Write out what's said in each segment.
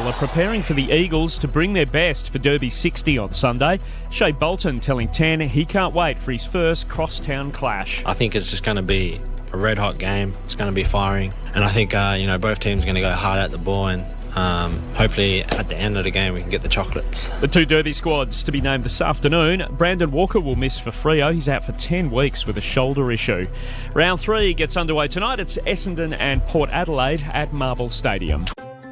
are preparing for the Eagles to bring their best for Derby 60 on Sunday. Shea Bolton telling 10 he can't wait for his first crosstown clash. I think it's just going to be a red-hot game. It's going to be firing. And I think, both teams are going to go hard at the ball, and hopefully at the end of the game we can get the chocolates. The two Derby squads to be named this afternoon. Brandon Walker will miss for Freo. He's out for 10 weeks with a shoulder issue. Round 3 gets underway tonight. It's Essendon and Port Adelaide at Marvel Stadium.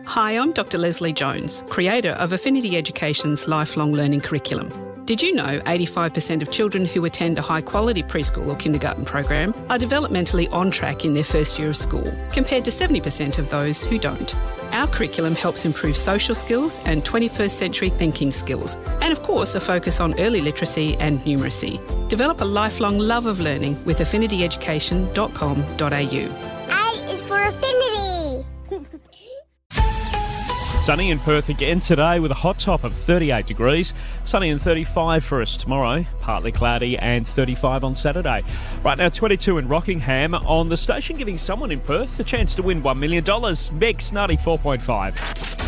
Hi, I'm Dr. Leslie Jones, creator of Affinity Education's lifelong learning curriculum. Did you know 85% of children who attend a high-quality preschool or kindergarten program are developmentally on track in their first year of school, compared to 70% of those who don't? Our curriculum helps improve social skills and 21st century thinking skills, and of course a focus on early literacy and numeracy. Develop a lifelong love of learning with affinityeducation.com.au. A is for Affinity. Sunny in Perth again today with a hot top of 38 degrees. Sunny and 35 for us tomorrow. Partly cloudy and 35 on Saturday. Right now 22 in Rockingham. On the station giving someone in Perth the chance to win $1 million. MIX945.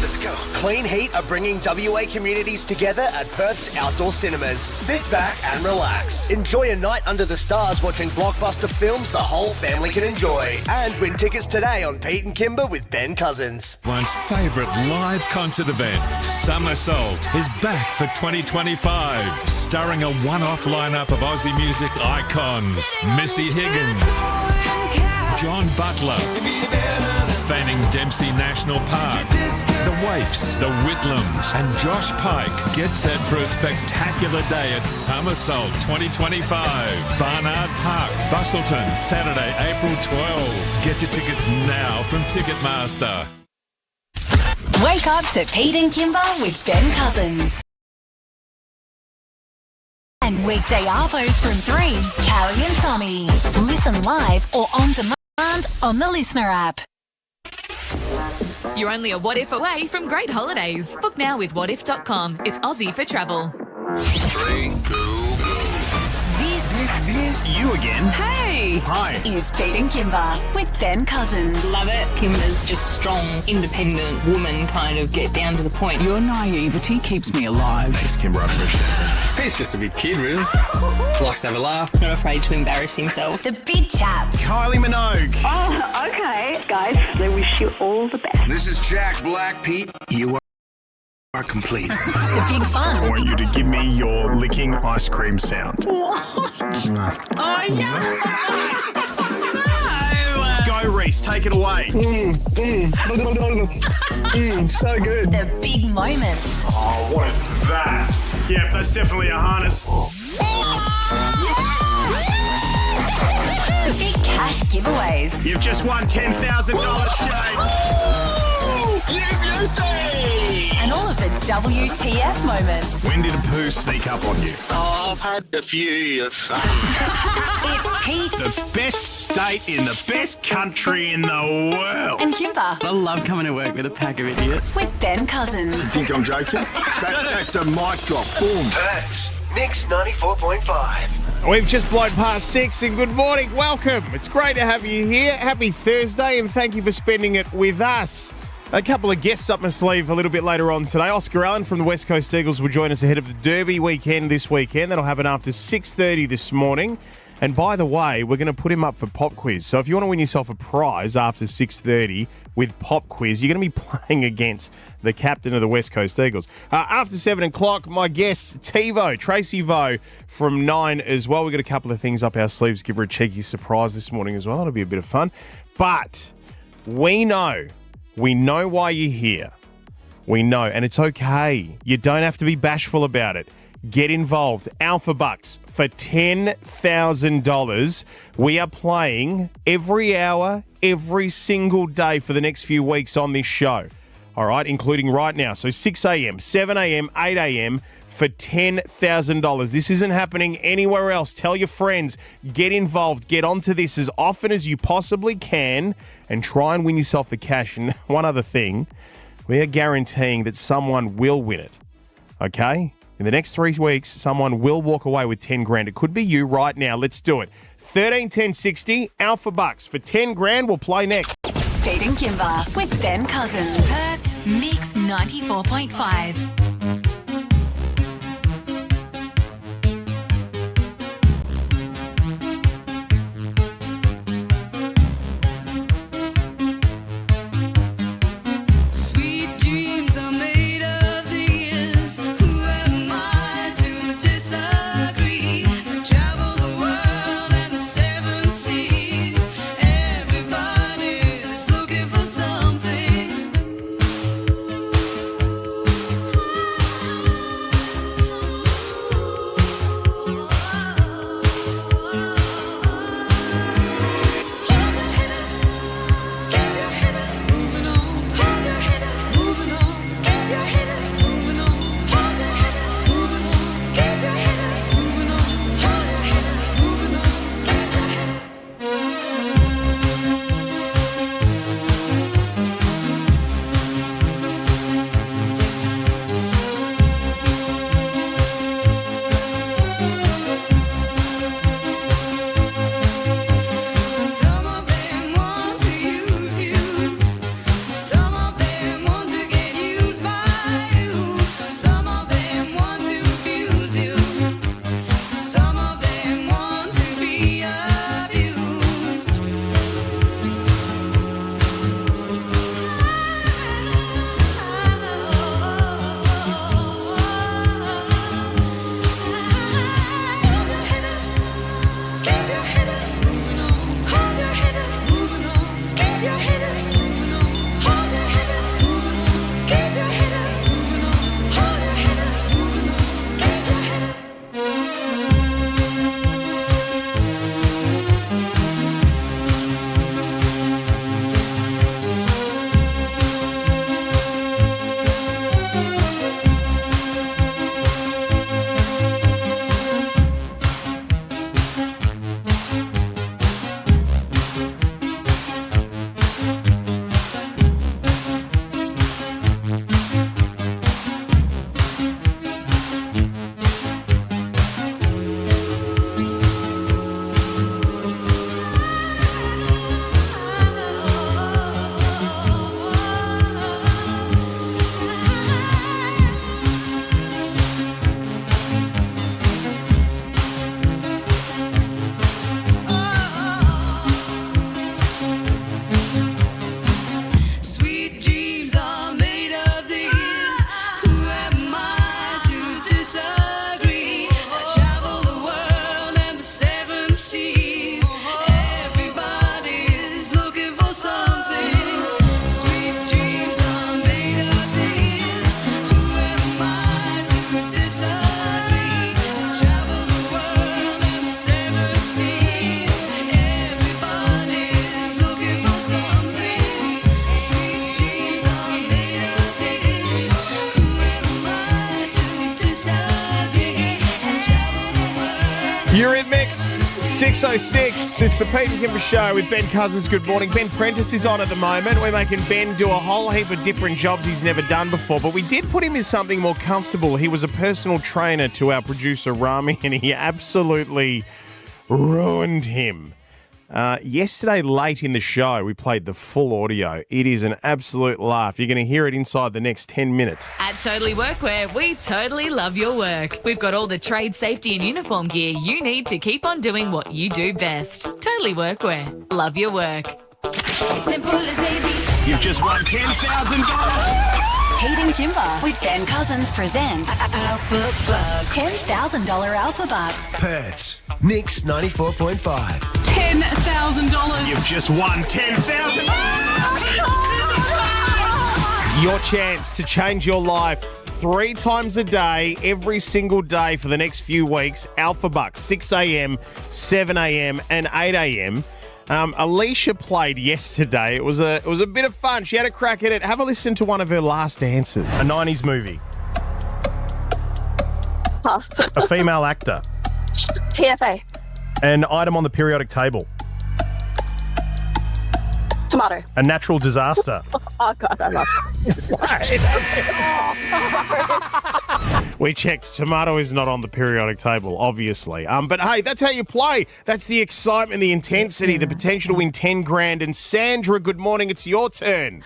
Let's go. Clean Heat are bringing WA communities together at Perth's outdoor cinemas. Sit back and relax. Enjoy a night under the stars watching blockbuster films the whole family can enjoy. And win tickets today on Pete and Kimber with Ben Cousins. One's favourite live concert event, Somersault, is back for 2025, starring a one-off lineup of Aussie music icons: Missy Higgins, John Butler, Fanning Dempsey National Park, The Waifs, The Whitlams, and Josh Pike. Get set for a spectacular day at Somersault 2025, Barnard Park, Bustleton, Saturday, April 12. Get your tickets now from Ticketmaster. Wake up to Pete and Kimber with Ben Cousins. And weekday arvos from 3, Callie and Tommy. Listen live or on demand on the Listener app. You're only a what if away from great holidays. Book now with whatif.com. It's Aussie for travel. 3, 2, go. This You again. Hey! Hi. is Pete and Kimber with Ben Cousins. Love it. Kimber's just strong, independent woman, kind of get down to the point. Your naivety keeps me alive. Thanks, Kimber. I appreciate it. He's just a big kid, really. Likes to have a laugh. Not afraid to embarrass himself. The big chats. Kylie Minogue. Oh, okay. Guys, I wish you all the best. This is Jack Black, Pete. You are complete. The big fun. I want you to give me your licking ice cream sound. Oh, yeah. Go, Reese. Take it away. So good. The big moments. Oh, what is that? Yep, that's definitely a harness. The big cash giveaways. You've just won $10,000, Shane. And all of the WTF moments. When did a poo sneak up on you? Oh, I've had a few. It's Pete The best state in the best country in the world. and Kimber I love coming to work with a pack of idiots. with Ben Cousins. Think I'm joking? That's a mic drop. Boom. Perth's Mix 94.5. We've just blown past 6 and good morning. Welcome. It's great to have you here. Happy Thursday and thank you for spending it with us. A couple of guests up my sleeve a little bit later on today. Oscar Allen from the West Coast Eagles will join us ahead of the Derby weekend this weekend. That'll happen after 6:30 this morning. And by the way, we're going to put him up for Pop Quiz. So if you want to win yourself a prize after 6:30 with Pop Quiz, you're going to be playing against the captain of the West Coast Eagles. After 7 o'clock, my guest, TiVo, Tracy Vo, from 9 as well. We've got a couple of things up our sleeves. Give her a cheeky surprise this morning as well. That'll be a bit of fun. But we know why you're here. We know, and it's okay. You don't have to be bashful about it. Get involved. Alpha Bucks for $10,000. We are playing every hour, every single day for the next few weeks on this show. All right, including right now. So 6 a.m., 7 a.m., 8 a.m. for $10,000. This isn't happening anywhere else. Tell your friends. Get involved. Get onto this as often as you possibly can and try and win yourself the cash. And one other thing, we are guaranteeing that someone will win it. Okay? In the next 3 weeks, someone will walk away with 10 grand. It could be you right now. Let's do it. 13 10 60 Alpha Bucks for 10 grand. We'll play next. Pete and Kimber with Ben Cousins. Perth Mix 94.5. Sweet dreams are made of these. Who am I to disagree? Travel the world and the seven seas. Everybody's looking for something. Some of them want to use you. Some of them want to get used by you. Some of them want to abuse you. Some of them want to be abused. Keep your head up, moving on. Hold your head up, moving on. Keep your head up, moving on. Hold your head up, moving on. Keep your head up, moving on. Hold your head up, moving on. Keep your head up. Sweet dreams are made of these. Who am I to disagree? I travel the world and the seven seas. Everybody's looking for something. Sweet dreams are made of these. Who am I to disagree? I travel the world and the seven seas. Everybody's looking for something. Sweet dreams are made of these. Who am I to disagree? I travel the world. You're in Mix 606. It's the Pete and Kimber Show with Ben Cousins. Good morning. Ben Prentice is on at the moment. We're making Ben do a whole heap of different jobs he's never done before, but we did put him in something more comfortable. He was a personal trainer to our producer, Rami, and he absolutely ruined him. Yesterday, late in the show, we played the full audio. It is an absolute laugh. You're going to hear it inside the next 10 minutes. At Totally Workwear, we totally love your work. We've got all the trade safety and uniform gear you need to keep on doing what you do best. Totally Workwear. Love your work. Simple as ABC. You've just won $10,000. Pete and Kimber with Ben Cousins presents Alpha Bucks. $10,000 Alpha Bucks. Perth's Mix 94.5. $10,000. You've just won $10,000. Your chance to change your life 3 times a day, every single day for the next few weeks. Alpha Bucks, 6 a.m., 7 a.m. and 8 a.m. Alicia played yesterday. It was a bit of fun. She had a crack at it. Have a listen to one of her last dances. A 90s movie. Pass. A female actor. TFA. An item on the periodic table. Tomato. A natural disaster. Oh, God, I love We checked. Tomato is not on the periodic table, obviously. But hey, that's how you play. That's the excitement, the intensity, the potential to win 10 grand. And Sandra, good morning. It's your turn.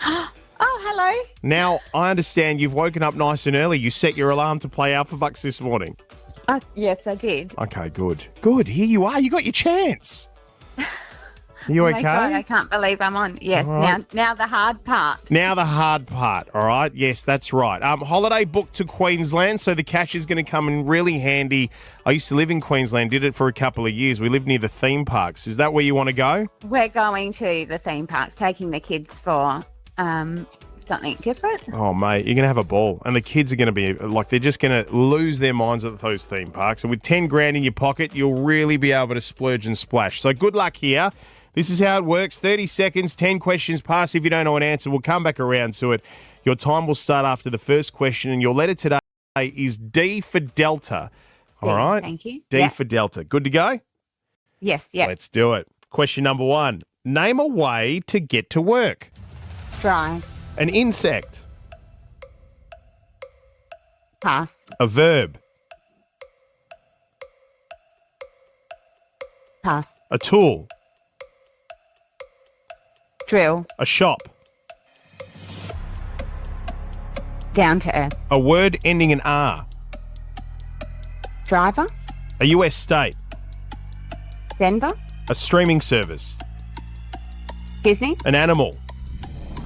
Oh, hello. Now, I understand you've woken up nice and early. You set your alarm to play Alpha Bucks this morning. Yes, I did. Okay, good. Good. Here you are. You got your chance. You Oh okay? my God, I can't believe I'm on. Yes, All right. now the hard part. Now the hard part, all right? Yes, that's right. Holiday booked to Queensland, so the cash is going to come in really handy. I used to live in Queensland, did it for a couple of years. We lived near the theme parks. Is that where you want to go? We're going to the theme parks, taking the kids for something different. Oh, mate, you're going to have a ball. And the kids are going to be, like, they're just going to lose their minds at those theme parks. And with 10 grand in your pocket, you'll really be able to splurge and splash. So good luck here. This is how it works. 30 seconds, 10 questions pass. If you don't know an answer, we'll come back around to it. Your time will start after the first question, and your letter today is D for Delta. All right? Thank you. D Yep. for Delta. Good to go? Yes, yeah. Let's do it. Question number 1. Name a way to get to work. Drive. An insect. Pass. A verb. Pass. A tool. Drill. A shop. Down to earth. A word ending in R. Driver. A US state. Denver. A streaming service. Disney. An animal.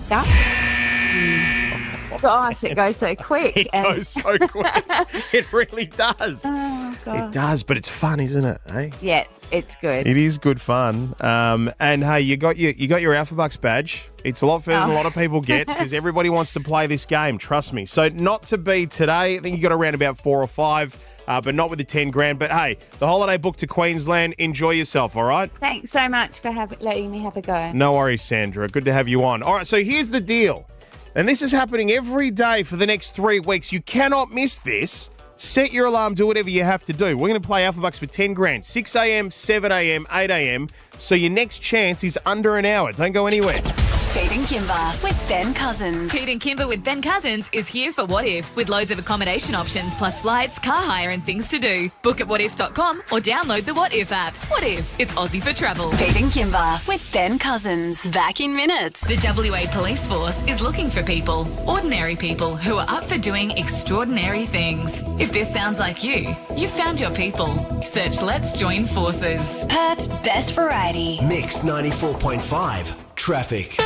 Duck. Gosh, it goes so quick. It goes so quick. It really does. Oh, God. It does, but it's fun, isn't it? Eh? Yeah, it's good. It is good fun. And hey, you got your Alpha Bucks badge. It's a lot further than a lot of people get because everybody wants to play this game. Trust me. So not to be today. I think you got around about 4 or 5, but not with the 10 grand. But hey, the holiday book to Queensland. Enjoy yourself. All right. Thanks so much for letting me have a go. No worries, Sandra. Good to have you on. All right. So here's the deal. And this is happening every day for the next 3 weeks. You cannot miss this. Set your alarm, do whatever you have to do. We're going to play Alpha Bucks for 10 grand, 6 a.m., 7 a.m., 8 a.m. So your next chance is under an hour. Don't go anywhere. Pete and Kimber with Ben Cousins. Pete and Kimber with Ben Cousins is here for What If, with loads of accommodation options, plus flights, car hire and things to do. Book at whatif.com or download the What If app. What If? It's Aussie for travel. Pete and Kimber with Ben Cousins. Back in minutes. The WA Police Force is looking for people, ordinary people, who are up for doing extraordinary things. If this sounds like you, you've found your people. Search Let's Join Forces. Perth's best variety. Mix 94.5 Traffic.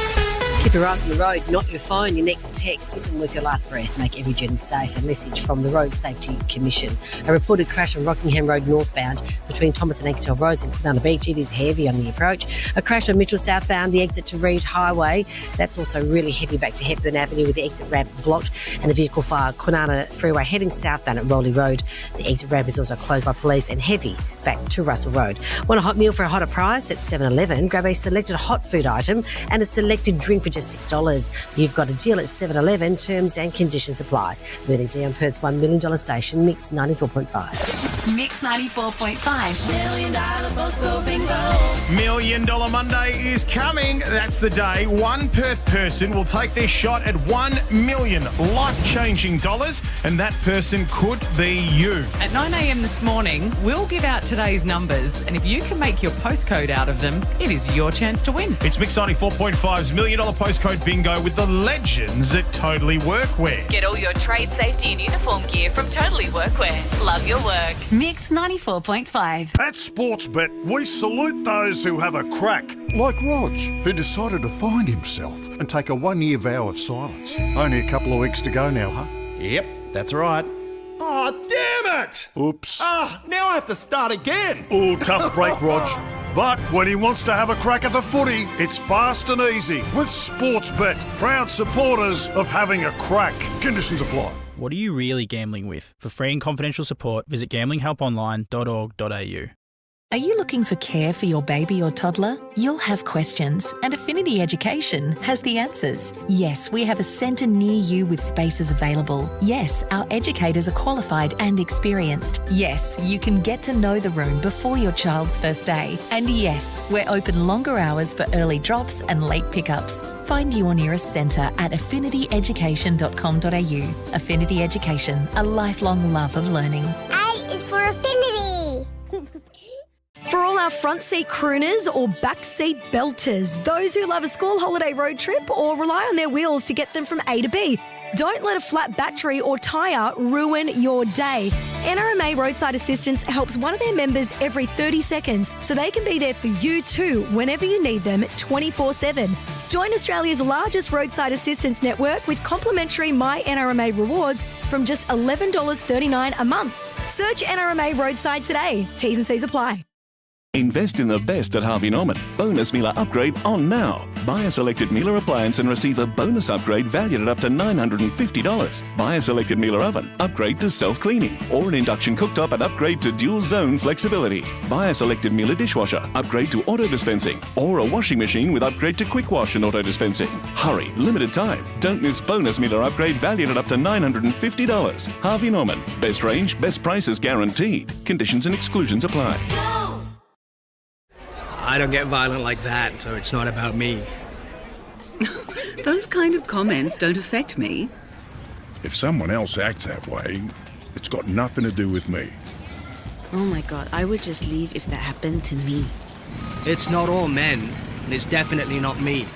Keep your eyes on the road, not your phone. Your next text isn't worth your last breath. Make every journey safe. A message from the Road Safety Commission. A reported crash on Rockingham Road northbound between Thomas and Ankertel Roads in Kwinana Beach. It is heavy on the approach. A crash on Mitchell southbound, the exit to Reed Highway. That's also really heavy back to Hepburn Avenue with the exit ramp blocked. And a vehicle fire Kwinana Freeway heading southbound at Rowley Road. The exit ramp is also closed by police and heavy back to Russell Road. Want a hot meal for a hotter price? At 7-Eleven. Grab a selected hot food item and a selected drink for just $6. You've got a deal at 7-Eleven. Terms and conditions apply. Moving to Perth's $1 million station, Mix 94.5. Mix 94.5. $1 million postcode bingo. $1 Million Monday is coming. That's the day. One Perth person will take their shot at $1 million life-changing dollars, and that person could be you. At 9 a.m. this morning, we'll give out today's numbers, and if you can make your postcode out of them, it is your chance to win. It's Mix 94.5's $1 million postcode bingo with the legends at Totally Workwear. Get all your trade safety and uniform gear from Totally Workwear. Love your work. Mix 94.5. At Sportsbet, we salute those who have a crack, like Rog, who decided to find himself and take a 1-year vow of silence. Only a couple of weeks to go now, huh? Yep, that's right. Oh, damn it! Oops. Now I have to start again. Oh, tough break, Rog. But when he wants to have a crack at the footy, it's fast and easy with Sportsbet, proud supporters of having a crack. Conditions apply. What are you really gambling with? For free and confidential support, visit gamblinghelponline.org.au. Are you looking for care for your baby or toddler? You'll have questions, and Affinity Education has the answers. Yes, we have a centre near you with spaces available. Yes, our educators are qualified and experienced. Yes, you can get to know the room before your child's first day. And yes, we're open longer hours for early drops and late pickups. Find your nearest centre at affinityeducation.com.au. Affinity Education, a lifelong love of learning. A is for Affinity. For all our are front seat crooners or back seat belters, those who love a school holiday road trip or rely on their wheels to get them from A to B. Don't let a flat battery or tyre ruin your day. NRMA Roadside Assistance helps one of their members every 30 seconds so they can be there for you too whenever you need them 24/7. Join Australia's largest roadside assistance network with complimentary My NRMA rewards from just $11.39 a month. Search NRMA Roadside today. T's and C's apply. Invest in the best at Harvey Norman. Bonus Miele upgrade on now. Buy a selected Miele appliance and receive a bonus upgrade valued at up to $950. Buy a selected Miele oven, upgrade to self-cleaning, or an induction cooktop and upgrade to dual zone flexibility. Buy a selected Miele dishwasher, upgrade to auto dispensing, or a washing machine with upgrade to quick wash and auto dispensing. Hurry, limited time. Don't miss bonus Miele upgrade valued at up to $950. Harvey Norman. Best range, best prices guaranteed. Conditions and exclusions apply. I don't get violent like that, so it's not about me. Those kind of comments don't affect me. If someone else acts that way, it's got nothing to do with me. Oh my God, I would just leave if that happened to me. It's not all men, and it's definitely not me.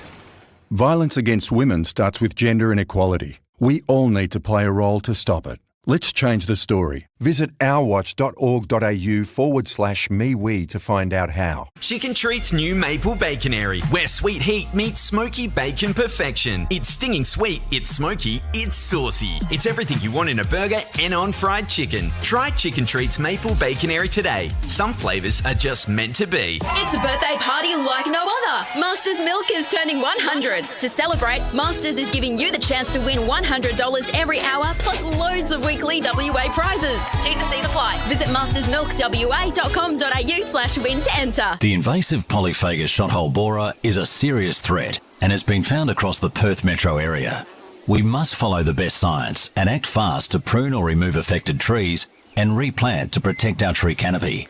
Violence against women starts with gender inequality. We all need to play a role to stop it. Let's change the story. Visit ourwatch.org.au/MeWe to find out how. Chicken Treat's new Maple Baconery, where sweet heat meets smoky bacon perfection. It's stinging sweet, it's smoky, it's saucy. It's everything you want in a burger and on fried chicken. Try Chicken Treat's Maple Baconery today. Some flavours are just meant to be. It's a birthday party like no other. Masters Milk is turning 100. To celebrate, Masters is giving you the chance to win $100 every hour, plus loads of weekly WA prizes. T's and C's apply. Visit mastersmilkwa.com.au/win to enter. The invasive polyphagous shothole borer is a serious threat and has been found across the Perth metro area. We must follow the best science and act fast to prune or remove affected trees and replant to protect our tree canopy.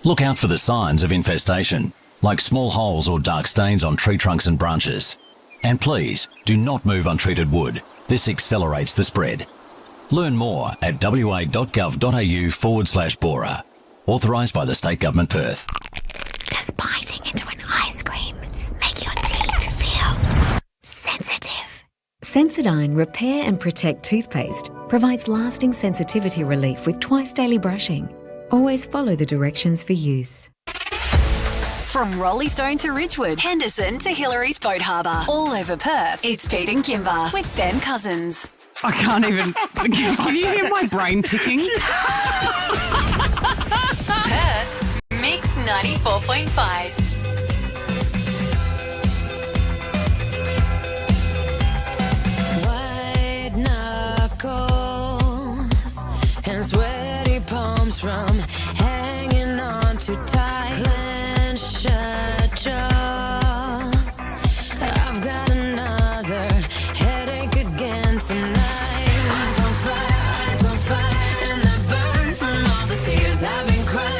Look out for the signs of infestation, like small holes or dark stains on tree trunks and branches. And please, do not move untreated wood. This accelerates the spread. Learn more at wa.gov.au/borer. Authorised by the State Government Perth. Does biting into an ice cream make your teeth feel sensitive? Sensodyne Repair and Protect toothpaste provides lasting sensitivity relief with twice daily brushing. Always follow the directions for use. From Rollystone to Ridgewood, Henderson to Hillary's Boat Harbour, all over Perth, it's Pete and Kimber with Ben Cousins. I can't even. Can you hear my brain ticking? Perth's Mix 94.5. White knuckles and sweaty palms from hanging on too tight. Clenched shut jaw. I've got another headache again tonight. Eyes on fire, and I burn from all the tears I've been crying.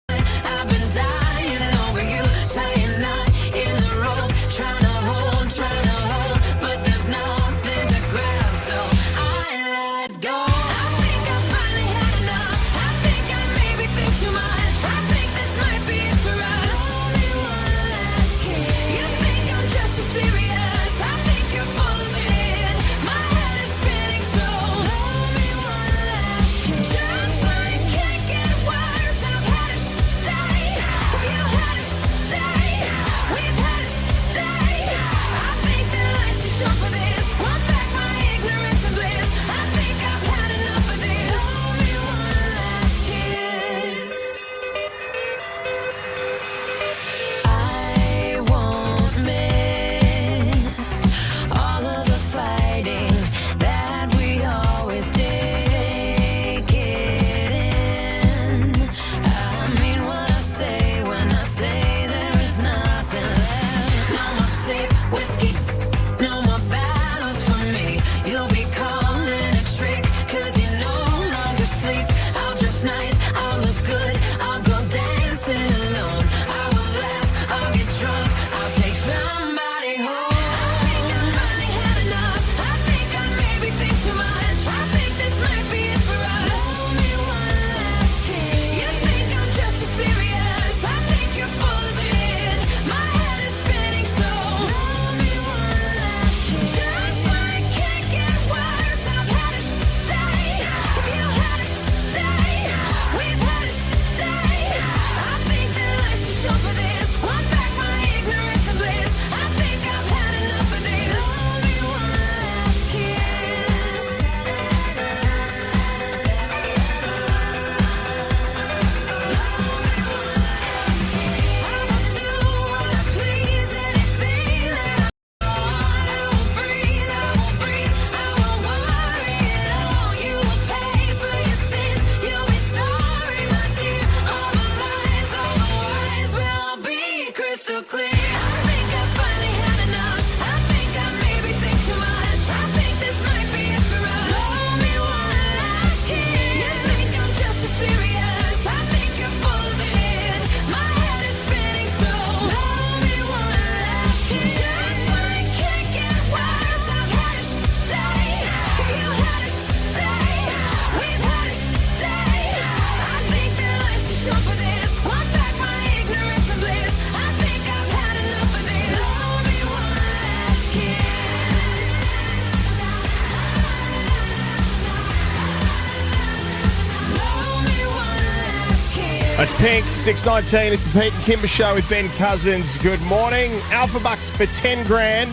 I've been That's Pink, 6:19. It's the Pete and Kimber Show with Ben Cousins. Good morning. Alpha Bucks for 10 grand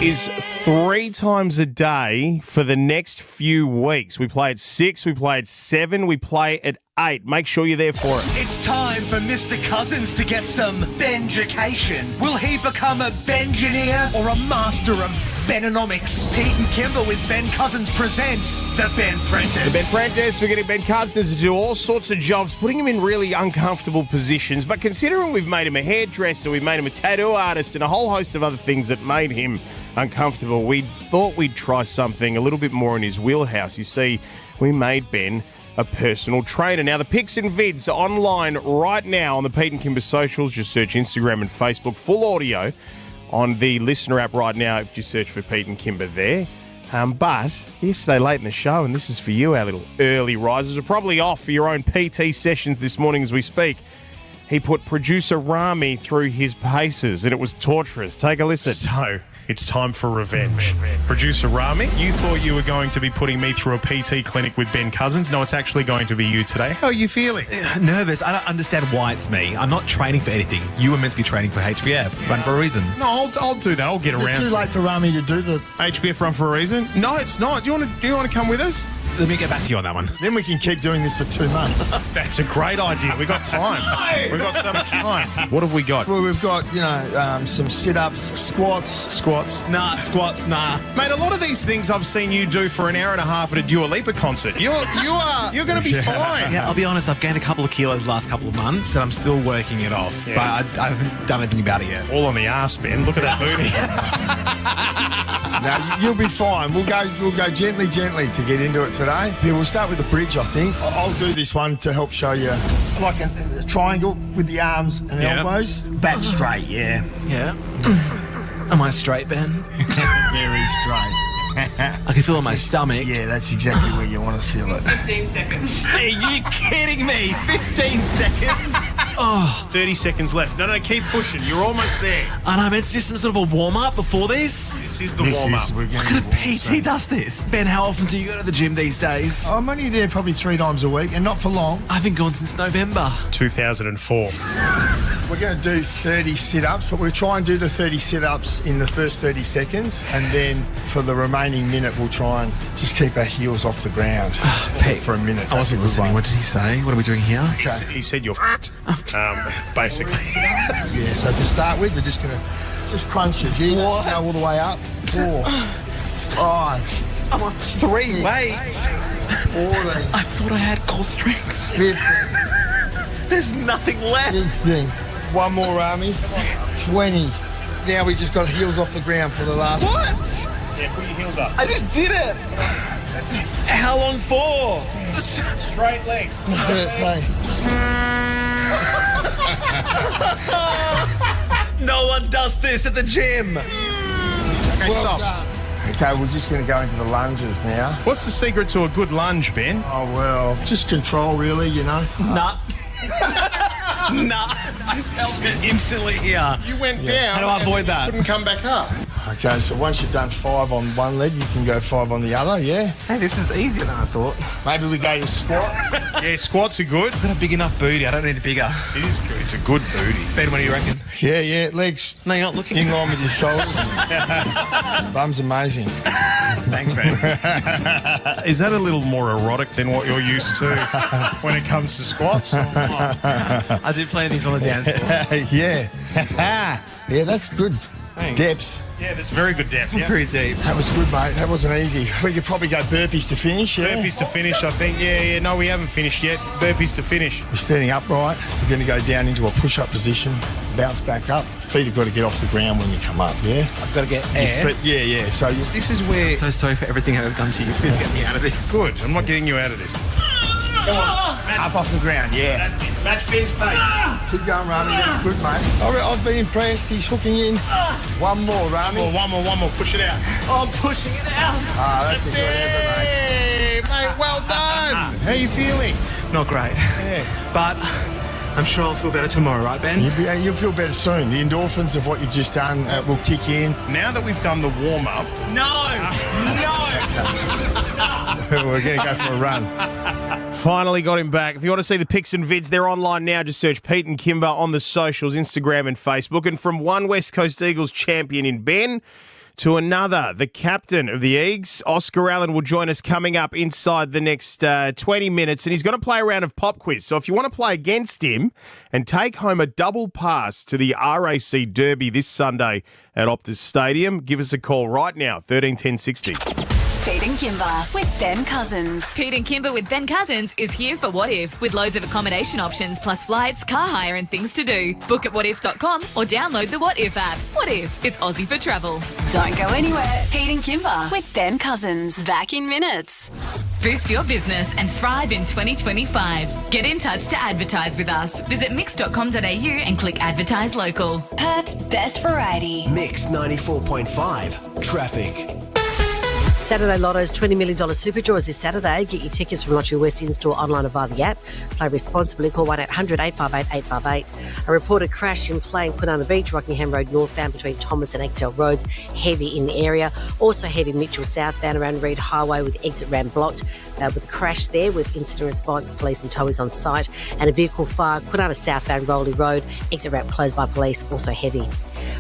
is 3 times a day for the next few weeks. We play at 6, we play at 7, we play at 8. Make sure you're there for it. It's time for Mr. Cousins to get some Benjication. Will he become a Bengineer or a master of Benomics? Pete and Kimber with Ben Cousins presents The Ben Prentice. The Ben Prentice, we're getting Ben Cousins to do all sorts of jobs, putting him in really uncomfortable positions. But considering we've made him a hairdresser, we've made him a tattoo artist, and a whole host of other things that made him uncomfortable, we thought we'd try something a little bit more in his wheelhouse. You see, we made Ben a personal trainer. Now, the pics and vids are online right now on the Pete and Kimber socials. Just search Instagram and Facebook. Full audio on the listener app right now if you search for Pete and Kimber there. But yesterday late in the show, and this is for you, our little early risers, are probably off for your own PT sessions this morning as we speak. He put producer Rami through his paces, and it was torturous. Take a listen. So, it's time for revenge. Producer Rami, you thought you were going to be putting me through a PT clinic with Ben Cousins. No, it's actually going to be you today. How are you feeling? Nervous. I don't understand why it's me. I'm not training for anything. You were meant to be training for HBF. Run for a reason. No, I'll do that. I'll get around. Is it too late for Rami to do the HBF run for a reason? No, it's not. Do you want to come with us? Let me get back to you on that one. Then we can keep doing this for 2 months. That's a great idea. We've got time. We've got so much time. What have we got? Well, we've got, some sit-ups, squats. Squats? Nah, squats, nah. Mate, a lot of these things I've seen you do for an hour and a half at a Dua Lipa concert. You're going to be fine. Yeah, I'll be honest, I've gained a couple of kilos the last couple of months and I'm still working it off. Yeah. But I haven't done anything about it yet. All on the arse, Ben. Look at that booty. No, you'll be fine. We'll go gently to get into it today. Yeah, we'll start with the bridge, I think. I'll do this one to help show you, like a triangle with the arms and elbows. Back straight, yeah. Yeah. Am I straight, Ben? Very straight. I can feel it in my stomach. Yeah, that's exactly where you want to feel it. 15 seconds. Are you kidding me? 15 seconds? Oh. 30 seconds left. No, keep pushing. You're almost there. I know, man. It's just some sort of a warm-up before this. This is the warm-up. What kind of PT does this? Ben, how often do you go to the gym these days? I'm only there probably 3 times a week, and not for long. I haven't gone since November. 2004. We're going to do 30 sit-ups, but we'll try and do the 30 sit-ups in the first 30 seconds, and then for the remaining minute, we'll try and just keep our heels off the ground for a minute. I wasn't listening. What did he say? What are we doing here? Okay. He said you're basically. Yeah, so to start with, we're just going to just crunches. Yeah, go all the way up. 4, 5. I'm on 3 weights. 14. I thought I had core strength. 15. There's nothing left. 16. One more, Rami. 20. Now we just got heels off the ground for the last. What? Yeah, put your heels up. I just did it. That's it. How long for? Straight legs. No one does this at the gym. Okay, stop. Okay, we're just going to go into the lunges now. What's the secret to a good lunge, Ben? Oh, well, just control, really, Nah. Nah. I felt it instantly here. You went down. How do I avoid that? Couldn't come back up. Okay, so once you've done 5 on one leg, you can go 5 on the other, yeah? Hey, this is easier than I thought. Maybe we go to squat. Yeah, squats are good. I've got a big enough booty. I don't need a bigger. It is good. It's a good booty. Ben, what do you reckon? Yeah, legs. No, you're not looking. In line with your shoulders. Bum's amazing. Thanks, man. Is that a little more erotic than what you're used to when it comes to squats? I do play these on the dance floor. Yeah. Yeah, that's good. Thanks. Depth. Yeah, that's very good depth. Yeah. Pretty deep. That was good, mate. That wasn't easy. We could probably go burpees to finish, yeah? Burpees to finish, I think. Yeah. No, we haven't finished yet. Burpees to finish. We're standing upright. We're going to go down into a push-up position, bounce back up. Feet have got to get off the ground when you come up, yeah? I've got to get air. Yeah. So this is where... I'm so sorry for everything I've done to you. Please get me out of this. Good. I'm not getting you out of this. Come on. Up off the ground, yeah. That's it. Match Ben's pace. Keep going, Rami. That's good, mate. I've been impressed. He's hooking in. One more, Rami. One more. Push it out. Oh, I'm pushing it out. That's a good effort, mate. Mate, well done. How are you feeling? Not great. Yeah. But I'm sure I'll feel better tomorrow, right, Ben? You'll feel better soon. The endorphins of what you've just done will kick in. Now that we've done the warm-up... No! We're going to go for a run. Finally got him back. If you want to see the pics and vids, they're online now. Just search Pete and Kimber on the socials, Instagram and Facebook. And from one West Coast Eagles champion in Ben to another, the captain of the Eagles, Oscar Allen, will join us coming up inside the next 20 minutes. And he's going to play a round of pop quiz. So if you want to play against him and take home a double pass to the RAC Derby this Sunday at Optus Stadium, give us a call right now, 131060. Pete and Kimber with Ben Cousins. Pete and Kimber with Ben Cousins is here for What If, with loads of accommodation options, plus flights, car hire and things to do. Book at whatif.com or download the What If app. What If? It's Aussie for travel. Don't go anywhere. Pete and Kimber with Ben Cousins. Back in minutes. Boost your business and thrive in 2025. Get in touch to advertise with us. Visit mix.com.au and click Advertise Local. Perth's best variety. Mix 94.5. Traffic. Saturday Lotto's $20 million super draw is this Saturday. Get your tickets from Lottery West in-store, online or via the app. Play responsibly. Call 1-800-858-858. A reported crash in play in Quinana Beach, Rockingham Road northbound between Thomas and Actel Roads. Heavy in the area. Also heavy Mitchell southbound around Reed Highway with exit ramp blocked. With a crash there with incident response, police and towers on site. And a vehicle fire, Quinana southbound Rowley Road. Exit ramp closed by police, also heavy.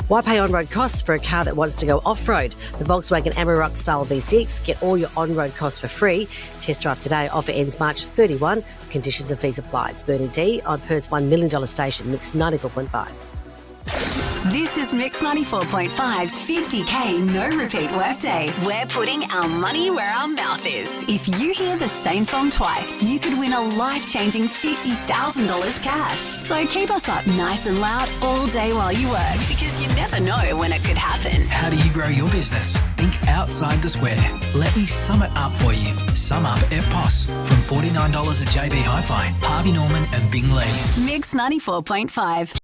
Why pay on-road costs for a car that wants to go off-road? The Volkswagen Amarok Style V6. Get all your on-road costs for free. Test drive today. Offer ends March 31. Conditions and fees apply. It's Bernie D on Perth's $1 million station, Mix 94.5. This is Mix 94.5's 50K no repeat workday. We're putting our money where our mouth is. If you hear the same song twice, you could win a life-changing $50,000 cash. So keep us up nice and loud all day while you work, because you never know when it could happen. How do you grow your business? Think outside the square. Let me sum it up for you. Sum up FPOS from $49 at JB Hi-Fi, Harvey Norman and Bing Lee. Mix 94.5.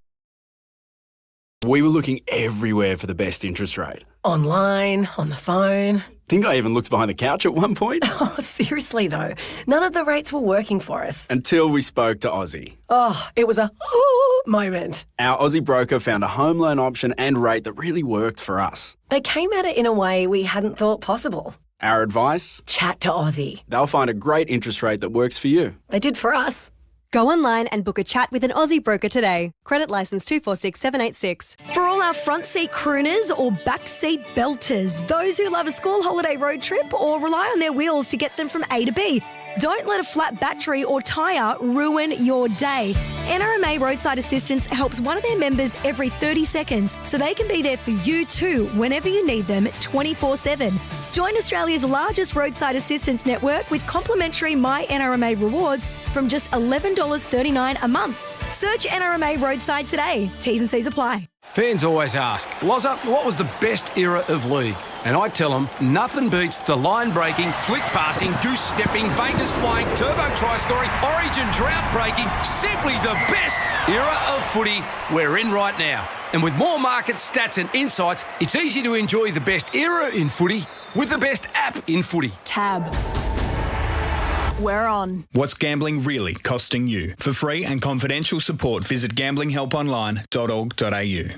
We were looking everywhere for the best interest rate. Online, on the phone. Think I even looked behind the couch at one point. Oh, seriously though, none of the rates were working for us. Until we spoke to Aussie. Oh, it was a oh moment. Our Aussie broker found a home loan option and rate that really worked for us. They came at it in a way we hadn't thought possible. Our advice? Chat to Aussie. They'll find a great interest rate that works for you. They did for us. Go online and book a chat with an Aussie broker today. Credit licence 246786. For all our front seat crooners or back seat belters, those who love a school holiday road trip or rely on their wheels to get them from A to B, don't let a flat battery or tyre ruin your day. NRMA Roadside Assistance helps one of their members every 30 seconds so they can be there for you too whenever you need them 24/7. Join Australia's largest roadside assistance network with complimentary My NRMA rewards from just $11.39 a month. Search NRMA Roadside today. T's and C's apply. Fans always ask, Loza, what was the best era of league? And I tell them, nothing beats the line-breaking, flick-passing, goose-stepping, Vegas-flying, turbo-try-scoring, origin drought-breaking, simply the best era of footy we're in right now. And with more market stats and insights, it's easy to enjoy the best era in footy with the best app in footy. Tab. We're on. What's gambling really costing you? For free and confidential support, visit gamblinghelponline.org.au.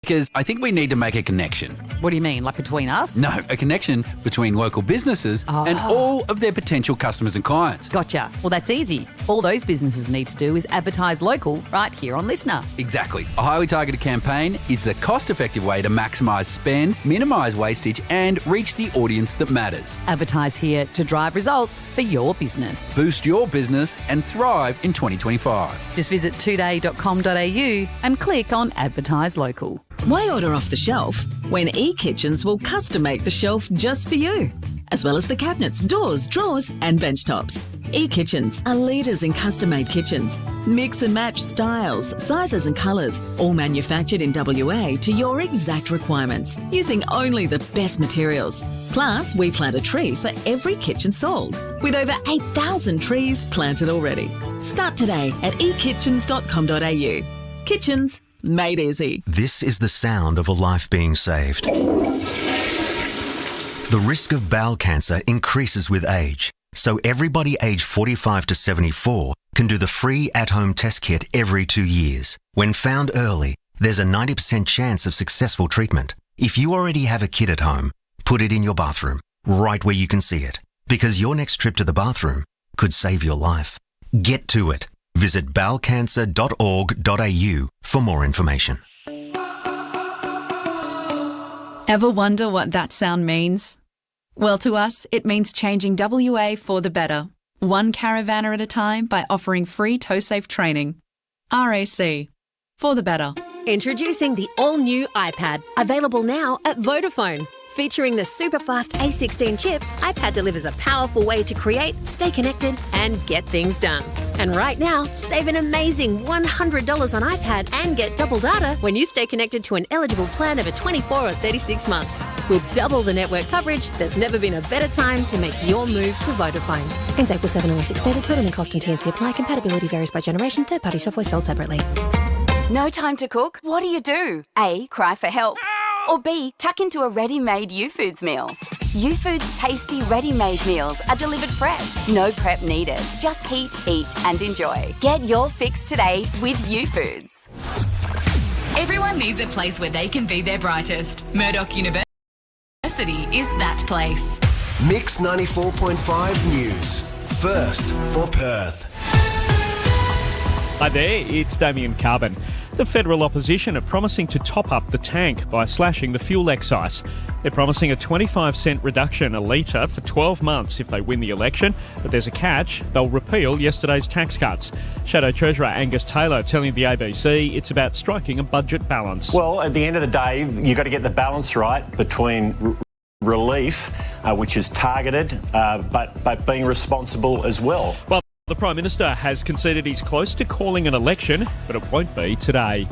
Because I think we need to make a connection. What do you mean, like between us? No, a connection between local businesses and all of their potential customers and clients. Gotcha. Well, that's easy. All those businesses need to do is advertise local right here on Listener. Exactly. A highly targeted campaign is the cost-effective way to maximise spend, minimise wastage and reach the audience that matters. Advertise here to drive results for your business. Boost your business and thrive in 2025. Just visit today.com.au and click on Advertise Local. Why order off the shelf when eKitchens will custom make the shelf just for you, as well as the cabinets, doors, drawers and bench tops. eKitchens are leaders in custom-made kitchens. Mix and match styles, sizes and colours, all manufactured in WA to your exact requirements, using only the best materials. Plus, we plant a tree for every kitchen sold, with over 8,000 trees planted already. Start today at ekitchens.com.au. Kitchens made easy. This is the sound of a life being saved. The risk of bowel cancer increases with age, so everybody aged 45 to 74 can do the free at-home test kit every 2 years. When found early, there's a 90% chance of successful treatment. If you already have a kit at home, put it in your bathroom, right where you can see it. Because your next trip to the bathroom could save your life. Get to it. Visit bowelcancer.org.au for more information. Ever wonder what that sound means? Well, to us, it means changing WA for the better. One caravanner at a time by offering free toe-safe training. RAC. For the better. Introducing the all-new iPad, available now at Vodafone. Featuring the super-fast A16 chip, iPad delivers a powerful way to create, stay connected, and get things done. And right now, save an amazing $100 on iPad and get double data when you stay connected to an eligible plan over 24 or 36 months. With double the network coverage, there's never been a better time to make your move to Vodafone. Ends April 7 OS extended. Total and cost and TNC apply. Compatibility varies by generation. Third-party software sold separately. No time to cook? What do? A, cry for help. Or B, tuck into a ready-made U-Foods meal. U-Foods tasty ready-made meals are delivered fresh. No prep needed. Just heat, eat and enjoy. Get your fix today with U-Foods. Everyone needs a place where they can be their brightest. Murdoch University is that place. Mix 94.5 News. First for Perth. Hi there, it's Damien Carbon. The federal opposition are promising to top up the tank by slashing the fuel excise. They're promising a 25-cent reduction a litre for 12 months if they win the election, but there's a catch. They'll repeal yesterday's tax cuts. Shadow Treasurer Angus Taylor telling the ABC it's about striking a budget balance. Well, at the end of the day, you've got to get the balance right between relief, which is targeted, but being responsible as well. Well, the Prime Minister has conceded he's close to calling an election, but it won't be today.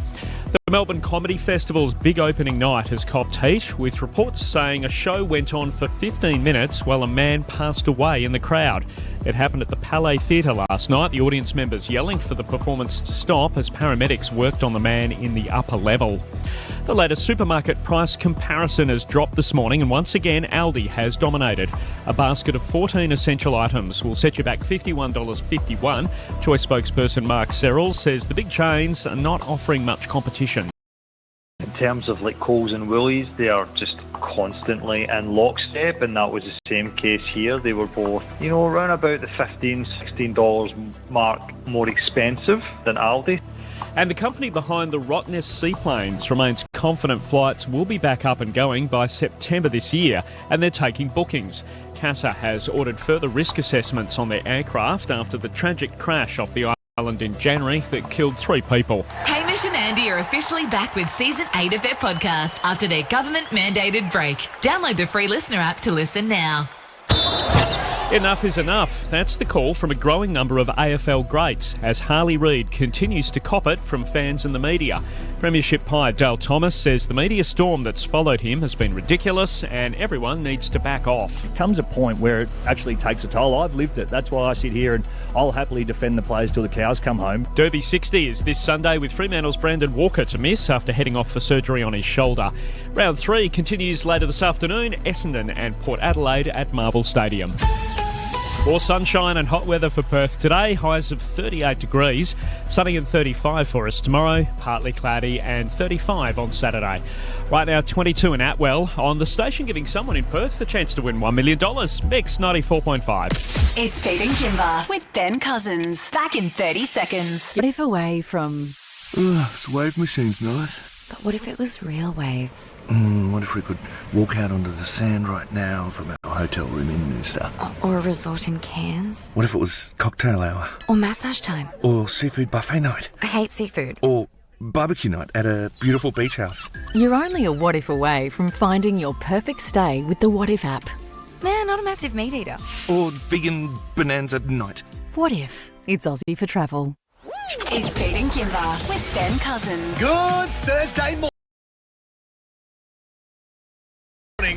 The Melbourne Comedy Festival's big opening night has copped heat, with reports saying a show went on for 15 minutes while a man passed away in the crowd. It happened at the Palais Theatre last night, the audience members yelling for the performance to stop as paramedics worked on the man in the upper level. The latest supermarket price comparison has dropped this morning, and once again Aldi has dominated. A basket of 14 essential items will set you back $51.51. Choice spokesperson Mark Serrell says the big chains are not offering much competition. In terms of like Coles and Woolies, they are just constantly in lockstep, and that was the same case here. They were both, around about the $15, $16 mark more expensive than Aldi. And the company behind the Rottnest seaplanes remains confident flights will be back up and going by September this year, and they're taking bookings. CASA has ordered further risk assessments on their aircraft after the tragic crash off the island in January that killed 3 people. Hamish and Andy are officially back with Season 8 of their podcast after their government-mandated break. Download the free Listener app to listen now. Enough is enough. That's the call from a growing number of AFL greats as Harley Reid continues to cop it from fans and the media. Premiership Pie Dale Thomas says the media storm that's followed him has been ridiculous and everyone needs to back off. It comes a point where it actually takes a toll. I've lived it. That's why I sit here and I'll happily defend the players till the cows come home. Derby 60 is this Sunday with Fremantle's Brandon Walker to miss after heading off for surgery on his shoulder. Round 3 continues later this afternoon, Essendon and Port Adelaide at Marvel Stadium. More sunshine and hot weather for Perth today, highs of 38 degrees, sunny and 35 for us tomorrow, partly cloudy and 35 on Saturday. Right now 22 in Atwell, on the station giving someone in Perth a chance to win $1 million. Mix 94.5. It's Pete and Kimber with Ben Cousins. Back in 30 seconds. What if away from... this wave machine's nice. But what if it was real waves? What if we could walk out onto the sand right now from our hotel room in Noosa? Or a resort in Cairns? What if it was cocktail hour? Or massage time? Or seafood buffet night? I hate seafood. Or barbecue night at a beautiful beach house? You're only a what if away from finding your perfect stay with the What If app. Nah, not a massive meat eater. Or vegan bonanza night? What if it's Aussie for travel? It's Pete and Kimber with Ben Cousins. Good Thursday morning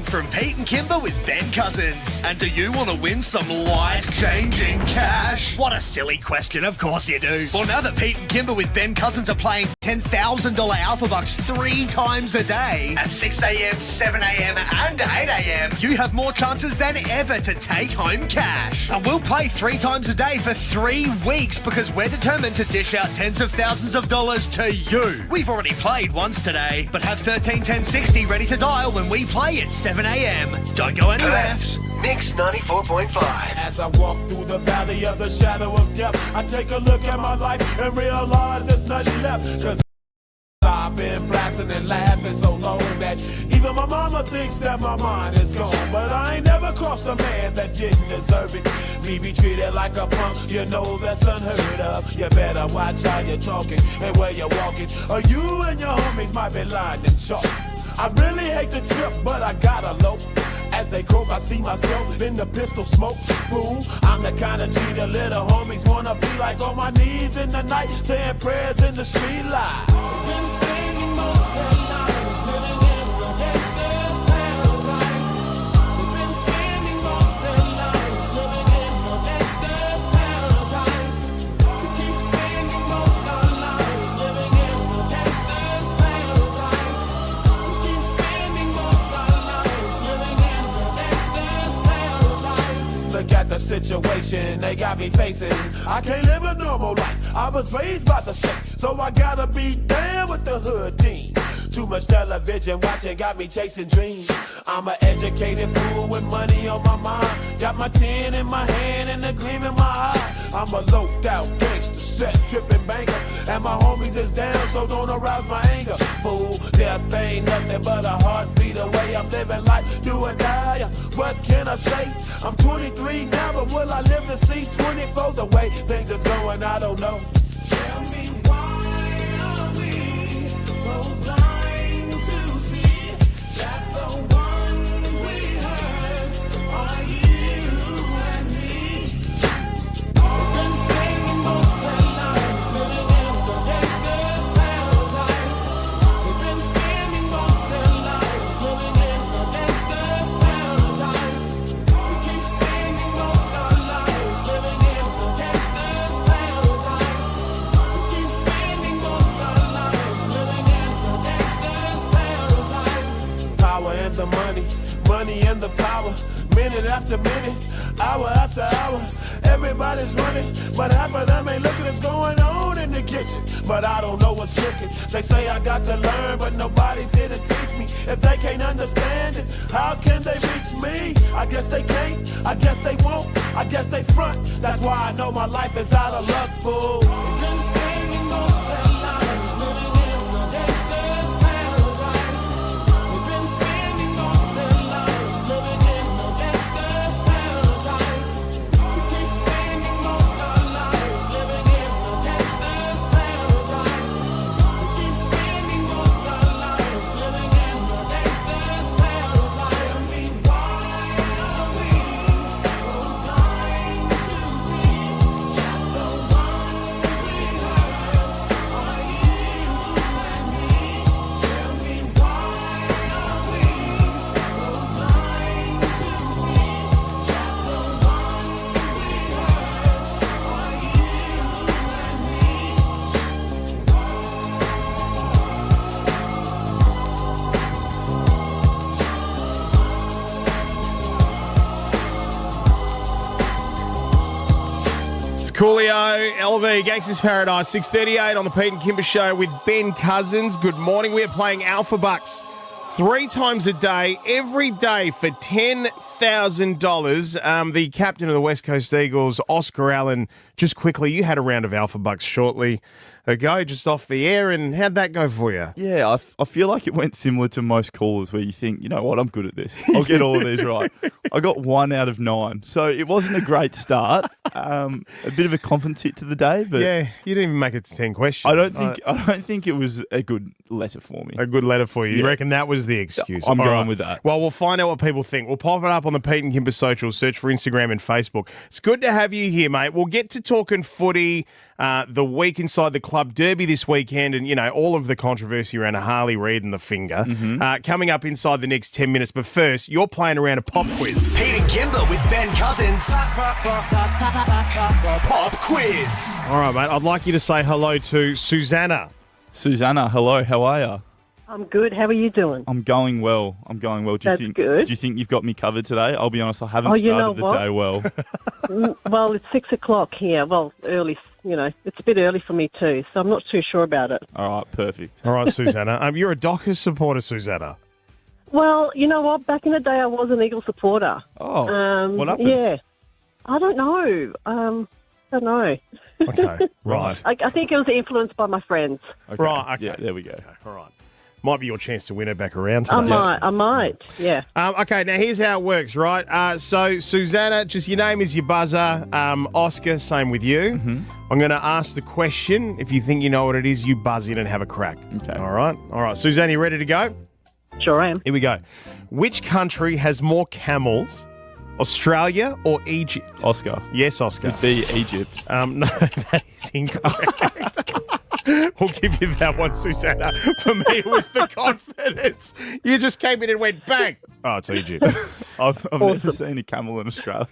from Pete and Kimber with Ben Cousins. And do you want to win some life-changing cash? What a silly question, of course you do. Well, now that Pete and Kimber with Ben Cousins are playing $10,000 Alpha Bucks 3 times a day at 6 a.m, 7 a.m, and 8 a.m, you have more chances than ever to take home cash. And we'll play 3 times a day for 3 weeks because we're determined to dish out tens of thousands of dollars to you. We've already played once today, but have 13 10 60 ready to dial when we play at 7 7 a.m. Don't go anywhere. Perth's Mix 94.5. As I walk through the valley of the shadow of death, I take a look at my life and realize there's nothing left. 'Cause I've been blasting and laughing so long that even my mama thinks that my mind is gone. But I ain't never crossed a man that didn't deserve it. Me be treated like a punk, you know that's unheard of. You better watch how you're talking and where you're walking, or you and your homies might be lying in chalk. I really hate the trip, but I gotta low. As they croak, I see myself in the pistol smoke. Fool, I'm the kind of G the little homies wanna be like, on my knees in the night, saying prayers in the street light. Look at the situation they got me facing. I can't live a normal life. I was raised by the state, so I gotta be down with the hood team. Too much television watching got me chasing dreams. I'm an educated fool with money on my mind. Got my 10 in my hand and a gleam in my eye. I'm a loped out gangster, set tripping banker, and my homies is down, so don't arouse my anger. Fool, death ain't nothing but a heartbeat away. I'm living life, do or die. What can I say? I'm 23 now, but will I live to see 24? The way things is going, I don't know. Tell me why are we so blind to see that the ones we hurt are you and me? We've been spending most of our lives living in the gangster's paradise. We've been spending most of our lives living in the gangster's paradise. We keep spending most of our lives living in the gangster's paradise. We keep spending most of our lives living in the gangster's paradise. Power and the money, money and the power. Minute after minute, hour after hour, everybody's running, but half of them ain't looking what's going on in the kitchen. But I don't know what's cooking. They say I got to learn, but nobody's here to teach me. If they can't understand it, how can they reach me? I guess they can't, I guess they won't, I guess they front. That's why I know my life is out of luck, fool. We've been spending most of our lives living in the gangster's paradise. We've been spending most of our lives living in the gangster's paradise. We keep spending most of our lives living in the gangster's paradise. We keep spending most of our lives living in the gangster's paradise. Tell me why are we so blind to see that the ones we hurt are you and me? Tell me why are we so blind to see that the ones we hurt are you It's Coolio, LV, Gangsters Paradise, 6:38 on the Pete and Kimber Show with Ben Cousins. Good morning. We're playing Alpha Bucks 3 times a day, every day for $10,000. The captain of the West Coast Eagles, Oscar Allen, just quickly, you had a round of Alpha Bucks shortly ago, just off the air, and how'd that go for you? Yeah, I feel like it went similar to most callers where you think, you know what, I'm good at this. I'll get all of these right. I got 1 out of 9. So it wasn't a great start. A bit of a confidence hit to the day, but yeah, you didn't even make it to 10 questions. I don't think it was a good letter for me. A good letter for you. Yeah. You reckon that was the excuse? I'm All going right. with that. Well, we'll find out what people think. We'll pop it up on the Pete and Kimber social. Search for Instagram and Facebook. It's good to have you here, mate. We'll get to talking footy, the week inside the club derby this weekend, and, you know, all of the controversy around a Harley Reid and the finger. Coming up inside the next 10 minutes. But first, you're playing around a pop quiz. Pete and Kimber with Ben Cousins. Pop quiz. All right, mate. I'd like you to say hello to Susanna. Susanna, hello. How are you? I'm good. How are you doing? I'm going well. Do That's good. Do you think you've got me covered today? I'll be honest, I haven't you know started the what? day well. Well, it's 6 o'clock here. Well, early, it's a bit early for me too, so I'm not too sure about it. All right, perfect. All right, Susanna. You're a Dockers supporter, Susanna. Well, you know what? Back in the day, I was an Eagle supporter. Oh, what happened? Yeah. I don't know. Don't know. Okay, right. I think it was influenced by my friends. Okay. Right, okay. Yeah, there we go. Okay, all right. Might be your chance to win her back around today. I might, yeah. Okay, now here's how it works, right? So, Susanna, just your name is your buzzer. Oscar, same with you. Mm-hmm. I'm going to ask the question. If you think you know what it is, you buzz in and have a crack. Okay. All right? All right. Susanna, you ready to go? Sure am. Here we go. Which country has more camels, Australia or Egypt? Oscar. Yes, Oscar. It'd be Egypt. No, that is incorrect. We'll give you that one, Susanna. For me, it was the confidence. You just came in and went bang. Oh, it's Egypt. I've never seen a camel in Australia.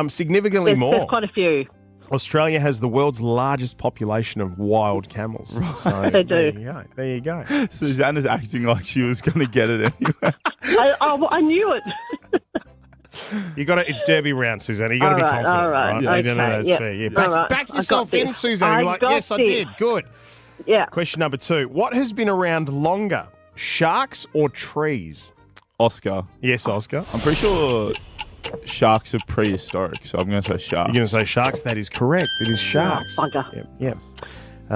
Significantly more. There's quite a few. Australia has the world's largest population of wild camels. So They do. There you go. Susanna's acting like she was going to get it anyway. I knew it. You got it. It's Derby round, Susanna. You got to be confident. All right. Yeah, Okay. no, that's Yep. fair. Yeah. All right. Back I yourself got in, this. Susanna. You're like, got yes, I this. did. Good. Yeah. Question number 2. What has been around longer, sharks or trees? Oscar. Yes, Oscar. I'm pretty sure sharks are prehistoric, so I'm going to say sharks. You're going to say sharks? That is correct. It is sharks. Oh, bugger. Yep.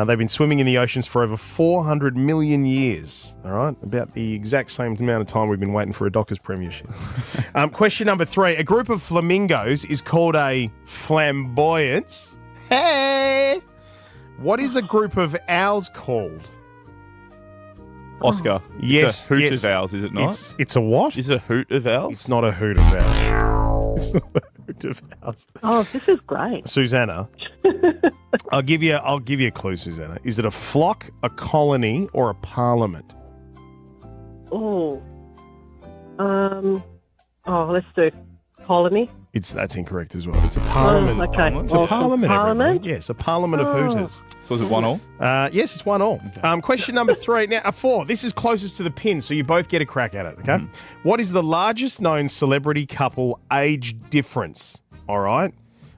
They've been swimming in the oceans for over 400 million years. All right, about the exact same amount of time we've been waiting for a Dockers premiership. Question number 3. A group of flamingos is called a flamboyance. Hey! What is a group of owls called? Oscar. Yes. It's a hoot yes. of owls, is it not? It's a what? Is it a hoot of owls? It's not a hoot of owls. It's not a hoot of owls. Oh, this is great. Susanna, I'll give you a clue, Susanna. Is it a flock, a colony, or a parliament? Oh. Let's do colony. That's incorrect as well. It's a parliament. Oh, okay. It's a parliament. Parliament? Everyone. Yes, a parliament of hooters. So is it 1-1? Yes, it's 1-1. Question number 3. Now, 4. This is closest to the pin, so you both get a crack at it, okay? What is the largest known celebrity couple age difference? All right?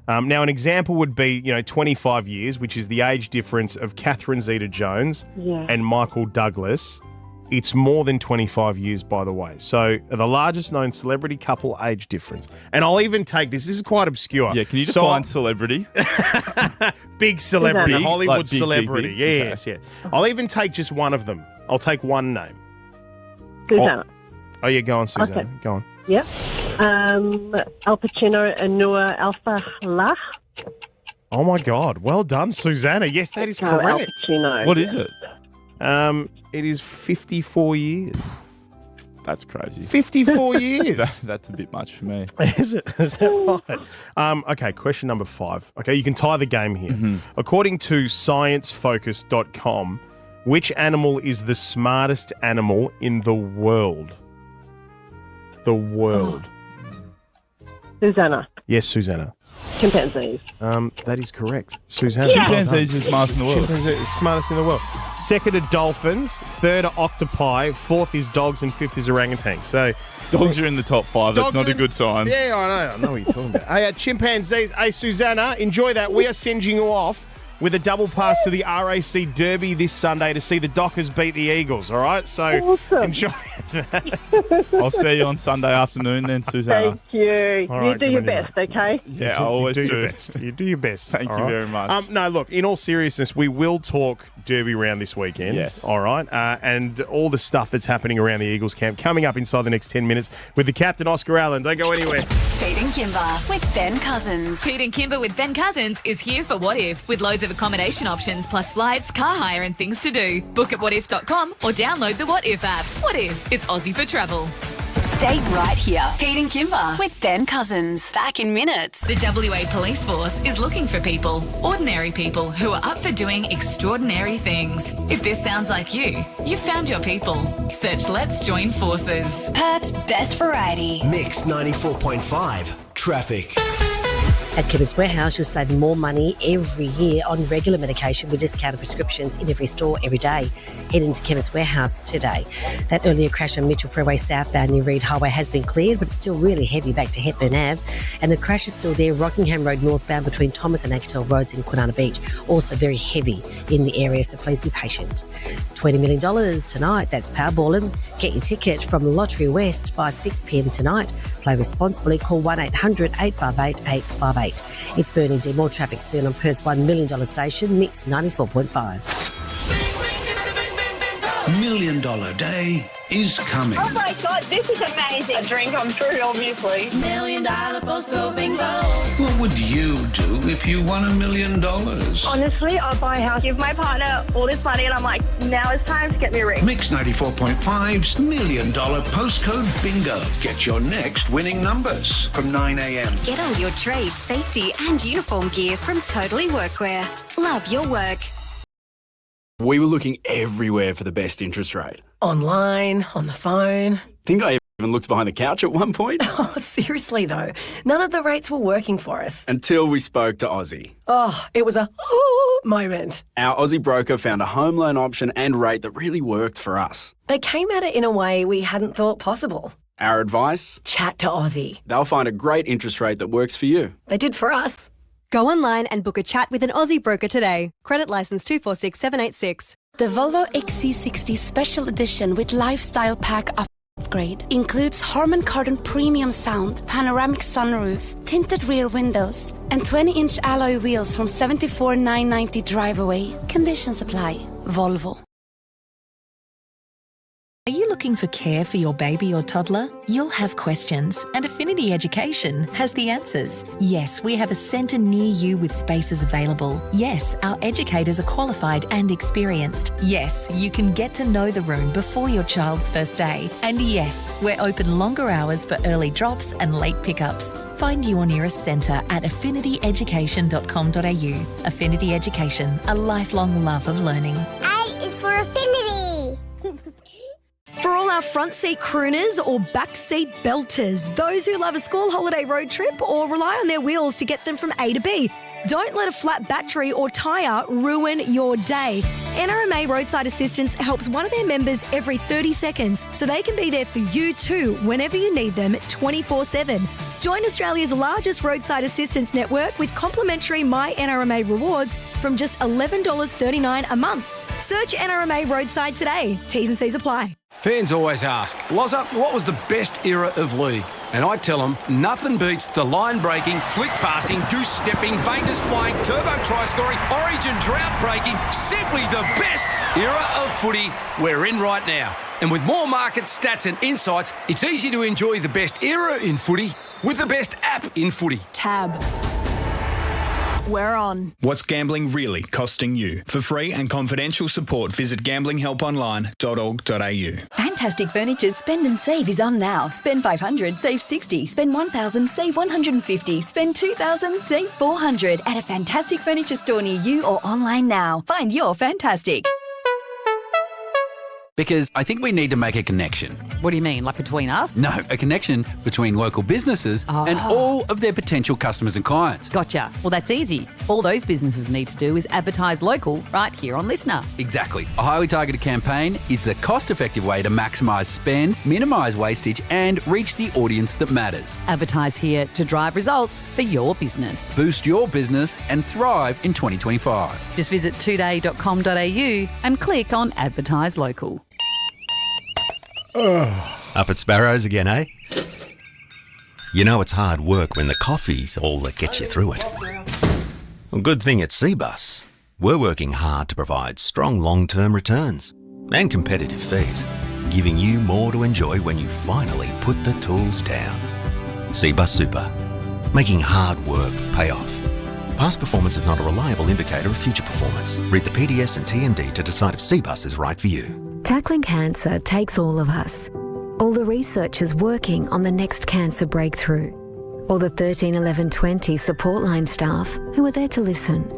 Now, an example would be, 25 years, which is the age difference of Catherine Zeta-Jones and Michael Douglas. It's more than 25 years, by the way. So, the largest known celebrity couple age difference. And I'll even take this. This is quite obscure. Yeah, can you define celebrity? Big celebrity, Big, Hollywood like big, celebrity. big. Yes, yeah. I'll even take just one of them. I'll take one name. Susanna. Oh, yeah, go on, Susanna. Okay. Go on. Yep. Al Pacino and Noah Alfallah. Oh, my God. Well done, Susanna. Yes, that is No, Al correct. Pacino. What is it? It is 54 years. That's crazy. 54 years. That's a bit much for me. Is it? Is that right? Okay, question number 5. Okay, you can tie the game here. According to sciencefocus.com, which animal is the smartest animal in the world? The world. Susanna. Yes, Susanna. Chimpanzees. That is correct. Susanna. Yeah. Chimpanzees are the smartest in the world. Chimpanzees are the smartest in the world. Second are dolphins, third are octopi, fourth is dogs, and fifth is orangutans. So Dogs are in the top 5. That's not a good sign. Yeah, I know what you're talking about. Hey, chimpanzees. Hey, Susanna, enjoy that. We are sending you off with a double pass to the RAC Derby this Sunday to see the Dockers beat the Eagles, all right? So enjoy that. I'll see you on Sunday afternoon then, Susanna. Thank you. All You right, do your good on you. best, okay? Yeah, I always you do. do. Your best. You do your best. Thank all you right? very much. No, look, in all seriousness, we will talk Derby round this weekend. Yes. All right. And all the stuff that's happening around the Eagles camp coming up inside the next 10 minutes with the captain, Oscar Allen. Don't go anywhere. Pete and Kimber with Ben Cousins. Pete and Kimber with Ben Cousins is here for What If, with loads of accommodation options, plus flights, car hire, and things to do. Book at whatif.com or download the What If app. What If? It's Aussie for travel. Stay right here. Pete and Kimber with Ben Cousins. Back in minutes. The WA Police Force is looking for people, ordinary people, who are up for doing extraordinary things. If this sounds like you, you've found your people. Search Let's Join Forces. Perth's best variety. MIX 94.5 Traffic. At Chemist Warehouse, you'll save more money every year on regular medication with discounted prescriptions in every store every day. Head into Chemist Warehouse today. That earlier crash on Mitchell Freeway southbound near Reed Highway has been cleared, but it's still really heavy back to Hepburn Ave. And the crash is still there, Rockingham Road northbound between Thomas and Achetel Roads in Kwinana Beach. Also very heavy in the area, so please be patient. $20 million tonight, that's Powerballin'. Get your ticket from Lottery West by 6 p.m. tonight. Play responsibly. Call 1-800-858-858. It's Burning D. More traffic soon on Perth's $1 million station, Mix 94.5. $1 million day is coming. Oh my God, this is amazing. A dream come true, obviously. $1 million postcode bingo. What would you do if you won $1 million? Honestly, I'll buy a house, give my partner all this money, and I'm like, now it's time to get me a ring. MIX945's $1 million postcode bingo. Get your next winning numbers from 9 a.m. Get all your trade, safety and uniform gear from Totally Workwear. Love your work. We were looking everywhere for the best interest rate. Online, on the phone. Think I even looked behind the couch at one point. Oh, seriously though, none of the rates were working for us. Until we spoke to Aussie. Oh, it was a oh moment. Our Aussie broker found a home loan option and rate that really worked for us. They came at it in a way we hadn't thought possible. Our advice? Chat to Aussie. They'll find a great interest rate that works for you. They did for us. Go online and book a chat with an Aussie broker today. Credit licence 246786. The Volvo XC60 Special Edition with Lifestyle Pack upgrade includes Harman Kardon Premium Sound, panoramic sunroof, tinted rear windows, and 20-inch alloy wheels from $74,990 drive away. Conditions apply. Volvo. Are you looking for care for your baby or toddler? You'll have questions, and Affinity Education has the answers. Yes, we have a centre near you with spaces available. Yes, our educators are qualified and experienced. Yes, you can get to know the room before your child's first day. And yes, we're open longer hours for early drops and late pickups. Find your nearest centre at affinityeducation.com.au. Affinity Education, a lifelong love of learning. A is for Affinity. For all our front seat crooners or back seat belters, those who love a school holiday road trip or rely on their wheels to get them from A to B, don't let a flat battery or tyre ruin your day. NRMA Roadside Assistance helps one of their members every 30 seconds so they can be there for you too whenever you need them 24/7. Join Australia's largest roadside assistance network with complimentary My NRMA rewards from just $11.39 a month. Search NRMA Roadside today. T's and C's apply. Fans always ask, Loza, what was the best era of league? And I tell them, nothing beats the line-breaking, flick-passing, goose-stepping, Vegas-flying, turbo-try-scoring, origin drought-breaking, simply the best era of footy we're in right now. And with more market stats and insights, it's easy to enjoy the best era in footy with the best app in footy. Tab. We're on. What's gambling really costing you? For free and confidential support, visit gamblinghelponline.org.au. Fantastic Furniture's Spend and Save is on now. Spend $500, save $60. Spend $1,000, save $150. Spend $2,000, save $400 at a Fantastic Furniture store near you or online now. Find your Fantastic. Because I think we need to make a connection. What do you mean, like between us? No, a connection between local businesses and all of their potential customers and clients. Gotcha. Well, that's easy. All those businesses need to do is advertise local right here on Listener. Exactly. A highly targeted campaign is the cost-effective way to maximise spend, minimise wastage and reach the audience that matters. Advertise here to drive results for your business. Boost your business and thrive in 2025. Just visit today.com.au and click on Advertise Local. Up at Sparrows again, eh? You know it's hard work when the coffee's all that gets you through it. Well, good thing at Cbus, we're working hard to provide strong long-term returns and competitive fees, giving you more to enjoy when you finally put the tools down. Cbus Super, making hard work pay off. Past performance is not a reliable indicator of future performance. Read the PDS and TND to decide if Cbus is right for you. Tackling cancer takes all of us. All the researchers working on the next cancer breakthrough. All the 13, 11, 20 support line staff who are there to listen.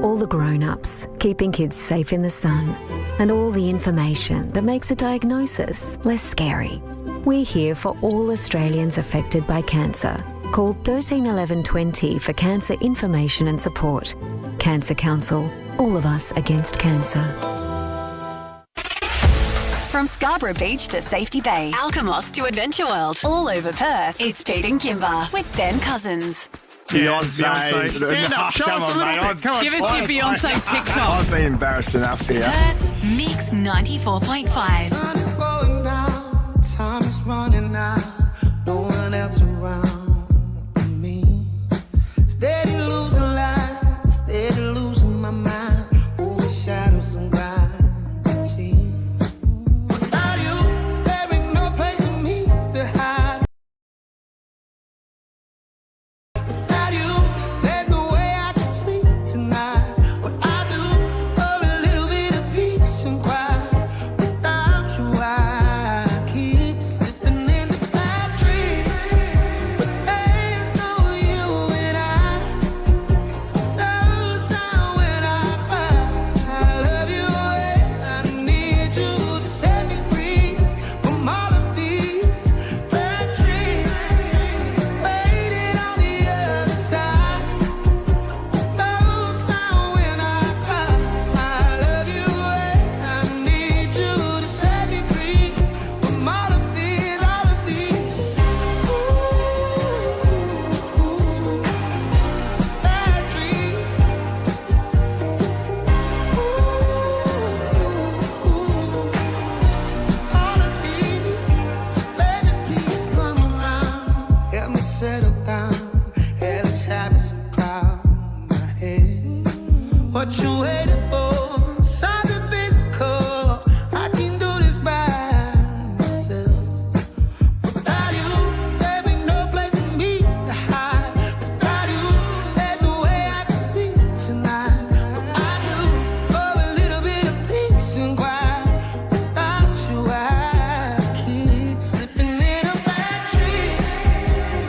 All the grown-ups keeping kids safe in the sun. And all the information that makes a diagnosis less scary. We're here for all Australians affected by cancer. Call 13 11 20 for cancer information and support. Cancer Council. All of us against cancer. From Scarborough Beach to Safety Bay, Alkimos to Adventure World, all over Perth, it's Pete and Kimber with Ben Cousins. Beyonce. Stand up, show us a little bit. Come on, Give us your Beyonce TikTok. I've been embarrassed enough here. Perth's Mix 94.5. Sun is going down, time is running out, no one else around me. Steady losing light, steady losing my mind, over shadows and gravity. Without you, there ain't no place for me to hide. Without you, there's no way I can sleep tonight. What I do for a little bit of peace and quiet. Without you, I keep slipping into bad dreams. But there's no you and I. No sound when I cry. I love you and I need you to set me free from all of these bad dreams. Waiting on the other side. No sound when I cry. I love you and I need you to set me free from all of these bad dreams. All of these, baby, please come around. Help me settle down. Hellish habits of cloud my head. What you waiting for? Something physical. I can do this by myself. Without you, there ain't no place for me to hide. Without you, there's no way I can sleep tonight. What I do for a little bit of peace and quiet. Without you, I keep slipping in a bad dream.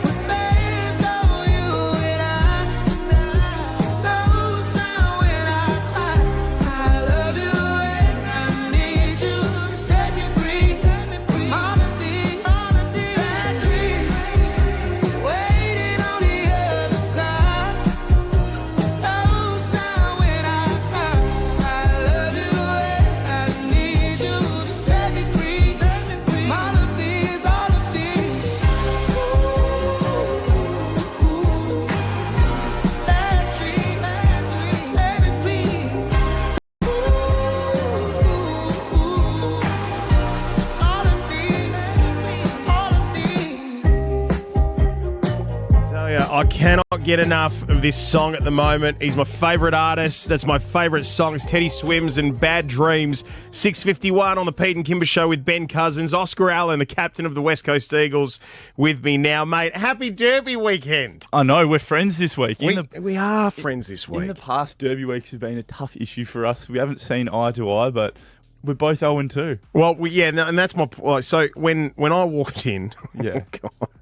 But there's no you and I. No sound when I cry. I love you and I need you to set me free from all of these bad dreams. Waiting on the other side. No sound when I cry. I love you and I need you to set me free from all of these bad dreams. Baby, please. All of these. Tell you, I cannot get enough of this song at the moment. He's my favourite artist. That's my favourite songs. Teddy Swims and Bad Dreams. 6:51 on the Pete and Kimber Show with Ben Cousins. Oscar Allen, the captain of the West Coast Eagles, with me now, mate. Happy Derby weekend. I know, we're friends this week. We are friends this week. In the past, Derby weeks have been a tough issue for us. We haven't seen eye to eye, but we're both 0-2. Well, and that's my. So when I walked in, Yeah. oh God,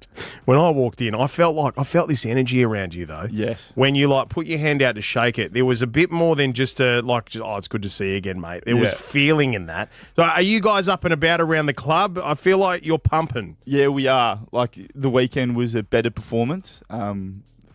when I walked in, I felt this energy around you though. Yes. When you put your hand out to shake it, there was a bit more than just it's good to see you again, mate. There was feeling in that. So are you guys up and about around the club? I feel like you're pumping. Yeah, we are. The weekend was a better performance.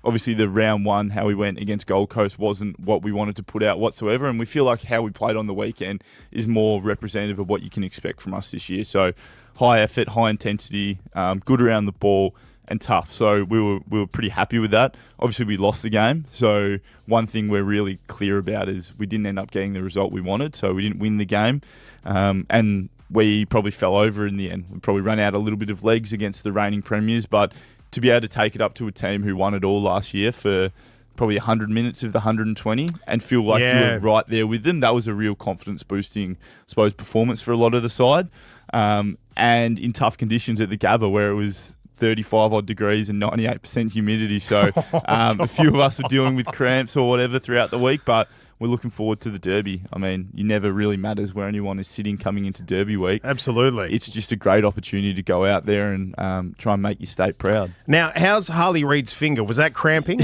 Obviously, the round one, how we went against Gold Coast, wasn't what we wanted to put out whatsoever, and we feel like how we played on the weekend is more representative of what you can expect from us this year. So, high effort, high intensity, good around the ball, and tough. So we were pretty happy with that. Obviously, we lost the game. So one thing we're really clear about is we didn't end up getting the result we wanted. So we didn't win the game, and we probably fell over in the end. We probably ran out a little bit of legs against the reigning premiers, but to be able to take it up to a team who won it all last year for probably 100 minutes of the 120 and feel like you were right there with them, that was a real confidence-boosting, I suppose, performance for a lot of the side. And in tough conditions at the Gabba where it was 35-odd degrees and 98% humidity. So a few of us were dealing with cramps or whatever throughout the week, but we're looking forward to the Derby. I mean, you never really matters where anyone is sitting coming into Derby week. Absolutely. It's just a great opportunity to go out there and try and make your state proud. Now, how's Harley Reid's finger? Was that cramping?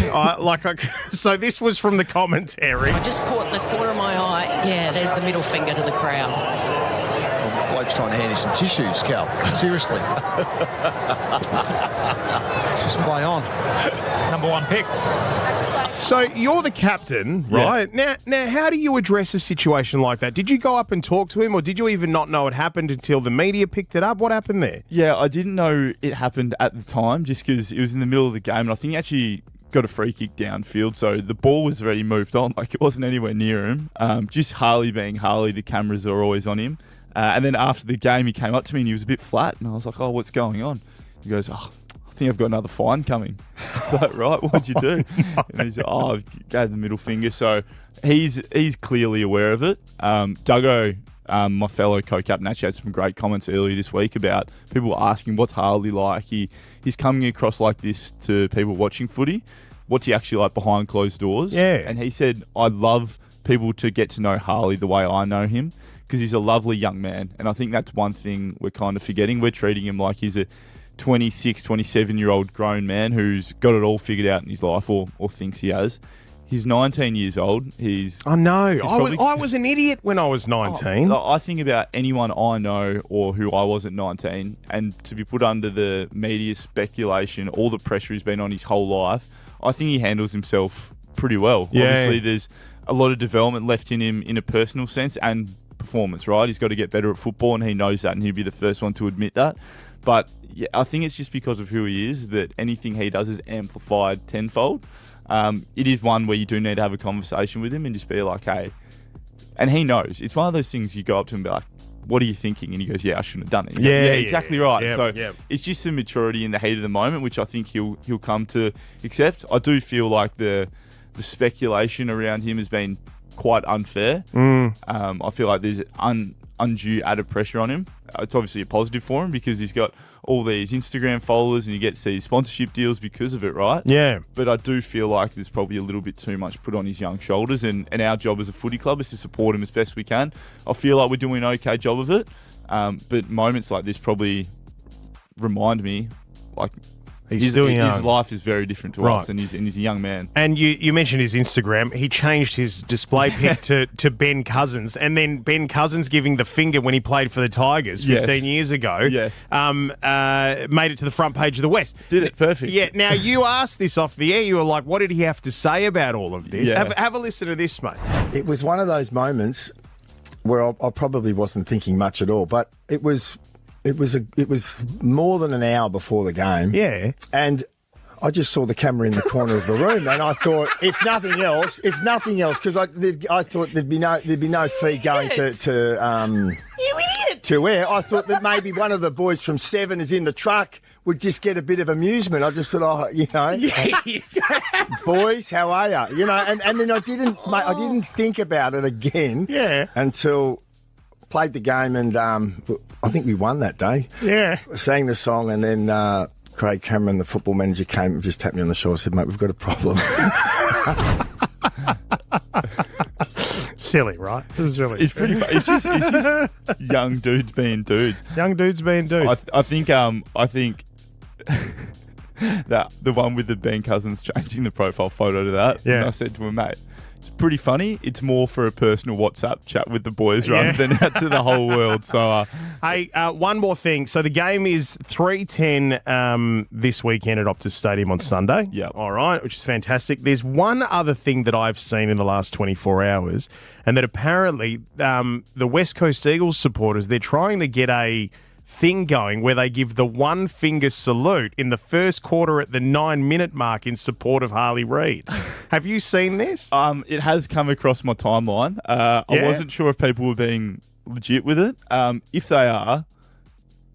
So this was from the commentary. I just caught the corner of my eye. Yeah, there's the middle finger to the crowd. Bloke's trying to hand you some tissues, Cal. Seriously. Let's just play on. number one pick. So you're the captain, right? Now, how do you address a situation like that? Did you go up and talk to him, or did you even not know it happened until the media picked it up? What happened there? Yeah, I didn't know it happened at the time just because it was in the middle of the game, and I think he actually got a free kick downfield, so the ball was already moved on. Like, it wasn't anywhere near him. Just Harley being Harley, the cameras are always on him. And then after the game, he came up to me and he was a bit flat, and I was like, oh, what's going on? He goes, oh, I think I've got another fine coming. I was like, right, what'd you do? And he's like, oh, I gave the middle finger. So he's clearly aware of it. Duggo, my fellow co-captain, actually had some great comments earlier this week about people asking what's Harley like. He's coming across like this to people watching footy. What's he actually like behind closed doors? Yeah. And he said, I'd love people to get to know Harley the way I know him, because he's a lovely young man. And I think that's one thing we're kind of forgetting. We're treating him like he's a 26, 27-year-old grown man who's got it all figured out in his life, or thinks he has. He's 19 years old. I know. I was an idiot when I was 19. I think about anyone I know or who I was at 19, and to be put under the media speculation, all the pressure he's been on his whole life, I think he handles himself pretty well. Yeah. Obviously, there's a lot of development left in him in a personal sense and performance, right? He's got to get better at football, and he knows that, and he'll be the first one to admit that. But yeah, I think it's just because of who he is that anything he does is amplified tenfold. It is one where you do need to have a conversation with him and just be like, hey, and he knows. It's one of those things you go up to him and be like, what are you thinking? And he goes, yeah, I shouldn't have done it. Yeah, exactly right. It's just some maturity in the heat of the moment, which I think he'll come to accept. I do feel like the speculation around him has been quite unfair. I feel like there's undue added pressure on him. It's obviously a positive for him because he's got all these Instagram followers and you get to see sponsorship deals because of it, right? Yeah. But I do feel like there's probably a little bit too much put on his young shoulders, and our job as a footy club is to support him as best we can. I feel like we're doing an okay job of it, but moments like this probably remind me, like, his life is very different to us, and he's a young man. And you mentioned his Instagram. He changed his display pic to Ben Cousins, and then Ben Cousins giving the finger when he played for the Tigers 15 years ago. Yes. Made it to the front page of the West. Did it perfect. Yeah. Now, you asked this off the air. You were like, what did he have to say about all of this? Yeah. Have a listen to this, mate. It was one of those moments where I probably wasn't thinking much at all, but it was more than an hour before the game. Yeah. And I just saw the camera in the corner of the room, and I thought, if nothing else, because I thought there'd be no fee going to you idiot! To air. I thought that maybe one of the boys from 7 is in the truck, would just get a bit of amusement. I just thought, boys, how are you? You know, and then I didn't think about it again. Yeah. Until played the game, and I think we won that day. Yeah. Sang the song, and then Craig Cameron, the football manager, came and just tapped me on the shoulder and said, mate, we've got a problem. Silly, right? Silly. It's pretty funny. It's just young dudes being dudes. Young dudes being dudes. I think that the one with the Ben Cousins changing the profile photo to that. Yeah. And I said to him, mate, it's pretty funny. It's more for a personal WhatsApp chat with the boys rather than out to the whole world. So, hey, one more thing. So the game is 3:10 this weekend at Optus Stadium on Sunday. Yeah. All right, which is fantastic. There's one other thing that I've seen in the last 24 hours, and that apparently the West Coast Eagles supporters, they're trying to get a thing going where they give the one finger salute in the first quarter at the 9-minute mark in support of Harley Reid. Have you seen this? It has come across my timeline. I wasn't sure if people were being legit with it. If they are,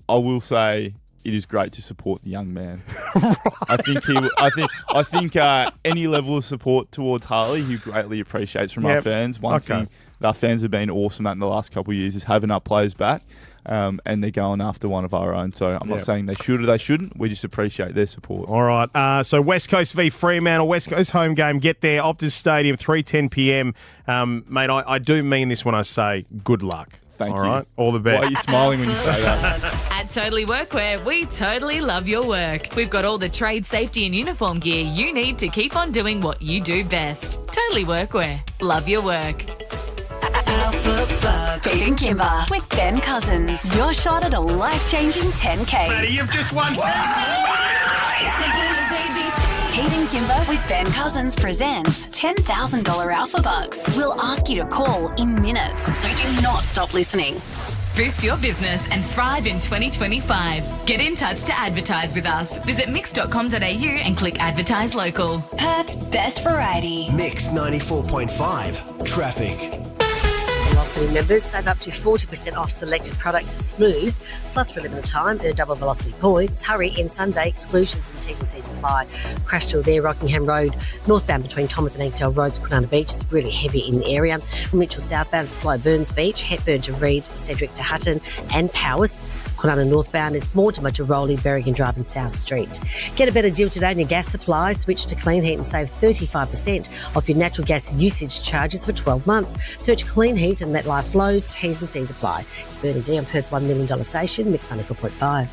I will say it is great to support the young man. Right. I think any level of support towards Harley, he greatly appreciates from our fans. One thing that our fans have been awesome at in the last couple of years is having our players back. And they're going after one of our own. So I'm not saying they should or they shouldn't. We just appreciate their support. All right. So West Coast v Fremantle, West Coast home game. Get there, Optus Stadium, 3:10 p.m. Mate, I do mean this when I say good luck. Thank you. All right. All the best. Why are you smiling when you say that? At Totally Workwear, we totally love your work. We've got all the trade safety and uniform gear you need to keep on doing what you do best. Totally Workwear. Love your work. Pete and Kimber with Ben Cousins. Your shot at a life-changing 10K. Maddie, you've just won. Simple as ABC. Pete and Kimber with Ben Cousins presents $10,000 Alpha Bucks. We'll ask you to call in minutes, so do not stop listening. Boost your business and thrive in 2025. Get in touch to advertise with us. Visit mix.com.au and click Advertise Local. Perth's best variety. MIX945 Traffic. Velocity members save up to 40% off selected products at Snooze. Plus, for a limited time, earn double Velocity points. Hurry in Sunday. Exclusions and T's and C's apply. Crash till there, Rockingham Road. Northbound between Thomas and Egdale Roads, Kwinana Beach. It's really heavy in the area. From Mitchell southbound, Slow Burns Beach. Hepburn to Reed, Cedric to Hutton and Powys. Kwinana northbound, it's Mortimer to Rowley, Berrigan Drive and South Street. Get a better deal today in your gas supply. Switch to Clean Heat and save 35% off your natural gas usage charges for 12 months. Search Clean Heat and let live flow. T's and C's apply. It's Bernie D on Perth's $1 million station, Mix 94.5.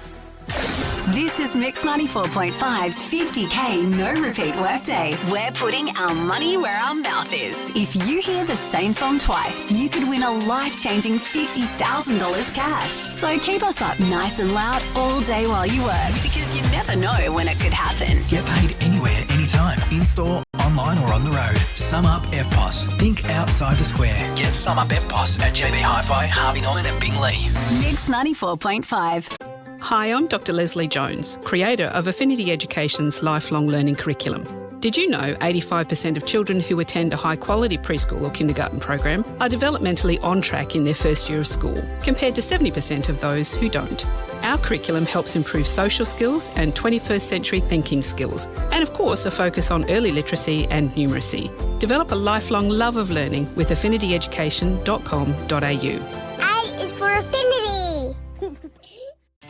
This is Mix 94.5's 50K no repeat workday. We're putting our money where our mouth is. If you hear the same song twice, you could win a life-changing $50,000 cash. So keep us up nice and loud all day while you work, because you never know when it could happen. Get paid anywhere, anytime, in-store, online or on the road. Sum Up FPOS. Think outside the square. Get Sum Up FPOS at JB Hi-Fi, Harvey Norman and Bing Lee. Mix 94.5. Hi, I'm Dr. Leslie Jones, creator of Affinity Education's Lifelong Learning Curriculum. Did you know 85% of children who attend a high-quality preschool or kindergarten program are developmentally on track in their first year of school, compared to 70% of those who don't? Our curriculum helps improve social skills and 21st century thinking skills, and of course a focus on early literacy and numeracy. Develop a lifelong love of learning with affinityeducation.com.au. A is for Affinity.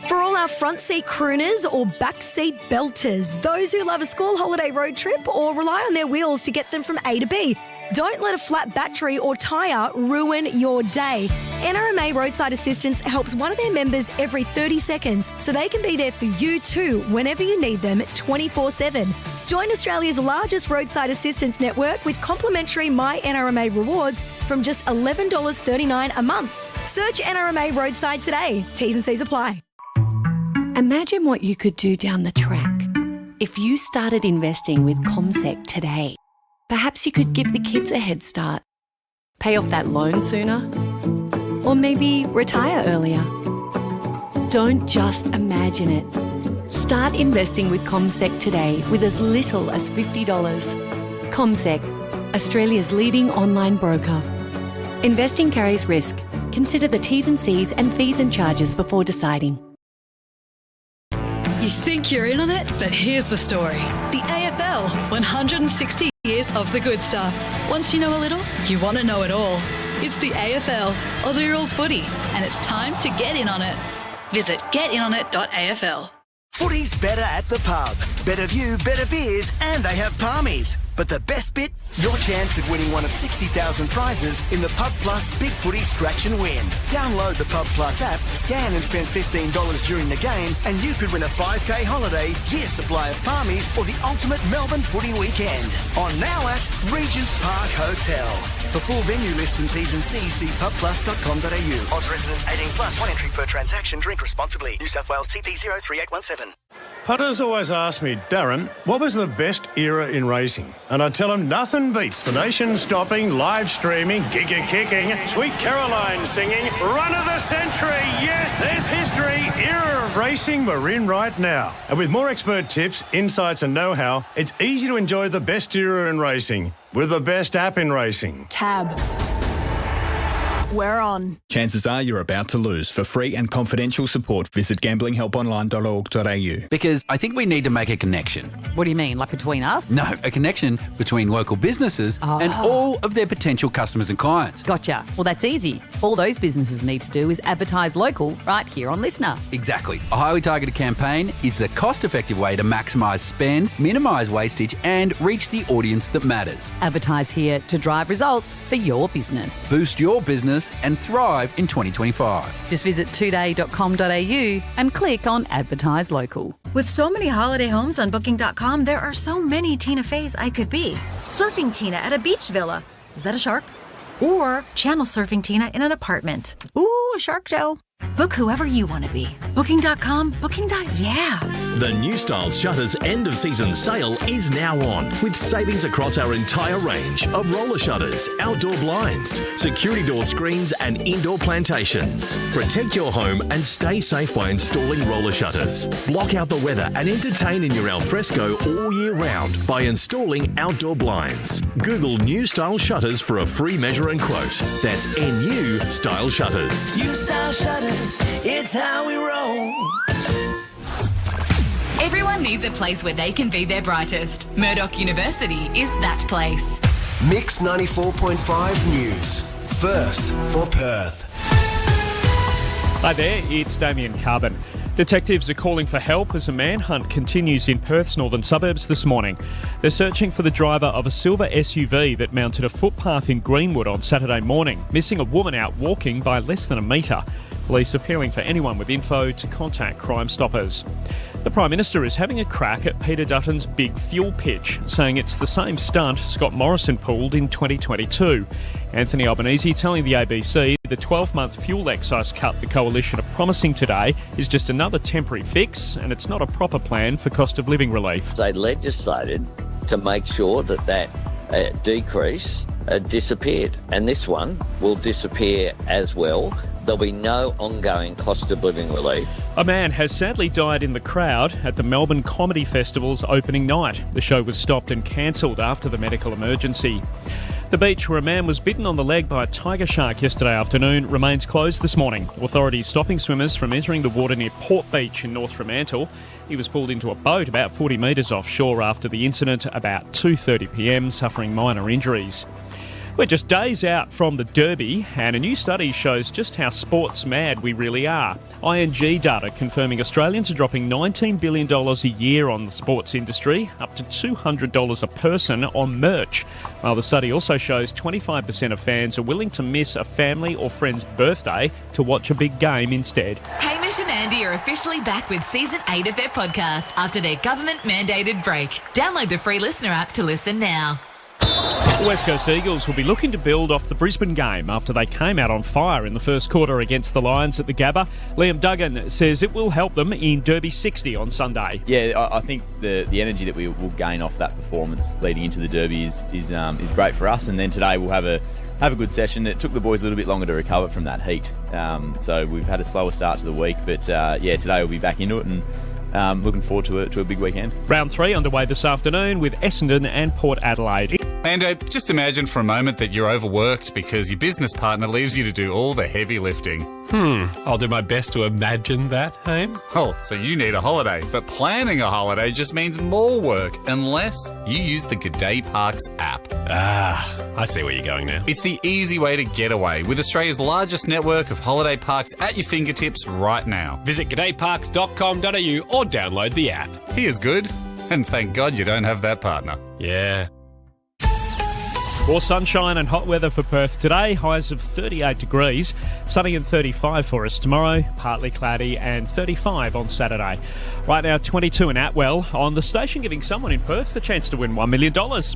For all our front seat crooners or back seat belters, those who love a school holiday road trip or rely on their wheels to get them from A to B, don't let a flat battery or tyre ruin your day. NRMA Roadside Assistance helps one of their members every 30 seconds so they can be there for you too whenever you need them 24/7. Join Australia's largest roadside assistance network with complimentary My NRMA rewards from just $11.39 a month. Search NRMA Roadside today. T's and C's apply. Imagine what you could do down the track if you started investing with CommSec today. Perhaps you could give the kids a head start, pay off that loan sooner, or maybe retire earlier. Don't just imagine it. Start investing with CommSec today with as little as $50. CommSec, Australia's leading online broker. Investing carries risk. Consider the T's and C's and fees and charges before deciding. You think you're in on it, but here's the story. The AFL, 160 years of the good stuff. Once you know a little, you want to know it all. It's the AFL, Aussie Rules Footy, and it's time to get in on it. Visit getinonit.afl. Footy's better at the pub. Better view, better beers, and they have palmies. But the best bit? Your chance of winning one of 60,000 prizes in the Pub Plus Big Footy Scratch and Win. Download the Pub Plus app, scan and spend $15 during the game, and you could win a 5K holiday, year's supply of palmies, or the ultimate Melbourne footy weekend. On now at Regent's Park Hotel. For full venue list and T's and C's, see pubplus.com.au. Oz residents 18 plus, 1 entry per transaction. Drink responsibly. New South Wales TP 03817. Punters always ask me, Darren, what was the best era in racing? And I tell them nothing beats the nation-stopping, live-streaming, giga-kicking, Sweet Caroline singing, run of the century, yes, there's history, era of racing we're in right now. And with more expert tips, insights and know-how, it's easy to enjoy the best era in racing with the best app in racing. Tab. We're on. Chances are you're about to lose. For free and confidential support, visit gamblinghelponline.org.au. Because I think we need to make a connection. What do you mean, like between us? No, a connection between local businesses and all of their potential customers and clients. Gotcha. Well, that's easy. All those businesses need to do is advertise local right here on Listener. Exactly. A highly targeted campaign is the cost-effective way to maximise spend, minimise wastage and reach the audience that matters. Advertise here to drive results for your business. Boost your business and thrive in 2025. Just visit today.com.au and click on Advertise Local. With so many holiday homes on Booking.com, there are so many Tina Feys I could be. Surfing Tina at a beach villa. Is that a shark? Or channel surfing Tina in an apartment. Ooh, a shark show. Book whoever you want to be. Booking.com, yeah. The New Style Shutters end of season sale is now on, with savings across our entire range of roller shutters, outdoor blinds, security door screens and indoor plantations. Protect your home and stay safe by installing roller shutters. Block out the weather and entertain in your alfresco all year round by installing outdoor blinds. Google New Style Shutters for a free measure and quote. That's NU Style Shutters. New Style Shutters, it's how we roll. Everyone needs a place where they can be their brightest. Murdoch University is that place. Mix 94.5 News. First for Perth. Hi there, it's Damien Carbon. Detectives are calling for help as a manhunt continues in Perth's northern suburbs this morning. They're searching for the driver of a silver SUV that mounted a footpath in Greenwood on Saturday morning, missing a woman out walking by less than a metre. Police appealing for anyone with info to contact Crime Stoppers. The Prime Minister is having a crack at Peter Dutton's big fuel pitch, saying it's the same stunt Scott Morrison pulled in 2022. Anthony Albanese telling the ABC the 12-month fuel excise cut the coalition are promising today is just another temporary fix and it's not a proper plan for cost of living relief. They legislated to make sure that decrease disappeared, and this one will disappear as well. There'll be no ongoing cost of living relief. A man has sadly died in the crowd at the Melbourne Comedy Festival's opening night. The show was stopped and cancelled after the medical emergency. The beach where a man was bitten on the leg by a tiger shark yesterday afternoon remains closed this morning. Authorities stopping swimmers from entering the water near Port Beach in North Fremantle. He was pulled into a boat about 40 metres offshore after the incident about 2:30 p.m, suffering minor injuries. We're just days out from the Derby, and a new study shows just how sports mad we really are. ING data confirming Australians are dropping $19 billion a year on the sports industry, up to $200 a person on merch. While the study also shows 25% of fans are willing to miss a family or friend's birthday to watch a big game instead. Hamish and Andy are officially back with Season 8 of their podcast after their government-mandated break. Download the free Listener app to listen now. The West Coast Eagles will be looking to build off the Brisbane game after they came out on fire in the first quarter against the Lions at the Gabba. Liam Duggan says it will help them in Derby 60 on Sunday. Yeah, I think the energy that we will gain off that performance leading into the Derby is great for us, and then today we'll have a good session. It took the boys a little bit longer to recover from that heat, so we've had a slower start to the week, but today we'll be back into it and looking forward to a big weekend. Round 3 underway this afternoon with Essendon and Port Adelaide. And just imagine for a moment that you're overworked because your business partner leaves you to do all the heavy lifting. I'll do my best to imagine that, Haim. Oh, so you need a holiday. But planning a holiday just means more work unless you use the G'day Parks app. I see where you're going now. It's the easy way to get away with Australia's largest network of holiday parks at your fingertips right now. Visit g'dayparks.com.au or download the app. He is good. And thank God you don't have that partner. Yeah. More sunshine and hot weather for Perth today, highs of 38 degrees, sunny and 35 for us tomorrow, partly cloudy and 35 on Saturday. Right now 22 in Atwell, on the station giving someone in Perth the chance to win $1 million.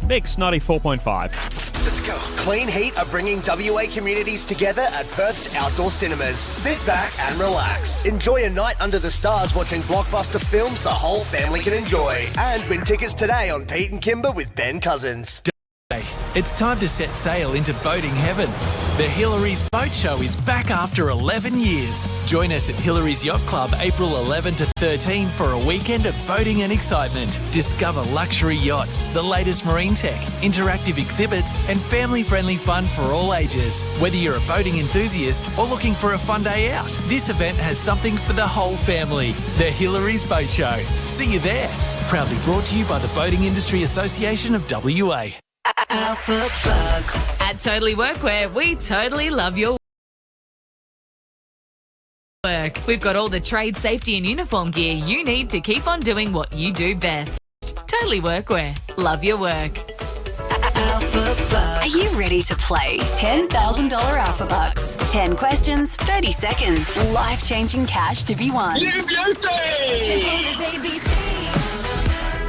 Mix 94.5. Let's go. Clean Heat are bringing WA communities together at Perth's outdoor cinemas. Sit back and relax. Enjoy a night under the stars watching blockbuster films the whole family can enjoy. And win tickets today on Pete and Kimber with Ben Cousins. It's time to set sail into boating heaven. The Hillary's Boat Show is back after 11 years. Join us at Hillary's Yacht Club April 11 to 13 for a weekend of boating and excitement. Discover luxury yachts, the latest marine tech, interactive exhibits and family-friendly fun for all ages. Whether you're a boating enthusiast or looking for a fun day out, this event has something for the whole family. The Hillary's Boat Show. See you there. Proudly brought to you by the Boating Industry Association of WA. Alpha Bucks. At Totally Workwear, we totally love your work. We've got all the trade safety and uniform gear you need to keep on doing what you do best. Totally Workwear. Love your work. Are you ready to play $10,000 Alpha Bucks? 10 questions, 30 seconds, life-changing cash to be won. You beauty! Simple as ABC.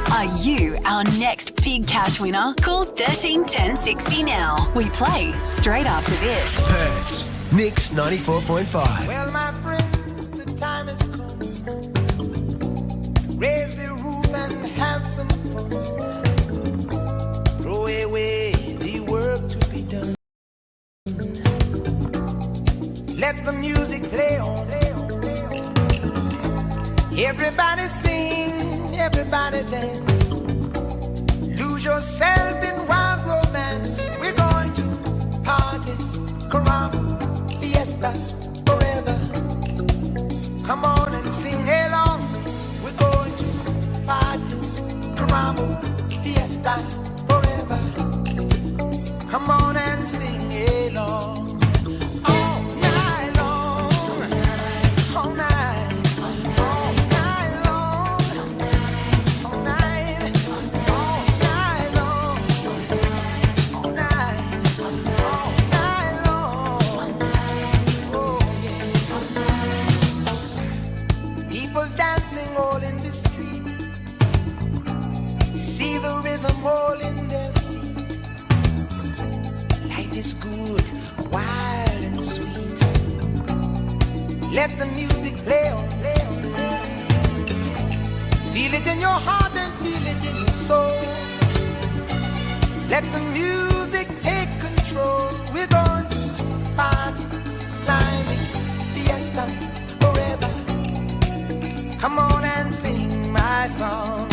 Are you our next big cash winner? Call 13 10 60 now. We play straight after this. Perth's Mix 94.5. Well, my friend, dance. Lose yourself in wild romance. We're going to party, caramba, fiesta, forever. Come on and sing along. We're going to party, caramba, fiesta, forever. Come on and sing along. All in their feet. Life is good, wild and sweet. Let the music play on, play on, play on. Feel it in your heart and feel it in your soul. Let the music take control. We're going to party, climbing, fiesta, forever. Come on and sing my song.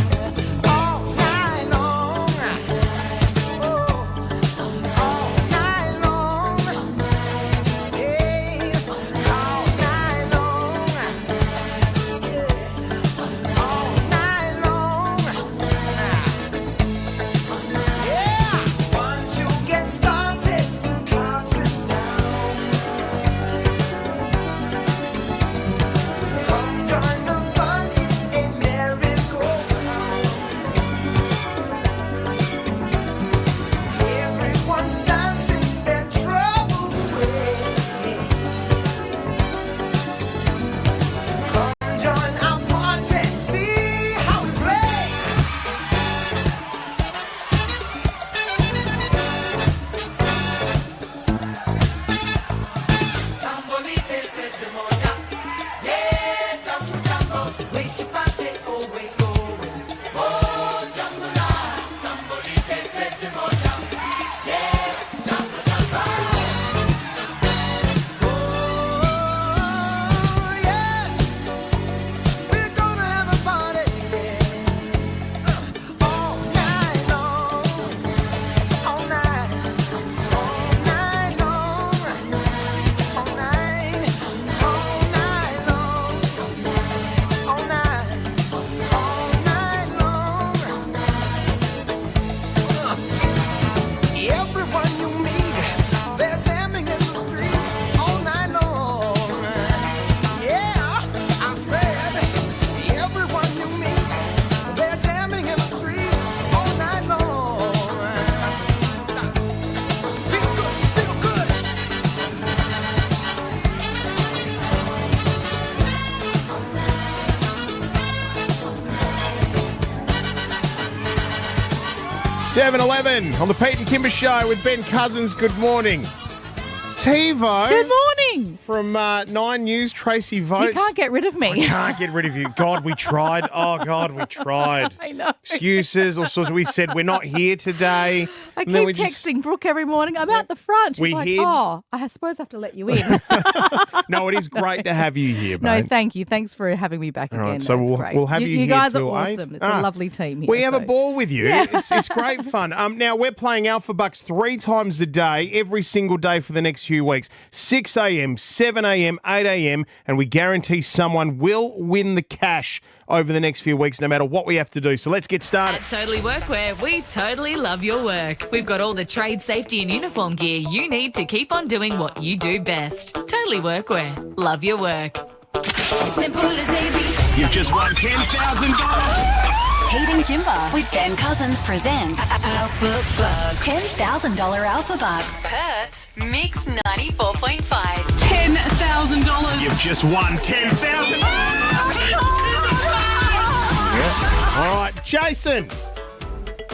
.7:11 on the Pete and Kimber Show with Ben Cousins. Good morning. TiVo. Good morning. From 9 News, Tracy Votes. You can't get rid of me. I can't get rid of you. God, we tried. Oh, God, we tried. I know. Excuses, all sorts. We said we're not here today. I keep texting Brooke every morning. I'm at the front. She's We like, hid. I suppose I have to let you in. No, it is great to have you here, No, mate. thank you. Thanks for having me back All again. right, so That's we'll great. have you You here guys are till 8. awesome. It's a lovely team here. We have a so- ball with you. Yeah. It's great fun. Now, we're playing Alpha Bucks 3 times a day, every single day for the next few weeks. 6 a.m, 7 a.m, 8 a.m, and we guarantee someone will win the cash over the next few weeks, no matter what we have to do. So let's get started. At Totally Workwear, we totally love your work. We've got all the trade safety and uniform gear you need to keep on doing what you do best. Totally Workwear. Love your work. Simple as ABC. You've just won $10,000. Pete and Kimber with Ben Cousins presents Alpha Bucks. $10,000 Alpha Bucks. Perth's Mix 94.5. $10,000. You've just won $10,000. All right, Jason.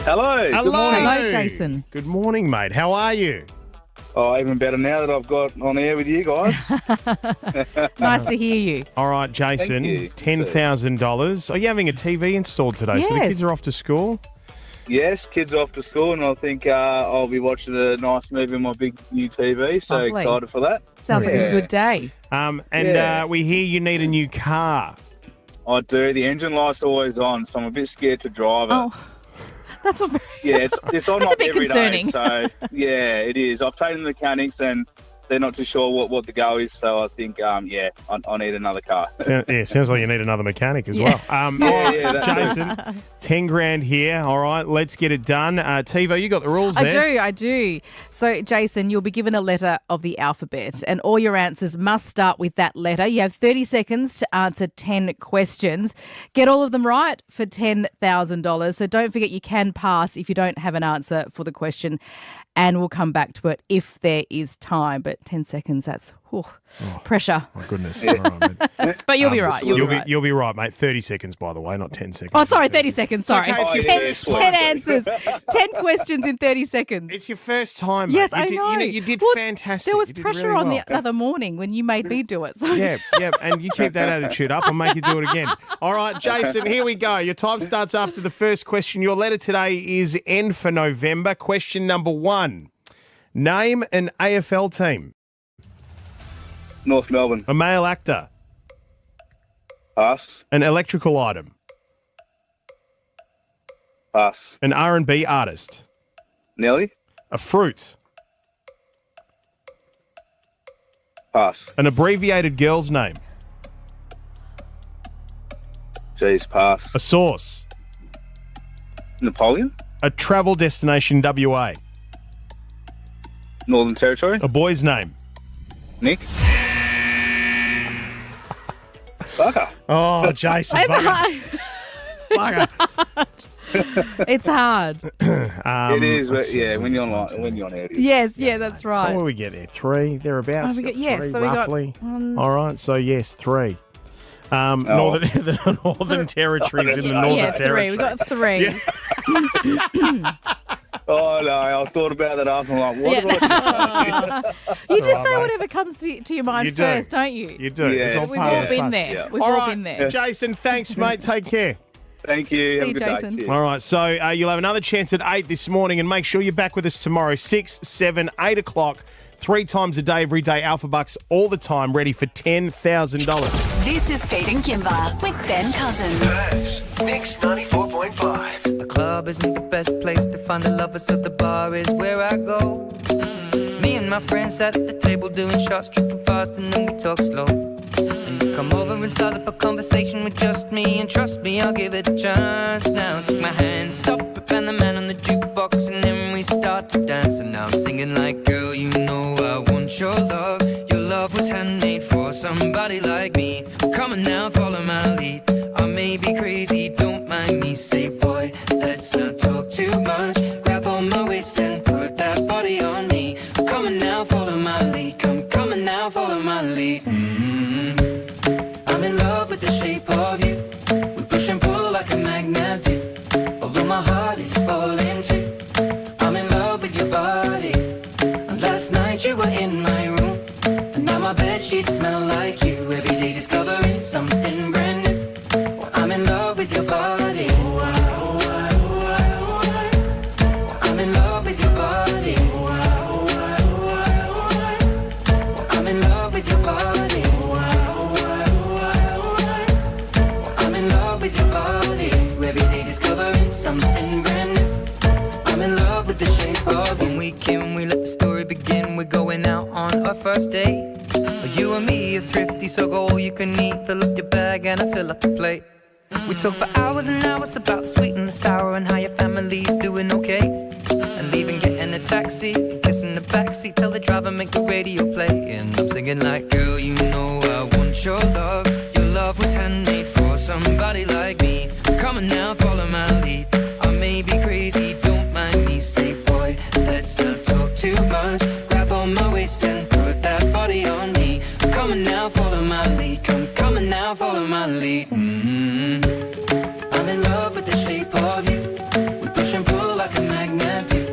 Hello. Good morning. Hello, Jason. Good morning, mate. How are you? Oh, even better now that I've got on air with you guys. Nice to hear you. All right, Jason, Thank you. $10,000. Are you having a TV installed today? So the Yes. kids are off to school? Yes, kids off to school, and I think I'll be watching a nice movie on my big new TV. So Lovely. excited for that. Sounds like a Yeah. good day. And Yeah. we hear you need a new car. I do. The engine light's always on, so I'm a bit scared to drive it. Oh, that's not very... Yeah, it's on That's a like bit every day. concerning. So, yeah, it is. I've taken the mechanics and they're not too sure what the go is. So I think, I need another car. Sounds like you need another mechanic as well. That's Jason, 10 grand here. All right, let's get it done. Tivo, you got the rules there. I do. So, Jason, you'll be given a letter of the alphabet and all your answers must start with that letter. You have 30 seconds to answer 10 questions. Get all of them right for $10,000. So don't forget you can pass if you don't have an answer for the question, and we'll come back to it if there is time. But 10 seconds, that's pressure. My goodness. All right, mate. But you'll be right. You'll be right, mate. 30 seconds, by the way, not 10 seconds. Oh, sorry, 30 seconds. Sorry. okay, it's your 10 answers. 10 questions in 30 seconds. It's your first time, mate. Yes, I know. You did Well, fantastic. There was You did pressure really on well. the other morning when you made me do it. So. Yeah, and you keep that attitude up, I'll make you do it again. All right, Jason, here we go. Your time starts after the first question. Your letter today is N for November. Question number 1. Name an AFL team. North Melbourne. A male actor. Pass. An electrical item. Pass. An R&B artist. Nelly. A fruit. Pass. An abbreviated girl's name. Jeez, pass. A sauce. Napoleon. A travel destination, WA. Northern Territory. A boy's name. Nick. Bugger. Oh, Jason. It's Bugger. hard. It's hard. It is, but yeah, when you're on air, it is. Yes, yeah, that's right. So what do we get there? 3, thereabouts? Oh, we get- yes, Three, so we got roughly. one- All right, so yes, 3. The Northern Territories in the Northern yeah, Territory. 3. We got 3. Oh, no, I thought about that after. I'm like, what Yeah. do I You just all say right, mate. whatever comes to your mind You do. first, don't you? You do. Yeah. It's all We've part all of the been fun. there. Yeah. We've All all right, been there. Jason, thanks, mate. Take care. Thank you. Have See a you, good Jason. day. Cheers. All right, so you'll have another chance at 8 this morning, and make sure you're back with us tomorrow, 6, 7, 8 o'clock, 3 times a day, every day, Alpha Bucks, all the time, ready for $10,000. This is Pete and Kimber with Ben Cousins. Perth's Mix 94.5. The club isn't the best place to find the lovers, so the bar is where I go. Me and my friends at the table doing shots, drinking fast, and then we talk slow. And you come over and start up a conversation with just me, and trust me, I'll give it a chance. Now take my hand, stop it, and the man on the jukebox, and then we start to dance. And now I'm singing like, girl, you know I want your love. Your love was handmade for somebody like me. Come on now, follow my lead. I may be crazy, don't mind me. Say, boy, let's not talk too much. Grab on my waist and put that body on me. Come on now, follow my lead. Come on now, follow my lead. I'm in love with the shape of you. We push and pull like a magnet do. Although my heart is falling too. I'm in love with your body. And last night you were in my room. And now my bedsheets smell like you. Every day discovering something brand new. Well, I'm in love with your body. I'm in love with your body. I'm in love with your body. I'm in love with your body. Every day discovering something brand new. I'm in love with the shape of you. When we can, we let the story begin. We're going out on our first date. You and me are thrifty, so go all you can eat. Fill up your bag and I fill up the plate. We talk for hours and hours about the sweet and the sour and how your family's doing okay. And leaving, getting a taxi, kissing the backseat, tell the driver make the radio play. And I'm singing like, girl, you know I want your love. Your love was handmade for somebody like me. Come on now, follow my lead. I may be crazy, don't mind me. Say, boy, let's not talk too much. Grab on my waist and put that body on me. Come on now, follow my lead. Come on now, follow my lead. I'm in love with the shape of you. We push and pull like a magnet do.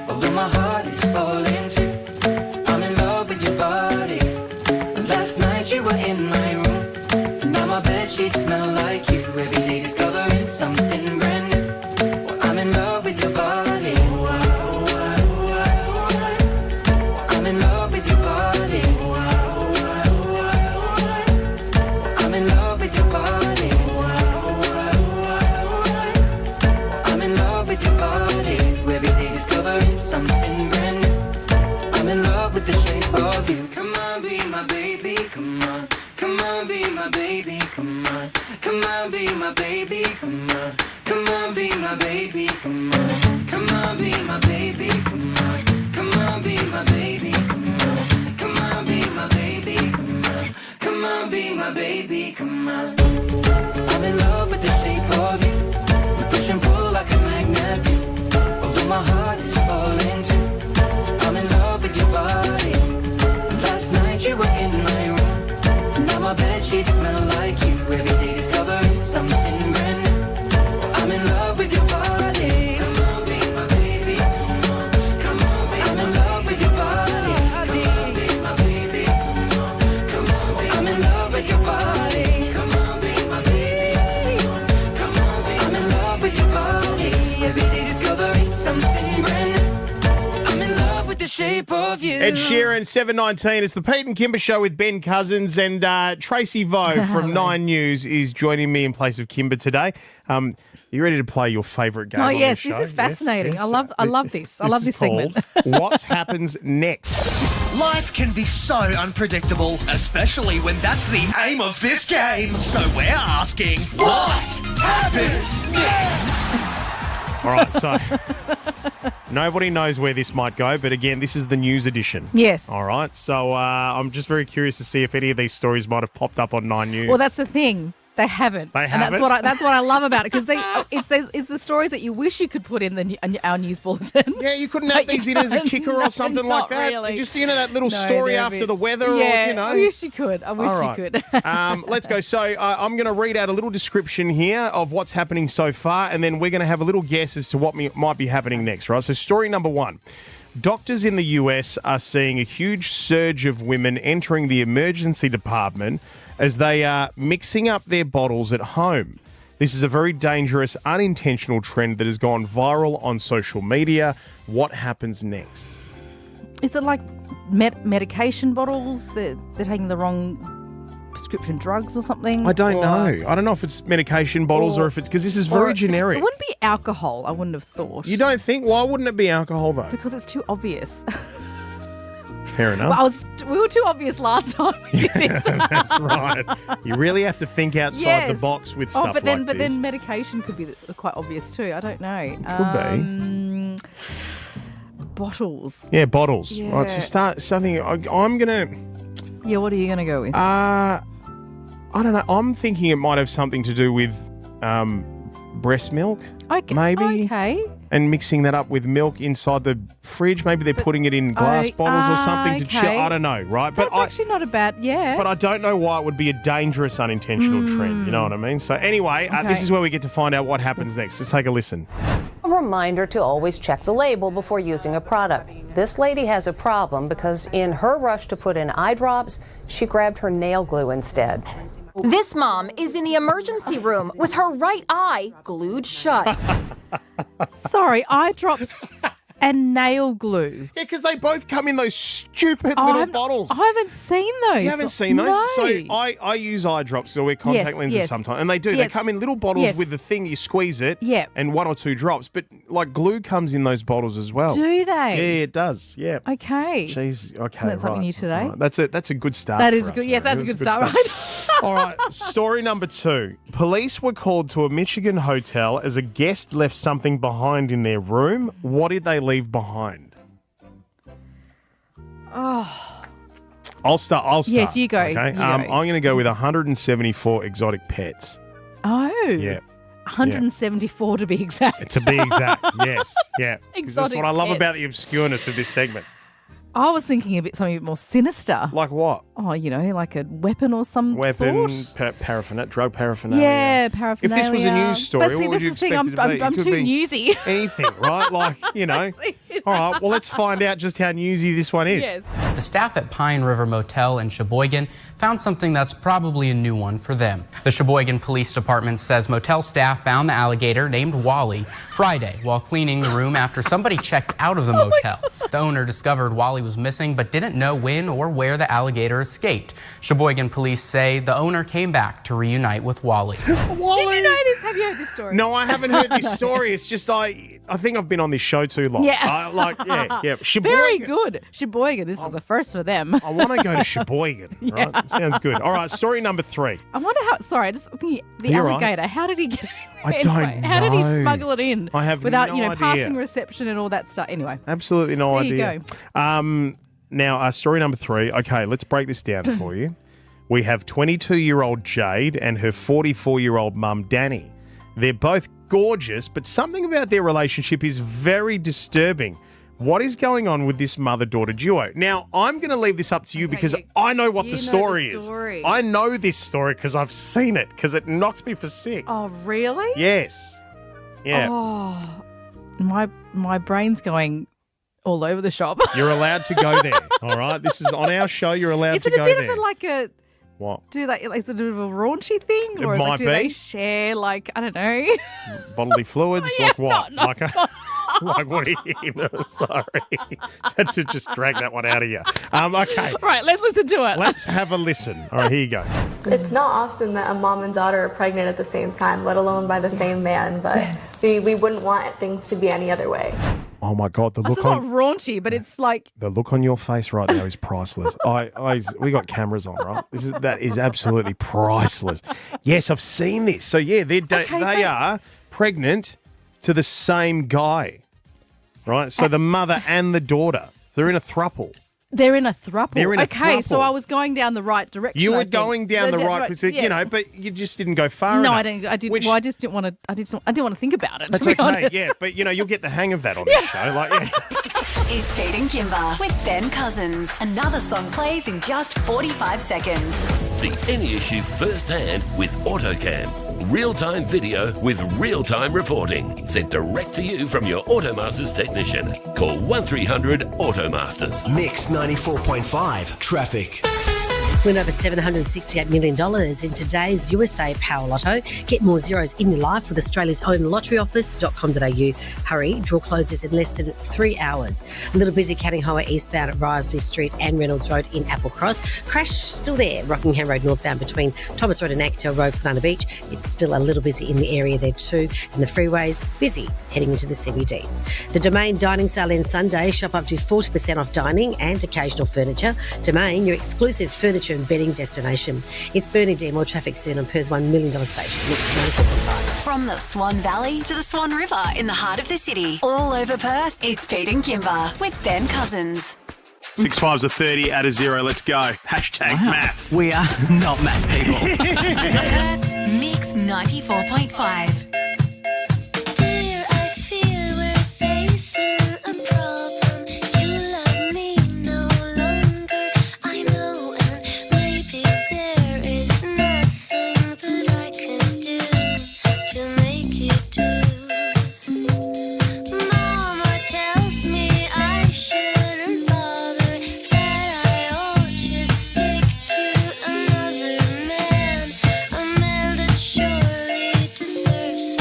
Although my heart is falling too. I'm in love with your body. Last night you were in my room. And now my bedsheets smell like you. Every day discovering something brand new. Well, I'm in love with your body. I'm in love with your body. I'm in love with your body. baby, come on. Come on, be my baby, come on. Come on, be my baby, come on. Come on, be my baby, come on. Come on, be my baby, come on. I'm in love with the shape of you. We push and pull like a magnet do. Although my heart is falling too. I'm in love with your body. Last night you were in my room. Now my bedsheets smell like you. Every day discovering something brand new. I'm in love with your body. Come on, be my baby. Come on, come on, be I'm in love with your body. Come on, be my baby. Come on, come on, be I'm in love with your body. Come on, be my baby. Come on, come on, be I'm in love with your body. Every day discovering something brand new. I'm in love with the shape of you. Ed Sheeran, 7:19. It's the Pete and Kimber Show with Ben Cousins, and Tracy Vo from 9 News is joining me in place of Kimber today. You ready to play your favourite game? Oh, on yes, the show? this is fascinating. Yes. I love this. I love this segment. What happens next? Life can be so unpredictable, especially when that's the aim of this game. So we're asking, what happens next? All right, so nobody knows where this might go, but again, this is the news edition. Yes. All right, so I'm just very curious to see if any of these stories might have popped up on 9 News. Well, that's the thing. They haven't. They and haven't? that's what I love about it, because it's the stories that you wish you could put in our news bulletin. Yeah, you couldn't have these in as a kicker or something like that. Really. Just, that little story after the weather, yeah, or, I wish you could. I wish you could. Let's go. So I'm going to read out a little description here of what's happening so far, and then we're going to have a little guess as to what might be happening next, right? So story number 1. Doctors in the US are seeing a huge surge of women entering the emergency department as they are mixing up their bottles at home. This is a very dangerous, unintentional trend that has gone viral on social media. What happens next? Is it like medication bottles? They're taking the wrong prescription drugs or something? I don't know. I don't know if it's medication bottles or if it's because this is very generic. It wouldn't be alcohol, I wouldn't have thought. You don't think? Why wouldn't it be alcohol though? Because it's too obvious. Fair enough. Well, we were too obvious last time we did this. That's right. You really have to think outside the box with stuff but like this. then medication could be quite obvious too. I don't know. Could be. Bottles. Yeah, bottles. Yeah. Right, so start something. I'm going to... Yeah, what are you going to go with? I don't know. I'm thinking it might have something to do with breast milk. Okay. Maybe. Okay. And mixing that up with milk inside the fridge. Maybe they're putting it in glass bottles or something to chill. I don't know, right? That's actually not a bad, But I don't know why it would be a dangerous, unintentional trend. You know what I mean? So anyway, this is where we get to find out what happens next. Let's take a listen. A reminder to always check the label before using a product. This lady has a problem because in her rush to put in eye drops, she grabbed her nail glue instead. This mom is in the emergency room with her right eye glued shut. Sorry, eye drops and nail glue. Yeah, because they both come in those stupid little bottles. I haven't seen those. You haven't seen those? No. So I use eye drops, so I wear contact lenses sometimes. And they do. They come in little bottles with the thing, you squeeze it, and 1 or 2 drops. But like glue comes in those bottles as well. Do they? Yeah, it does. Yeah. Okay. Jeez, okay, That's something new today. Right. That's a good start. That for is us, good. Yes, that's a good start, right? All right, story number 2. Police were called to a Michigan hotel as a guest left something behind in their room. What did they leave behind? Oh. I'll start. Yes, you go. Okay. You go. I'm going to go with 174 exotic pets. Oh. Yeah. 174 to be exact. To be exact, yes. Yeah. Because that's Exotic what I love pets. about the obscureness of this segment. I was thinking something a bit more sinister. Like what? Oh, like a weapon or some Weapon, sort. paraphernalia, drug paraphernalia. Yeah, paraphernalia. If this was a news story, but see, what would this you is the expect thing, it to be? I'm It could too be newsy. Anything, right? Like, All right, well, let's find out just how newsy this one is. Yes. The staff at Pine River Motel in Sheboygan found something that's probably a new one for them. The Sheboygan Police Department says motel staff found the alligator named Wally Friday while cleaning the room after somebody checked out of the motel. The owner discovered Wally was missing but didn't know when or where the alligator escaped. Sheboygan police say the owner came back to reunite with Wally. Did you know this? Have you heard this story? No, I haven't heard this story. It's just I think I've been on this show too long. Yeah. Yeah. Very good. Sheboygan, this is the first for them. I want to go to Sheboygan, right? Sounds good. All right, story number 3. I wonder how, sorry, just thinking, the You're alligator, how did he get it in there? I Anyway, don't know. How did he smuggle it in? I have without no idea. passing reception and all that stuff. Anyway, Absolutely no there idea. you go. Now, story number 3. Okay, let's break this down for you. We have 22-year-old Jade and her 44-year-old mum, Danny. They're both gorgeous, but something about their relationship is very disturbing. What is going on with this mother-daughter duo? Now, I'm going to leave this up to you because I know what the story is. I know this story because I've seen it because it knocks me for 6. Oh, really? Yes. Yeah. Oh, my brain's going all over the shop. You're allowed to go there, all right? This is on our show. You're allowed to go there. Is it a bit of like a... What? Do they, like, is it a bit of a raunchy thing? It Or might do be. they share, like, I don't know. Bodily fluids? Yeah, like what? not- Like what are you? Sorry. Had to just drag that one out of you. Okay. Right, let's listen to it. Let's have a listen. All right, here you go. It's not often that a mom and daughter are pregnant at the same time, let alone by the same man, but we wouldn't want things to be any other way. Oh my God, the It's look not on raunchy, but it's like... the look on your face right now is priceless. We got cameras on, right? That is absolutely priceless. Yes, I've seen this. So yeah, they are pregnant to the same guy, right? So the mother and the daughter, they're in a thruple. They're in a thruple. They're in a okay, so thruple. I was going down the right direction. You I were think. going down the right, yeah. but you just didn't go far No, enough. I didn't. I didn't. Which- Well, I just didn't want to. I didn't want to think about it. That's to be okay, honest. yeah, but you'll get the hang of that on this show. Like, yeah. It's Pete and Kimber with Ben Cousins. Another song plays in just 45 seconds. See any issue firsthand with AutoCam. Real-time video with real-time reporting. Sent direct to you from your Automasters technician. Call 1300 Automasters. Mix 94.5 Traffic. Win over $768 million in today's USA Power Lotto. Get more zeros in your life with Australia's own lotteryoffice.com.au. Hurry, draw closes in less than 3 hours. A little busy Canning Highway eastbound at Risley Street and Reynolds Road in Applecross. Crash still there, Rockingham Road northbound between Thomas Road and Actel Road, Banana Beach. It's still a little busy in the area there too. And the freeways, busy heading into the CBD. The Domain Dining Sale ends Sunday. Shop up to 40% off dining and occasional furniture. Domain, your exclusive furniture and bedding destination. It's Bernie D. More traffic soon on Perth's $1 million station. Mix 94.5. From the Swan Valley to the Swan River in the heart of the city. All over Perth, it's Pete and Kimber with Ben Cousins. 6 5s are 30, add a 0. Let's go. Hashtag maths. We are not math people. Perth's Mix 94.5. Surely deserves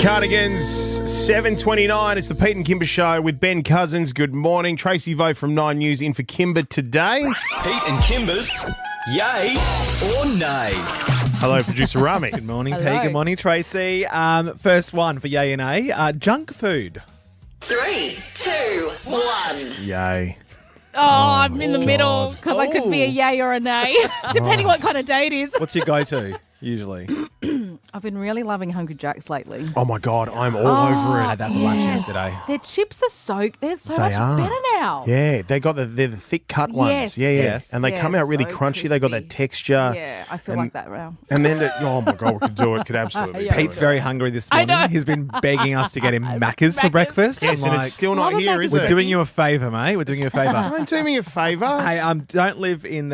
Cardigans, 7:29. It's the Pete and Kimber Show with Ben Cousins. Good morning. Tracy Vo from 9 News in for Kimber today. Pete and Kimber's Yay or Nay. Hello, producer Rami. Good morning, Hello. Pete. Good morning, Tracy. First one for yay and A. Junk food. 3, 2, 1. Yay. Oh, I'm in the middle God. because I could be a yay or a nay, depending what kind of day it is. What's your go-to, usually? I've been really loving Hungry Jacks lately. Oh, my God. I'm all Oh, over I it. had that for lunch yesterday. Their chips are they're so They much are. better now. Yeah, they're the thick cut ones. Yes, yeah. yes, And they come yes, out really so crunchy. They got that texture. Yeah, I feel And- like that now. And then, oh, my God, we could do it. Could absolutely Yeah. do Pete's it. very hungry this I morning. know. He's been begging us to get him Macca's for breakfast. Yes, I'm and like, it's still What not a here, is we're it? doing you a favour, mate. We're doing you a favour. Don't do me a favour. Hey, don't live in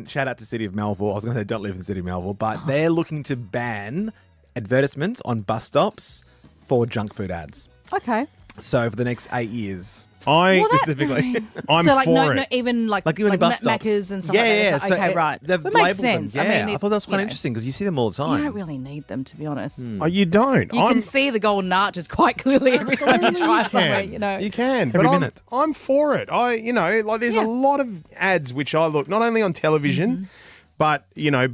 shout out to City of Melville. I was going to say don't live in the City of Melville, but they're looking to ban advertisements on bus stops for junk food ads. Okay. So for the next 8 years, I specifically. I'm so like for no, it. no, even like Even bus stops. Macca's and stuff yeah, like yeah. that. So Okay, right. They've That makes labelled sense. them. Yeah, I mean, I thought that was quite you know, interesting because you see them all the You time. don't really need them, to be honest. Oh, you don't. You can see the golden arches quite clearly every time you drive somewhere, you know. You can. Every but minute. I'm for it. There's a lot of ads which I look, not only on television, but,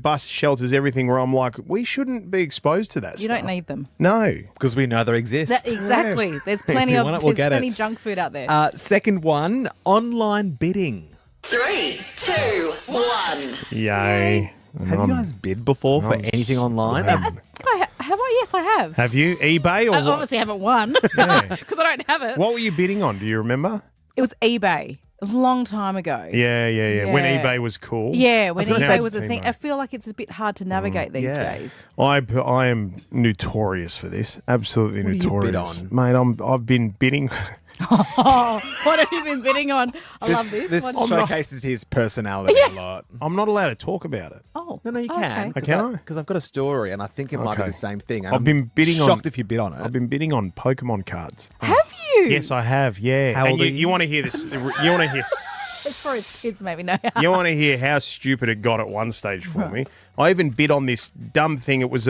bus shelters, everything where I'm like, we shouldn't be exposed to that You stuff. don't need them. No. Because we know they exist. Exactly. There's plenty you of want it, we'll there's get plenty it. junk food out there. Second one, online bidding. 3, 2, 1. Yay. Have you guys bid before for anything online? Have I? Yes, I have. Have you? eBay or I what? obviously haven't won because I don't have it. What were you bidding on? Do you remember? It was eBay. It was a long time ago. Yeah. When Yeah. eBay was cool. Yeah, when Now eBay it's was a thing. Timo. I feel like it's a bit hard to navigate these days. I am notorious for this. Absolutely What do you bid notorious. on? Mate, I've been bidding. Oh, what have you been bidding on? I love this. This What- showcases his personality a lot. I'm not allowed to talk about it. Oh, No, you okay. can. Can I? Because I've got a story, and I think it might be Okay. the same thing. I've been bidding on. shocked if you bid on it. I've been bidding on Pokemon cards. Have you? Yes, I have. Yeah. How And old are you? you want to hear this? You want to hear? It's for its kids, maybe. No. You want to hear how stupid it got at one stage for me? I even bid on this dumb thing. It was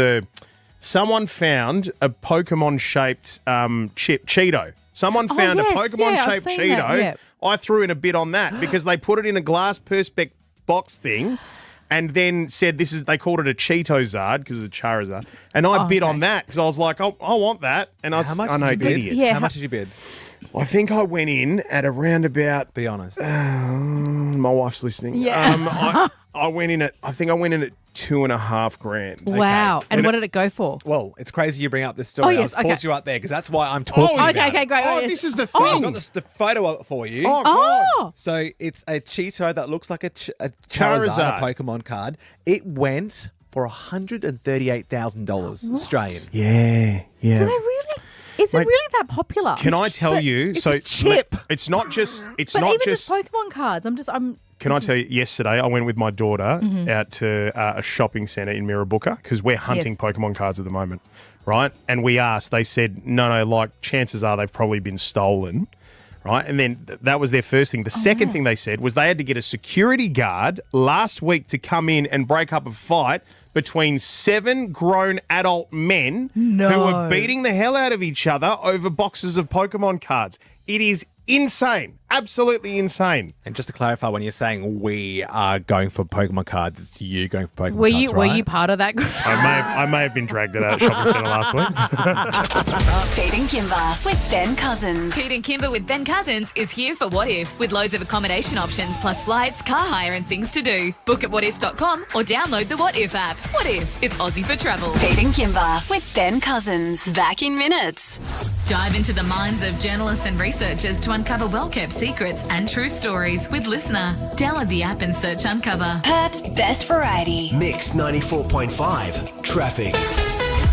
someone found a Pokemon-shaped Cheeto. Someone found yes, a Pokemon-shaped I've seen Cheeto. that, yeah. I threw in a bid on that because they put it in a glass Perspex box thing and then said they called it a Cheetozard because it's a Charizard. And I bid on that because I was like, oh, I want that. And How much I know, did you bid? idiot. Yeah. How much did you bid? I think I went in at around about. Be honest. My wife's listening. Yeah. I went in at 2.5 grand. Wow. And what did it go for? Well, it's crazy you bring up this story. Oh, yes, I'll pause okay. you right there because that's why I'm talking about okay, it. great. Oh, yes. this is the I've thing. got the photo of it for you. Oh, God. Oh, So it's a Cheeto that looks like a Charizard, Charizard. a Pokemon card. It went for $138,000 Australian. Yeah. do they really? Is it Mate, really that popular? Can I tell you? it's So a chip. It's not just. It's But not even just. just Pokemon cards, I'm. Can I tell you? Yesterday, I went with my daughter out to a shopping centre in Mirrabooka because we're hunting Yes. Pokemon cards at the moment, right? And we asked. They said, no. Like chances are they've probably been stolen. Right. And then that was their first thing. The second thing they said was they had to get a security guard last week to come in and break up a fight between 7 grown adult men who were beating the hell out of each other over boxes of Pokemon cards. It is insane. Absolutely insane. And just to clarify, when you're saying we are going for Pokemon cards, it's you going for Pokemon Were cards, you right? were you part of that group? I may have been dragged out of a shopping centre last week. Pete and Kimber with Ben Cousins. Pete and Kimber with Ben Cousins is here for What If, with loads of accommodation options plus flights, car hire and things to do. Book at whatif.com or download the What If app. What If? It's Aussie for travel. Pete and Kimber with Ben Cousins. Back in minutes. Dive into the minds of journalists and researchers to uncover well-kept secrets and true stories with Listener. Download the app and search Uncover. Perth's best variety. Mix 94.5 Traffic.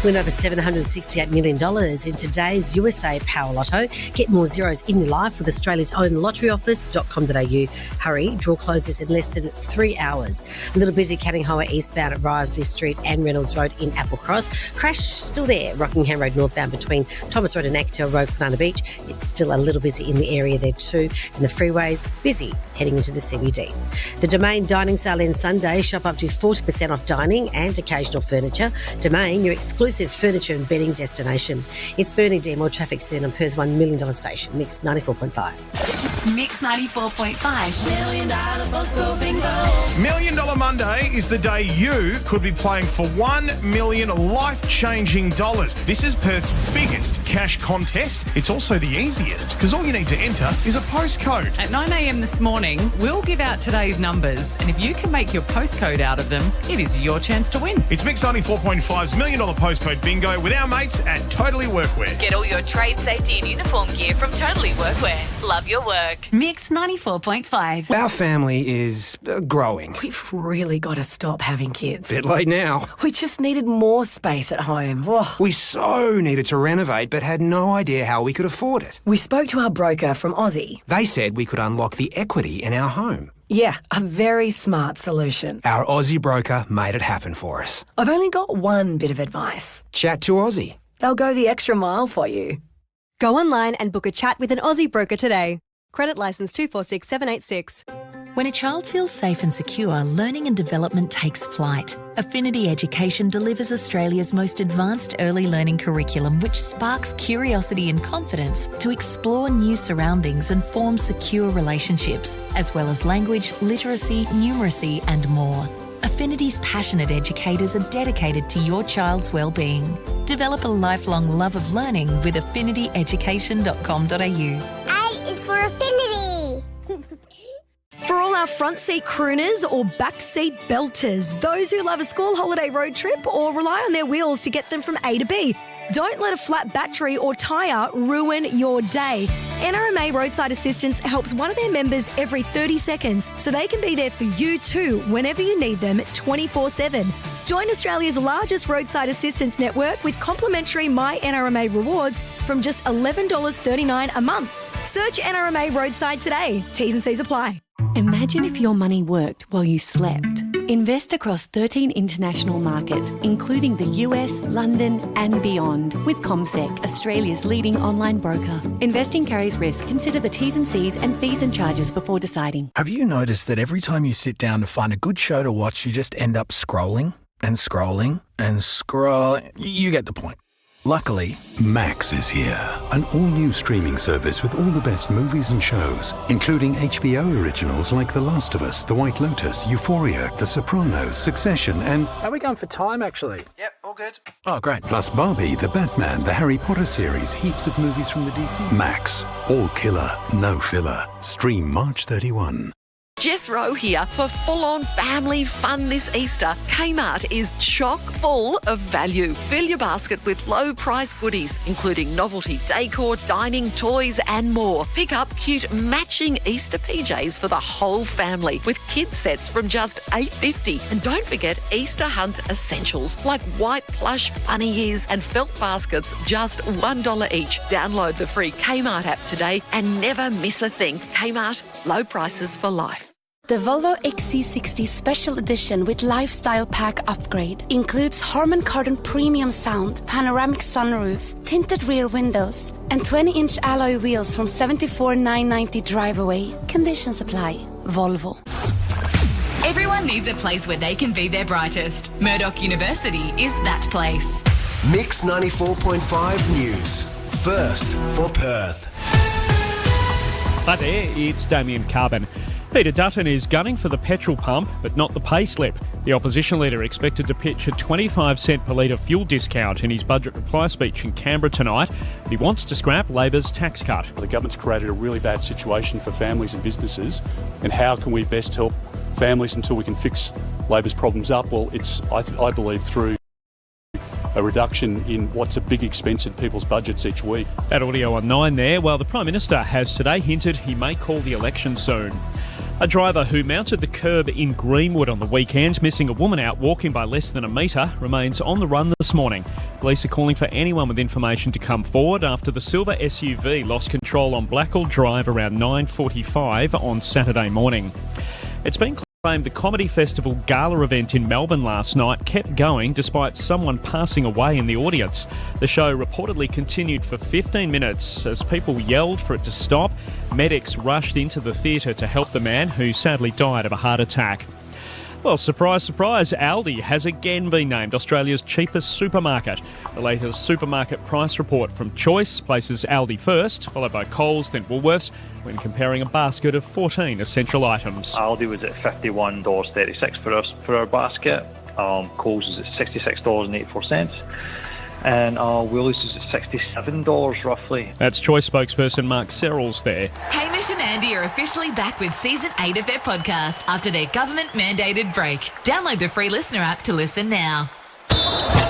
Win over $768 million in today's USA Power Lotto. Get more zeros in your life with Australia's own lotteryoffice.com.au. Hurry, draw closes in less than 3 hours. A little busy Canning Highway eastbound at Risley Street and Reynolds Road in Applecross. Crash still there, Rockingham Road northbound between Thomas Road and Actel Road, Banana Beach. It's still a little busy in the area there too. And the freeways, busy heading into the CBD. The Domain Dining Sale ends Sunday. Shop up to 40% off dining and occasional furniture. Domain, your exclusive exclusive furniture and bedding destination. It's Bernie D. More traffic soon on Perth's $1 million station, Mix 94.5. Mix 94.5. $1 million postcode bingo. $1 Million Monday is the day you could be playing for $1 million life-changing dollars. This is Perth's biggest cash contest. It's also the easiest because all you need to enter is a postcode. At 9 a.m. this morning, we'll give out today's numbers, and if you can make your postcode out of them, it is your chance to win. It's Mix 94.5's $1 million postcode bingo with our mates at Totally Workwear. Get all your trade safety and uniform gear from Totally Workwear. Love your work. Mix 94.5. Our family is growing. We've really got to stop having kids. Bit late now. We just needed more space at home. Oh. We so needed to renovate but had no idea how we could afford it. We spoke to our broker from Aussie. They said we could unlock the equity in our home. Yeah, a very smart solution. Our Aussie broker made it happen for us. I've only got one bit of advice. Chat to Aussie. They'll go the extra mile for you. Go online and book a chat with an Aussie broker today. Credit licence 246786. When a child feels safe and secure, learning and development takes flight. Affinity Education delivers Australia's most advanced early learning curriculum, which sparks curiosity and confidence to explore new surroundings and form secure relationships, as well as language, literacy, numeracy, and more. Affinity's passionate educators are dedicated to your child's well-being. Develop a lifelong love of learning with affinityeducation.com.au. A is for Affinity. For all our front seat crooners or back seat belters, those who love a school holiday road trip or rely on their wheels to get them from A to B, don't let a flat battery or tyre ruin your day. NRMA Roadside Assistance helps one of their members every 30 seconds so they can be there for you too whenever you need them 24/7. Join Australia's largest roadside assistance network with complimentary My NRMA rewards from just $11.39 a month. Search NRMA Roadside today. T's and C's apply. Imagine if your money worked while you slept. Invest across 13 international markets, including the US, London and beyond, with CommSec, Australia's leading online broker. Investing carries risk. Consider the T's and C's and fees and charges before deciding. Have you noticed that every time you sit down to find a good show to watch, you just end up scrolling and scrolling and scrolling? You get the point. Luckily, Max is here. An all-new streaming service with all the best movies and shows, including HBO originals like The Last of Us, The White Lotus, Euphoria, The Sopranos, Succession, and... Are we going for time, actually? Yep, all good. Oh, great. Plus Barbie, The Batman, The Harry Potter series, heaps of movies from the DC. Max. All killer, no filler. Stream March 31. Jess Rowe here for full-on family fun this Easter. Kmart is chock full of value. Fill your basket with low-price goodies, including novelty decor, dining, toys and more. Pick up cute matching Easter PJs for the whole family with kids sets from just $8.50. And don't forget Easter hunt essentials like white plush bunny ears and felt baskets, just $1 each. Download the free Kmart app today and never miss a thing. Kmart, low prices for life. The Volvo XC60 Special Edition with Lifestyle Pack Upgrade includes Harman Kardon Premium Sound, panoramic sunroof, tinted rear windows, and 20-inch alloy wheels from $74,990 drive away. Conditions apply. Volvo. Everyone needs a place where they can be their brightest. Murdoch University is that place. Mix 94.5 News. First for Perth. Hi there, it's Damien Carbon. Peter Dutton is gunning for the petrol pump, but not the pay slip. The opposition leader expected to pitch a 25-cent per litre fuel discount in his budget reply speech in Canberra tonight, but he wants to scrap Labor's tax cut. The government's created a really bad situation for families and businesses, and how can we best help families until we can fix Labor's problems up? Well, it's, I believe, through a reduction in what's a big expense in people's budgets each week. That audio on 9 there, while the Prime Minister has today hinted he may call the election soon. A driver who mounted the curb in Greenwood on the weekend, missing a woman out walking by less than a metre, remains on the run this morning. Police are calling for anyone with information to come forward after the silver SUV lost control on Blackall Drive around 9:45 on Saturday morning. It's been claimed the Comedy Festival gala event in Melbourne last night kept going despite someone passing away in the audience. The show reportedly continued for 15 minutes as people yelled for it to stop. Medics rushed into the theatre to help the man, who sadly died of a heart attack. Well, surprise, surprise, Aldi has again been named Australia's cheapest supermarket. The latest supermarket price report from Choice places Aldi first, followed by Coles, then Woolworths, when comparing a basket of 14 essential items. Aldi was at $51.36 for our basket. Coles is at $66.84. And Woolies is at $67 roughly. That's Choice spokesperson Mark Serrells there. Hamish and Andy are officially back with Season 8 of their podcast after their government-mandated break. Download the free Listener app to listen now.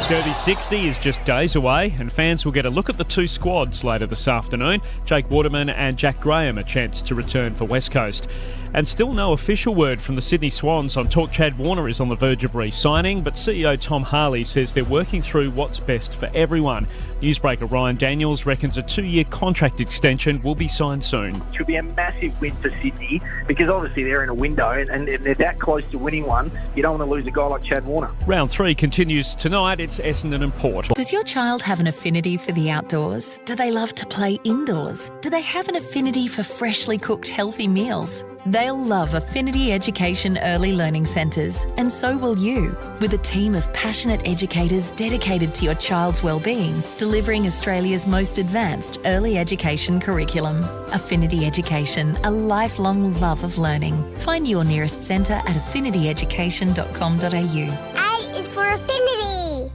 Derby 60 is just days away, and fans will get a look at the two squads later this afternoon. Jake Waterman and Jack Graham a chance to return for West Coast. And still no official word from the Sydney Swans on talk. Chad Warner is on the verge of re-signing, but CEO Tom Harley says they're working through what's best for everyone. Newsbreaker Ryan Daniels reckons a 2-year contract extension will be signed soon. It will be a massive win for Sydney because obviously they're in a window and they're that close to winning one. You don't want to lose a guy like Chad Warner. Round 3 continues tonight. It's Essendon and Port. Does your child have an affinity for the outdoors? Do they love to play indoors? Do they have an affinity for freshly cooked healthy meals? They'll love Affinity Education Early Learning Centres, and so will you. With a team of passionate educators dedicated to your child's well-being, delivering Australia's most advanced early education curriculum. Affinity Education, a lifelong love of learning. Find your nearest centre at affinityeducation.com.au. A is for Affinity.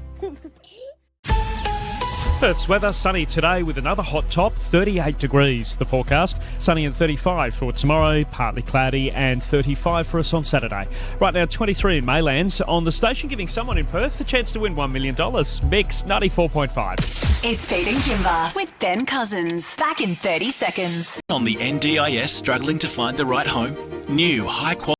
Perth's weather, sunny today with another hot top, 38 degrees. The forecast, sunny and 35 for tomorrow, partly cloudy and 35 for us on Saturday. Right now, 23 in Maylands. On the station, giving someone in Perth the chance to win $1 million. Mix 94.5. It's Pete and Kimber with Ben Cousins. Back in 30 seconds. On the NDIS struggling to find the right home? New high-quality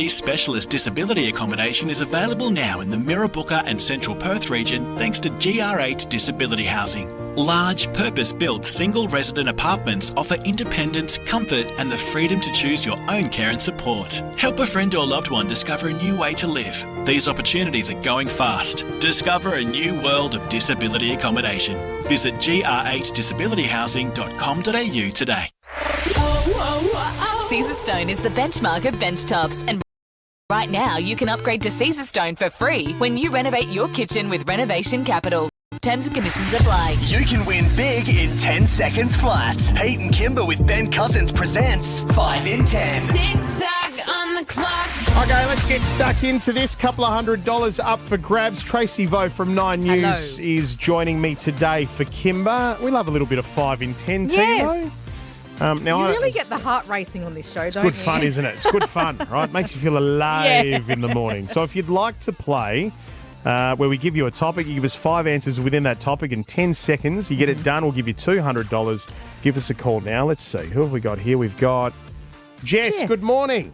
specialist disability accommodation is available now in the Mirrabooka and Central Perth region thanks to GR8 Disability Housing. Large, purpose-built single resident apartments offer independence, comfort and the freedom to choose your own care and support. Help a friend or loved one discover a new way to live. These opportunities are going fast. Discover a new world of disability accommodation. Visit gr8disabilityhousing.com.au today. Caesarstone is the benchmark of benchtops, and right now you can upgrade to Caesarstone for free when you renovate your kitchen with Renovation Capital. Terms and conditions apply. You can win big in 10 seconds flat. Pete and Kimber with Ben Cousins presents 5 in 10. Tick-tock on the clock. Okay, let's get stuck into this. Couple of $100 up for grabs. Tracy Vo from 9 News is joining me today for Kimber. We love a little bit of 5 in 10, Yes. Now You really get the heart racing on this show, don't you? It's good fun, isn't it? It's good fun, right? Makes you feel alive in the morning. So if you'd like to play, where we give you a topic, you give us 5 answers within that topic in 10 seconds. You get it done, we'll give you $200. Give us a call now. Let's see. Who have we got here? We've got Jess. Good morning.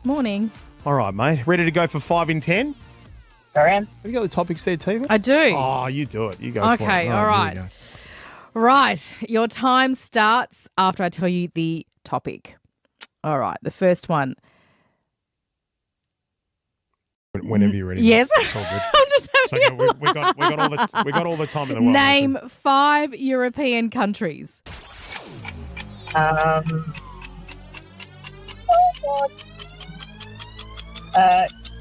Morning. All right, mate. Ready to go for 5 in 10? I am. Have you got the topics there, Tiva? I do. Oh, you do it. You go for it. Okay, all Here right. we go. Right. Your time starts after I tell you the topic. All right. The first one. Whenever you're ready. Yes. Mate. It's all good. I'm just having we got all the time in the world. Name 5 European countries.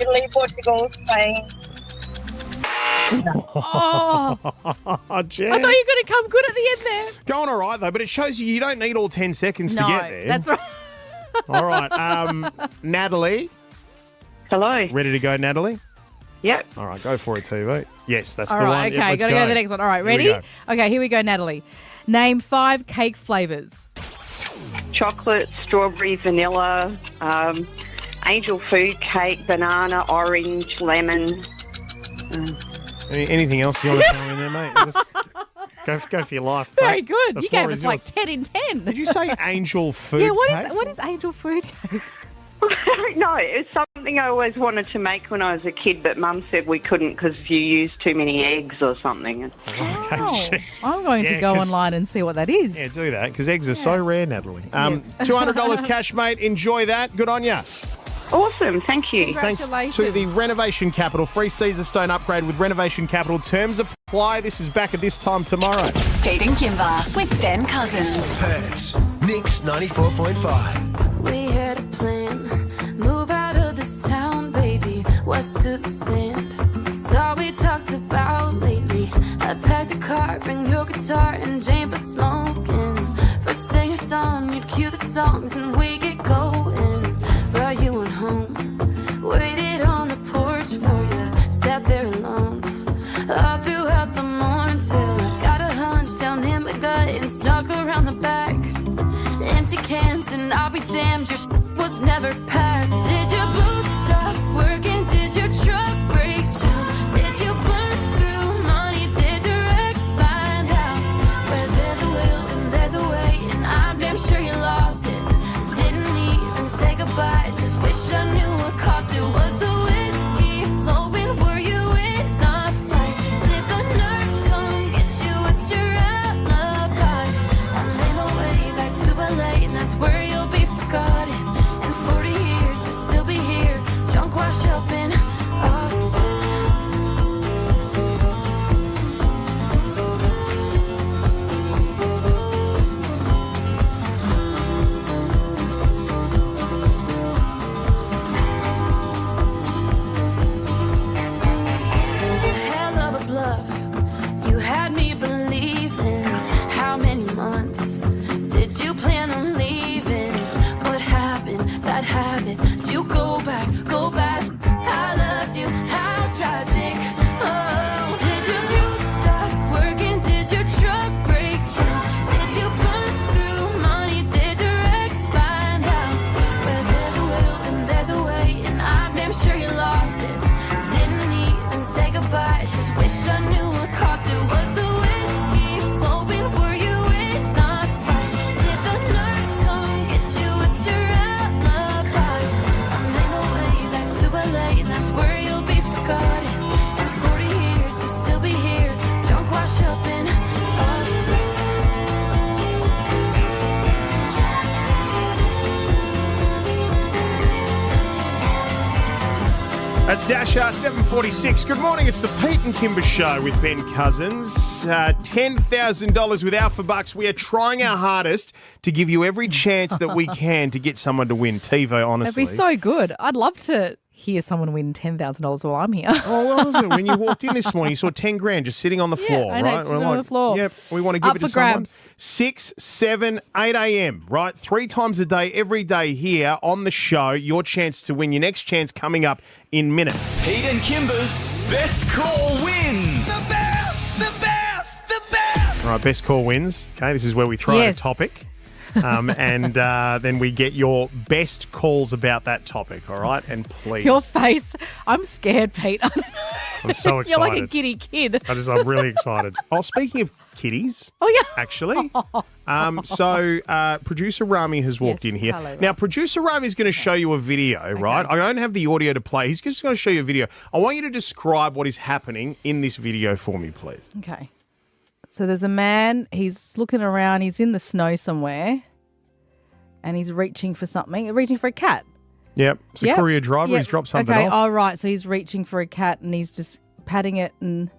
Italy, Portugal, Spain. Oh, Jess. I thought you were going to come good at the end there. Going all right, though, but it shows you don't need all 10 seconds to get there. That's right. All right. Natalie. Hello. Ready to go, Natalie? Yep. All right, go for it, TV. Yes, that's All the right, one. okay, got to go to the next one. All right, Here we ready? go. Okay, here we go, Natalie. Name 5 cake flavours. Chocolate, strawberry, vanilla, angel food cake, banana, orange, lemon. Anything else you want to throw in there, mate? Just go for your life. Very mate. good. The You floor gave is us like yours. 10 in 10. Did you say angel food Yeah, cake? what is angel food cake? No, it was something I always wanted to make when I was a kid, but Mum said we couldn't because you used too many eggs or something. Oh, I'm going to go online and see what that is. Yeah, do that, because eggs are so rare, Natalie. $200 cash, mate. Enjoy that. Good on you. Awesome, thank you. Thanks to the Renovation Capital. Free Caesarstone upgrade with Renovation Capital. Terms apply. This is back at this time tomorrow. Pete and Kimber with Ben Cousins. Perth's Mix 94.5. We had a plan, move out of this town, baby, west to the sand. It's all we talked about lately. I packed a car, bring your guitar and Jane for smoking. First thing at dawn, you'd cue the songs and we get going. Brought you on home, waited on the porch for you, sat there alone all throughout the morning till I got a hunch down in my gut and snuck around the back. Empty cans and I'll be damned, your was never packed. Did your boots stop working? Did your truck break down? Did you burn through money? Did your ex find out? Where there's a will and there's a way, and I'm damn sure you lost it. Didn't even say goodbye, just wish I knew what cost it. Was the whiskey flowing? Were you in a fight? Did the nurse come get you? What's your alibi? I made my way back to LA, and that's where you'll be forgotten. In 40 years, you'll still be here, drunk, wash up in Austin. Hell of a bluff, you had me believing. How many months did you plan on leaving? What happened? Bad habits. Did you go back? Go back. I loved you. How tragic. Oh, did your boots stop working? Did your truck break down? Did you burn through money? Did your ex find out? Where there's a will and there's a way, and I'm damn sure you lost it. Didn't even say goodbye, just wish I knew what cost it. Was the whiskey flowing? Were you in a fight? Did the nurse come get you? What's your alibi? I made my way back to LA, and that's where you'll be forgotten. In 40 years, you'll still be here, drunk, wash up in Austin. That's Dasher 746. Good morning. It's the Pete and Kimber Show with Ben Cousins. $10,000 with Alpha Bucks. We are trying our hardest to give you every chance that we can to get someone to win. TiVo, honestly. That'd be so good. I'd love to hear someone win $10,000 while I'm here. Oh, what was it? When you walked in this morning, you saw 10 grand just sitting on the floor, I know, right? it's sitting on the floor. Yep, we want to give Up it to for someone. grabs. 6, 7, 8 a.m., right? 3 times a day, every day here on the show. Your chance to win. Your next chance coming up in minutes. Pete and Kimber's best call wins. The best, the best, the best. All right, best call wins. Okay, this is where we throw out a topic. And then we get your best calls about that topic, all right? And please. Your face. I'm scared, Pete. I'm so excited. You're like a giddy kid. I'm really excited. Oh, speaking of kitties. Oh, yeah. Actually. Producer Rami has walked in here. Hello, Now, Producer Rami is going to show you a video, right? I don't have the audio to play. He's just going to show you a video. I want you to describe what is happening in this video for me, please. Okay. So there's a man, he's looking around, he's in the snow somewhere, and he's reaching for something, reaching for a cat. Yep. It's a courier driver. He's dropped something off. Oh, right. So he's reaching for a cat and he's just patting it and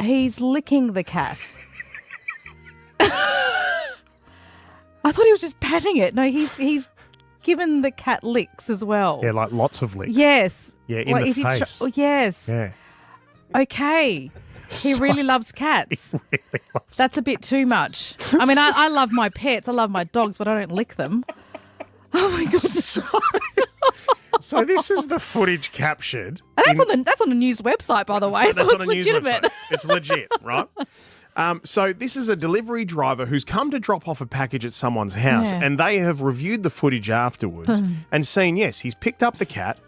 he's licking the cat. I thought he was just patting it. No, he's given the cat licks as well. Yeah, like lots of licks. Yes. Yeah, in the face. Yes. Yeah. Okay. He really loves cats. That's a bit too much. I mean, I love my pets. I love my dogs, but I don't lick them. Oh, my goodness. So this is the footage captured. And that's on the news website, by the way. So that's it's on a news legitimate. website. It's legit, right? So this is a delivery driver who's come to drop off a package at someone's house, and they have reviewed the footage afterwards and seen, yes, he's picked up the cat,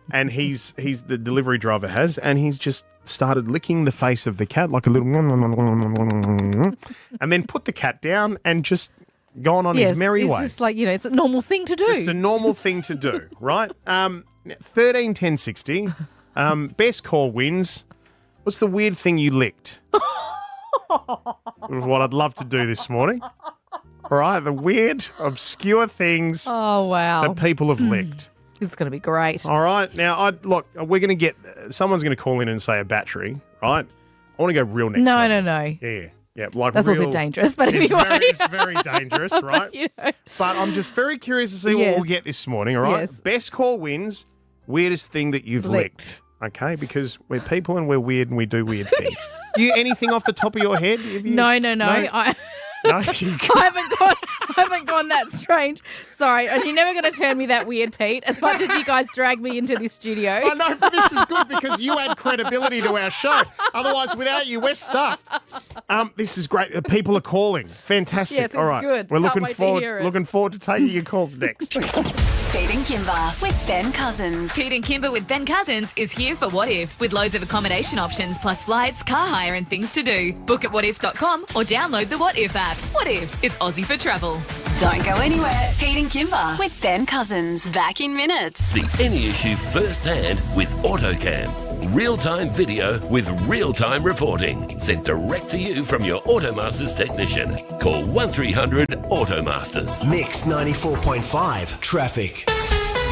and he's the delivery driver has, and he's just started licking the face of the cat like a little, and then put the cat down and just gone on his merry way. It's just like, it's a normal thing to do. Just a normal thing to do, right? 13 10 60. Best call wins. What's the weird thing you licked? What I'd love to do this morning. All right, the weird, obscure things that people have licked. This is going to be great. All right. Now, we're going to get, someone's going to call in and say a battery, right? I want to go real next level. No. Yeah, like That's also dangerous, but anyway. It's very dangerous, right? But I'm just very curious to see what we'll get this morning, all right? Yes. Best call wins, weirdest thing that you've licked. Okay, because we're people and we're weird and we do weird things. You anything off the top of your head? No. No, I haven't gone that strange. Sorry, and you're never going to turn me that weird, Pete, as much as you guys drag me into this studio. I know, but this is good because you add credibility to our show. Otherwise, without you, we're stuffed. This is great. People are calling. Fantastic. Yes, it's all right. good. We're Can't wait to hear it. looking forward to taking your calls next. Pete and Kimber with Ben Cousins. Pete and Kimber with Ben Cousins is here for What If, with loads of accommodation options, plus flights, car hire and things to do. Book at whatif.com or download the What If app. What If? It's Aussie for travel. Don't go anywhere. Pete and Kimber with Ben Cousins. Back in minutes. See any issue firsthand with AutoCam. Real-time video with real-time reporting. Sent direct to you from your Automasters technician. Call 1300 Automasters. Mix 94.5 Traffic.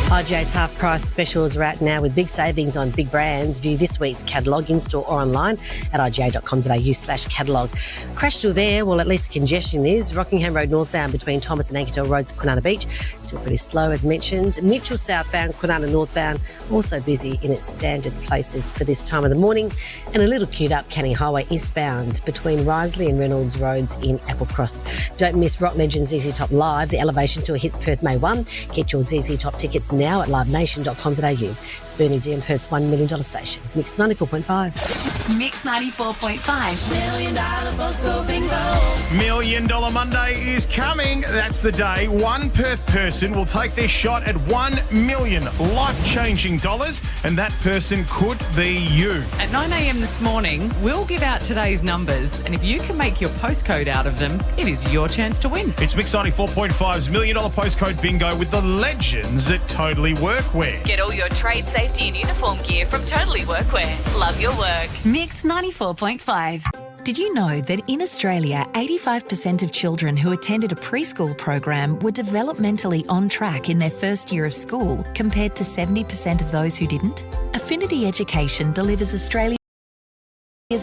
RJ's half-price specials are out now with big savings on big brands. View this week's catalogue in-store or online at rja.com.au/catalogue. Crash still there? Well, at least congestion is. Rockingham Road northbound between Thomas and Ankertel Roads, Kwinana Beach. Still pretty slow, as mentioned. Mitchell southbound, Kwinana northbound. Also busy in its standards places for this time of the morning. And a little queued up Canning Highway eastbound between Risley and Reynolds Roads in Applecross. Don't miss Rock Legends ZZ Top Live. The Elevation Tour hits Perth May 1. Get your ZZ Top tickets now at livenation.com.au. It's Bernie D and Perth's $1 million station. Mix 94.5. Mix 94.5. $1 million postcode bingo. $1 Million Monday is coming. That's the day. One Perth person will take their shot at $1 million life-changing dollars, and that person could be you. At 9 a.m. this morning, we'll give out today's numbers, and if you can make your postcode out of them, it is your chance to win. It's Mix 94.5's $1 million postcode bingo with the legends at Totally Workwear. Get all your trade safety and uniform gear from Totally Workwear. Love your work. Mix 94.5. Did you know that in Australia, 85% of children who attended a preschool program were developmentally on track in their first year of school, compared to 70% of those who didn't? Affinity Education delivers Australia's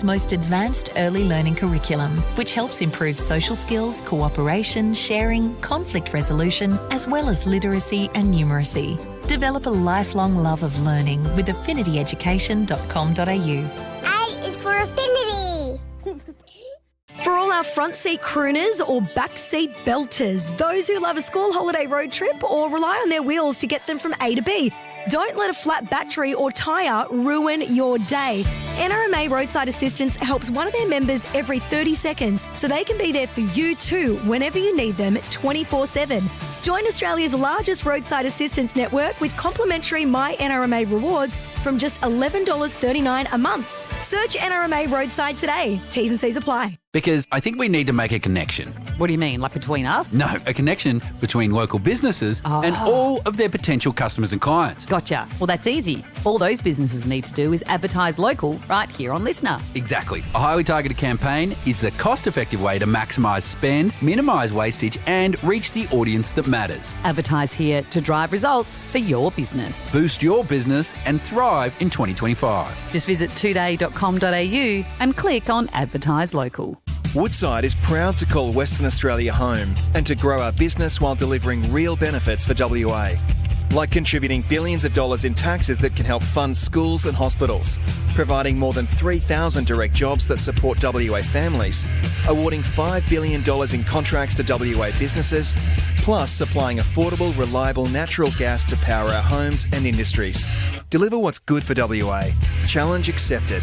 most advanced early learning curriculum, which helps improve social skills, cooperation, sharing, conflict resolution, as well as literacy and numeracy. Develop a lifelong love of learning with affinityeducation.com.au. A is for affinity. For all our front seat crooners or back seat belters, those who love a school holiday road trip or rely on their wheels to get them from A to B, don't let a flat battery or tyre ruin your day. NRMA Roadside Assistance helps one of their members every 30 seconds, so they can be there for you too whenever you need them 24/7. Join Australia's largest roadside assistance network with complimentary My NRMA rewards from just $11.39 a month. Search NRMA Roadside today. T's and C's apply. Because I think we need to make a connection. What do you mean, like between us? No, a connection between local businesses and all of their potential customers and clients. Gotcha. Well, that's easy. All those businesses need to do is advertise local right here on Listener. Exactly. A highly targeted campaign is the cost-effective way to maximise spend, minimise wastage and reach the audience that matters. Advertise here to drive results for your business. Boost your business and thrive in 2025. Just visit today.com.au and click on Advertise Local. Woodside is proud to call Western Australia home and to grow our business while delivering real benefits for WA. Like contributing billions of dollars in taxes that can help fund schools and hospitals, providing more than 3,000 direct jobs that support WA families, awarding $5 billion in contracts to WA businesses, plus supplying affordable, reliable natural gas to power our homes and industries. Deliver what's good for WA. Challenge accepted.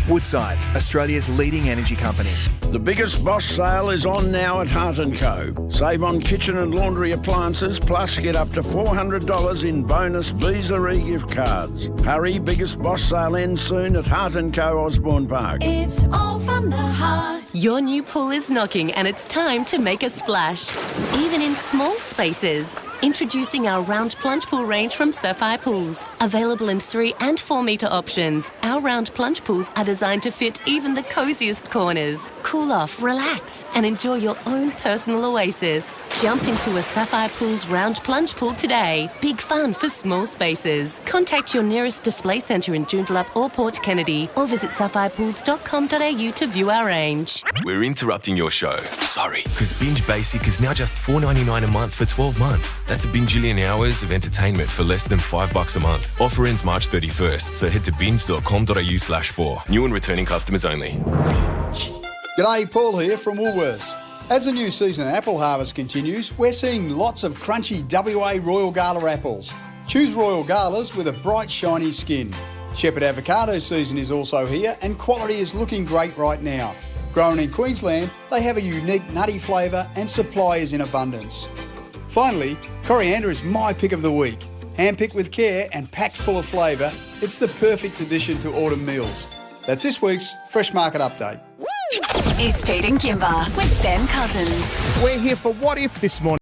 Woodside, Australia's leading energy company. The biggest boss sale is on now at Hart & Co. Save on kitchen and laundry appliances, plus get up to $400 in bonus Visa e-gift cards. Hurry, biggest boss sale ends soon at Hart & Co. Osborne Park. It's all from the heart. Your new pool is knocking and it's time to make a splash, even in small spaces. Introducing our round plunge pool range from Sapphire Pools. Available in 3 and 4 metre options, our round plunge pools are designed to fit even the cosiest corners. Cool off, relax, and enjoy your own personal oasis. Jump into a Sapphire Pools round plunge pool today. Big fun for small spaces. Contact your nearest display centre in Joondalup or Port Kennedy or visit sapphirepools.com.au to view our range. We're interrupting your show. Sorry, because Binge Basic is now just $4.99 a month for 12 months. That's a bingillion hours of entertainment for less than $5 a month. Offer ends March 31st, so head to binge.com.au/4. New and returning customers only. G'day, Paul here from Woolworths. As the new season apple harvest continues, we're seeing lots of crunchy WA Royal Gala apples. Choose Royal Galas with a bright, shiny skin. Shepherd avocado season is also here and quality is looking great right now. Grown in Queensland, they have a unique nutty flavour and supply is in abundance. Finally, coriander is my pick of the week. Hand-picked with care and packed full of flavour, it's the perfect addition to autumn meals. That's this week's Fresh Market Update. It's Pete and Kimber with Ben Cousins. We're here for What If this morning,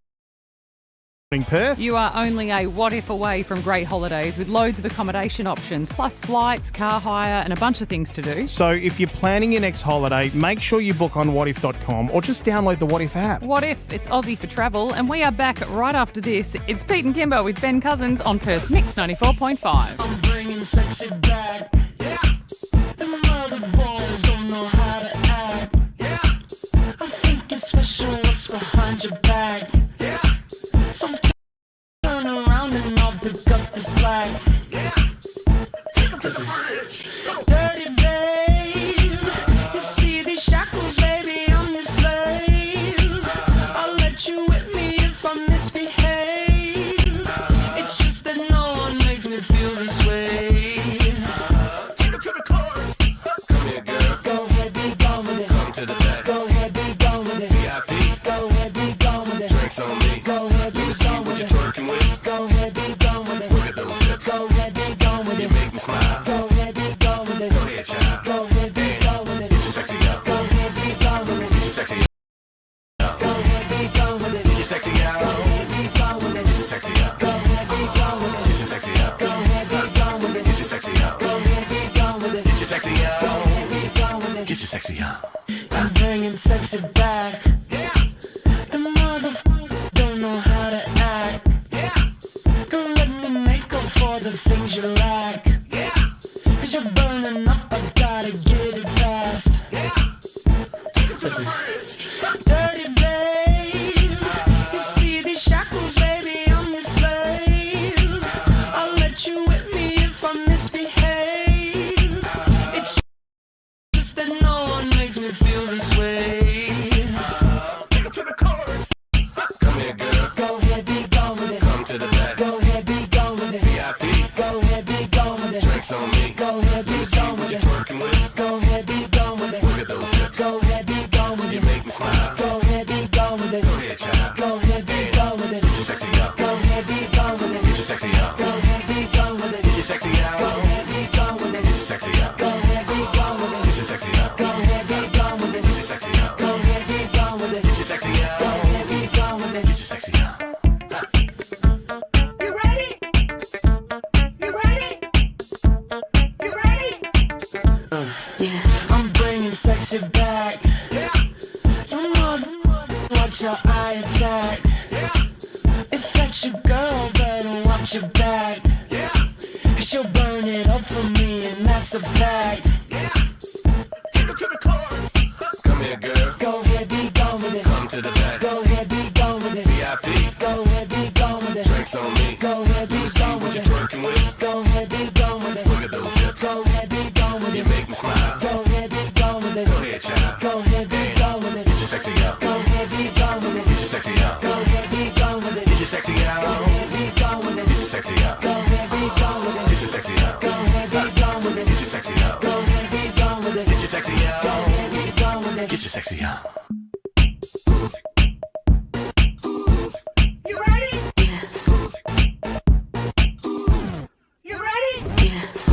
Perth. You are only a what if away from great holidays with loads of accommodation options, plus flights, car hire and a bunch of things to do. So if you're planning your next holiday, make sure you book on whatif.com or just download the What If app. What If? It's Aussie for travel, and we are back right after this. It's Pete and Kimber with Ben Cousins on Perth's MIX945. I'm bringing sexy back. Yeah. The mother boys don't know how to act. Yeah. I think it's special what's behind your back. Yeah. So turn around and I'll pick up the slack. Yeah. Take up to the bridge. Dirty babe. You see these shackles, baby, I'm your slave. I'll let you whip me if I misbehave. It's just that no one makes me feel this way. Take up to the chorus. Come here, girl. Go ahead, be gone with it. Come to the back. Go ahead, be gone with it. VIP. Go ahead, be gone with it. Drinks on me. Go ahead, be gone with it. Twerking with. Go ahead, be gone with it. Look at those hips. Go ahead, be gone with it. You make me smile. Go ahead, be gone with it. Go ahead, child. Go ahead, be gone with it. Get your sexy out. Go ahead, be gone with it. Get your sexy out. Go ahead, be gone with it. Get your sexy out. Go ahead, be gone with it. Get your sexy out. Go ahead, be gone with it. Get your sexy out. Go ahead, be gone with it. Get your sexy out. Go ahead, be gone with it. Get your sexy out. Go ahead, be gone with it. Get your sexy out. I'm bringing sexy back. Yeah. The motherfucker don't know how to act. Yeah. Girl, let me make up for the things you lack. Yeah. Cause you're burning up, I gotta get it fast. Yeah. Listen. Dirty babe. You see these shackles, baby, I'm your slave. I'll let you whip me if I misbehave. It's just that no one makes me feel this way. Take it to the chorus. Come here, girl. Go ahead, be gone with it. Come to the back. Go ahead, be gone with it. VIP. Go ahead, be gone with it. Drinks on me. Go ahead, be gone with it. Twerking with. Go ahead, be gone with it. Look at those hips. Go ahead, be gone with it. You make me smile. Go ahead, be gone with it. Go ahead, child. Go ahead, be gone with it. Get your sexy out. Go ahead, be gone with it. Get your sexy out. Go ahead, be gone with it. Get your sexy out. Go ahead, be gone with it. Get your sexy out. Go ahead, be gone with it. Get your sexy out. Go ahead, be gone with it. Get your sexy out. Go ahead, be gone with it. Get your sexy out. Go ahead, be gone with it. Get your sexy out. You ready? You ready? You ready? Yeah. I'm bringing sexy back. Yeah. Your mother, watch your eye attack. Yeah. If that's your girl, better watch your back. Yeah. Cause she'll burn it up for me, and that's a fact. Yeah. Take her to the chorus. Come here, girl. Go ahead, be gone with it. Come to the back. Go ahead, be gone with it. VIP. Go ahead, be gone with it. Drinks on me. Go ahead, be gone with it. Twerking with. Go ahead, be gone with it. Look at those hips. Go ahead, be gone with it. You make me smile. Go ahead, be gone with it. Go ahead, child. Go ahead, be gone with it. Get your sexy out. Go ahead, be gone with it. Get your sexy out. Go ahead, be gone with it. Get your sexy out. Go ahead, be gone with it. Get your sexy out. Go ahead, be gone with it. Get your sexy out. Go ahead, be gone with it. Get your sexy out. Go ahead, be gone with it. Get your sexy out. Go ahead, be gone with it. Get your sexy out. You ready? Yes. You ready? Yes.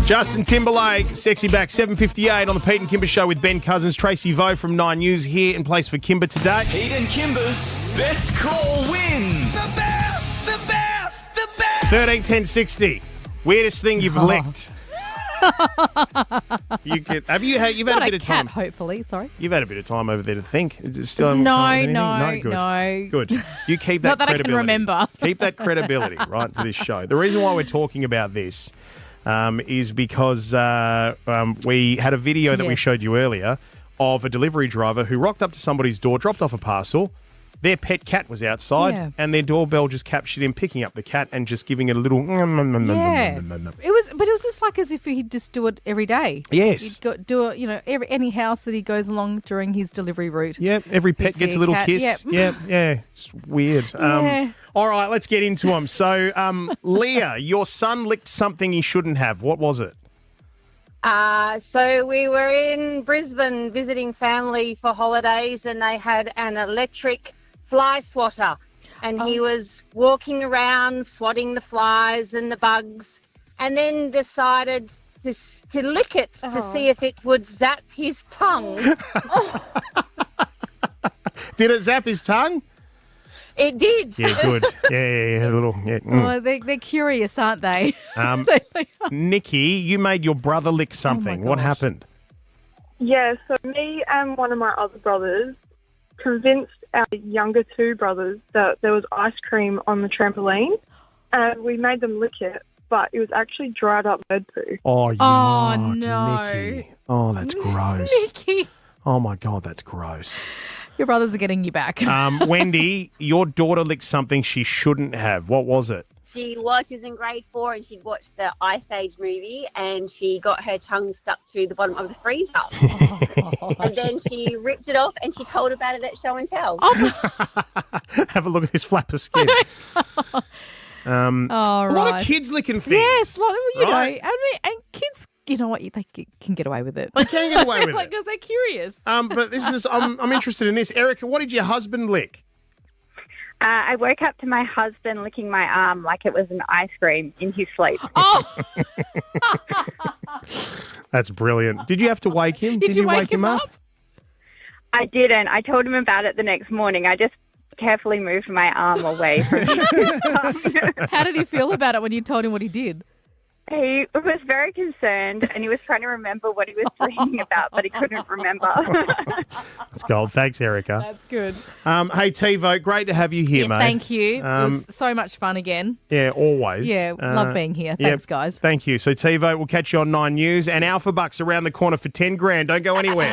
Justin Timberlake, Sexy Back, 7:58 on the Pete and Kimber Show with Ben Cousins. Tracy Vo from 9 News here in place for Kimber today. Pete and Kimber's best call wins. The best, the best, the best. 13 10 60. Weirdest thing you've licked. You've had Not a bit of time. cat, hopefully. Sorry. You've had a bit of time over there to think. Is it still No. Good. Good. You keep that Not that I credibility. can remember. Keep that credibility, right, to this show. The reason why we're talking about this is because we had a video that we showed you earlier of a delivery driver who rocked up to somebody's door, dropped off a parcel. Their pet cat was outside, and their doorbell just captured him picking up the cat and just giving it a little. Yeah. It was just like as if he'd just do it every day. Yes. He'd do it, any house that he goes along during his delivery route. Yep, every pet gets a little kiss. Yep. Yeah. It's weird. Yeah. All right, let's get into them. So, Leah, your son licked something he shouldn't have. What was it? So we were in Brisbane visiting family for holidays, and they had an electric fly swatter, and he was walking around swatting the flies and the bugs, and then decided to lick it to see if it would zap his tongue. Did it zap his tongue? It did. Yeah, good. Yeah, a little. Yeah. Well, they're curious, aren't they? Nikki, you made your brother lick something. What happened? Yeah, so me and one of my other brothers convinced our younger two brothers that there was ice cream on the trampoline, and we made them lick it, but it was actually dried up bird poo. Oh, yuck, no. Nikki. Oh, that's gross. Nikki. Oh, my God, that's gross. Your brothers are getting you back. Wendy, your daughter licked something she shouldn't have. What was it? She was in grade 4 and she'd watched the Ice Age movie and she got her tongue stuck to the bottom of the freezer. And then she ripped it off and she told about it at Show and Tell. Have a look at this flap of skin. A lot of kids licking things. Yes, a lot of, right? and kids, you know what, they can get away with it. They can get away with it. Because they're curious. But this is, I'm interested in this. Erica, what did your husband lick? I woke up to my husband licking my arm like it was an ice cream in his sleep. Oh! That's brilliant. Did you have to wake him? Did you wake him up? I didn't. I told him about it the next morning. I just carefully moved my arm away from his How did he feel about it when you told him what he did? He was very concerned and he was trying to remember what he was dreaming about, but he couldn't remember. That's gold. Thanks, Erica. That's good. Hey, T-Vote, great to have you here, mate. Thank you. It was so much fun again. Yeah, always. Yeah, love being here. Thanks, guys. Thank you. So, T-Vote, we'll catch you on 9 News. And Alpha Bucks around the corner for 10 grand. Don't go anywhere.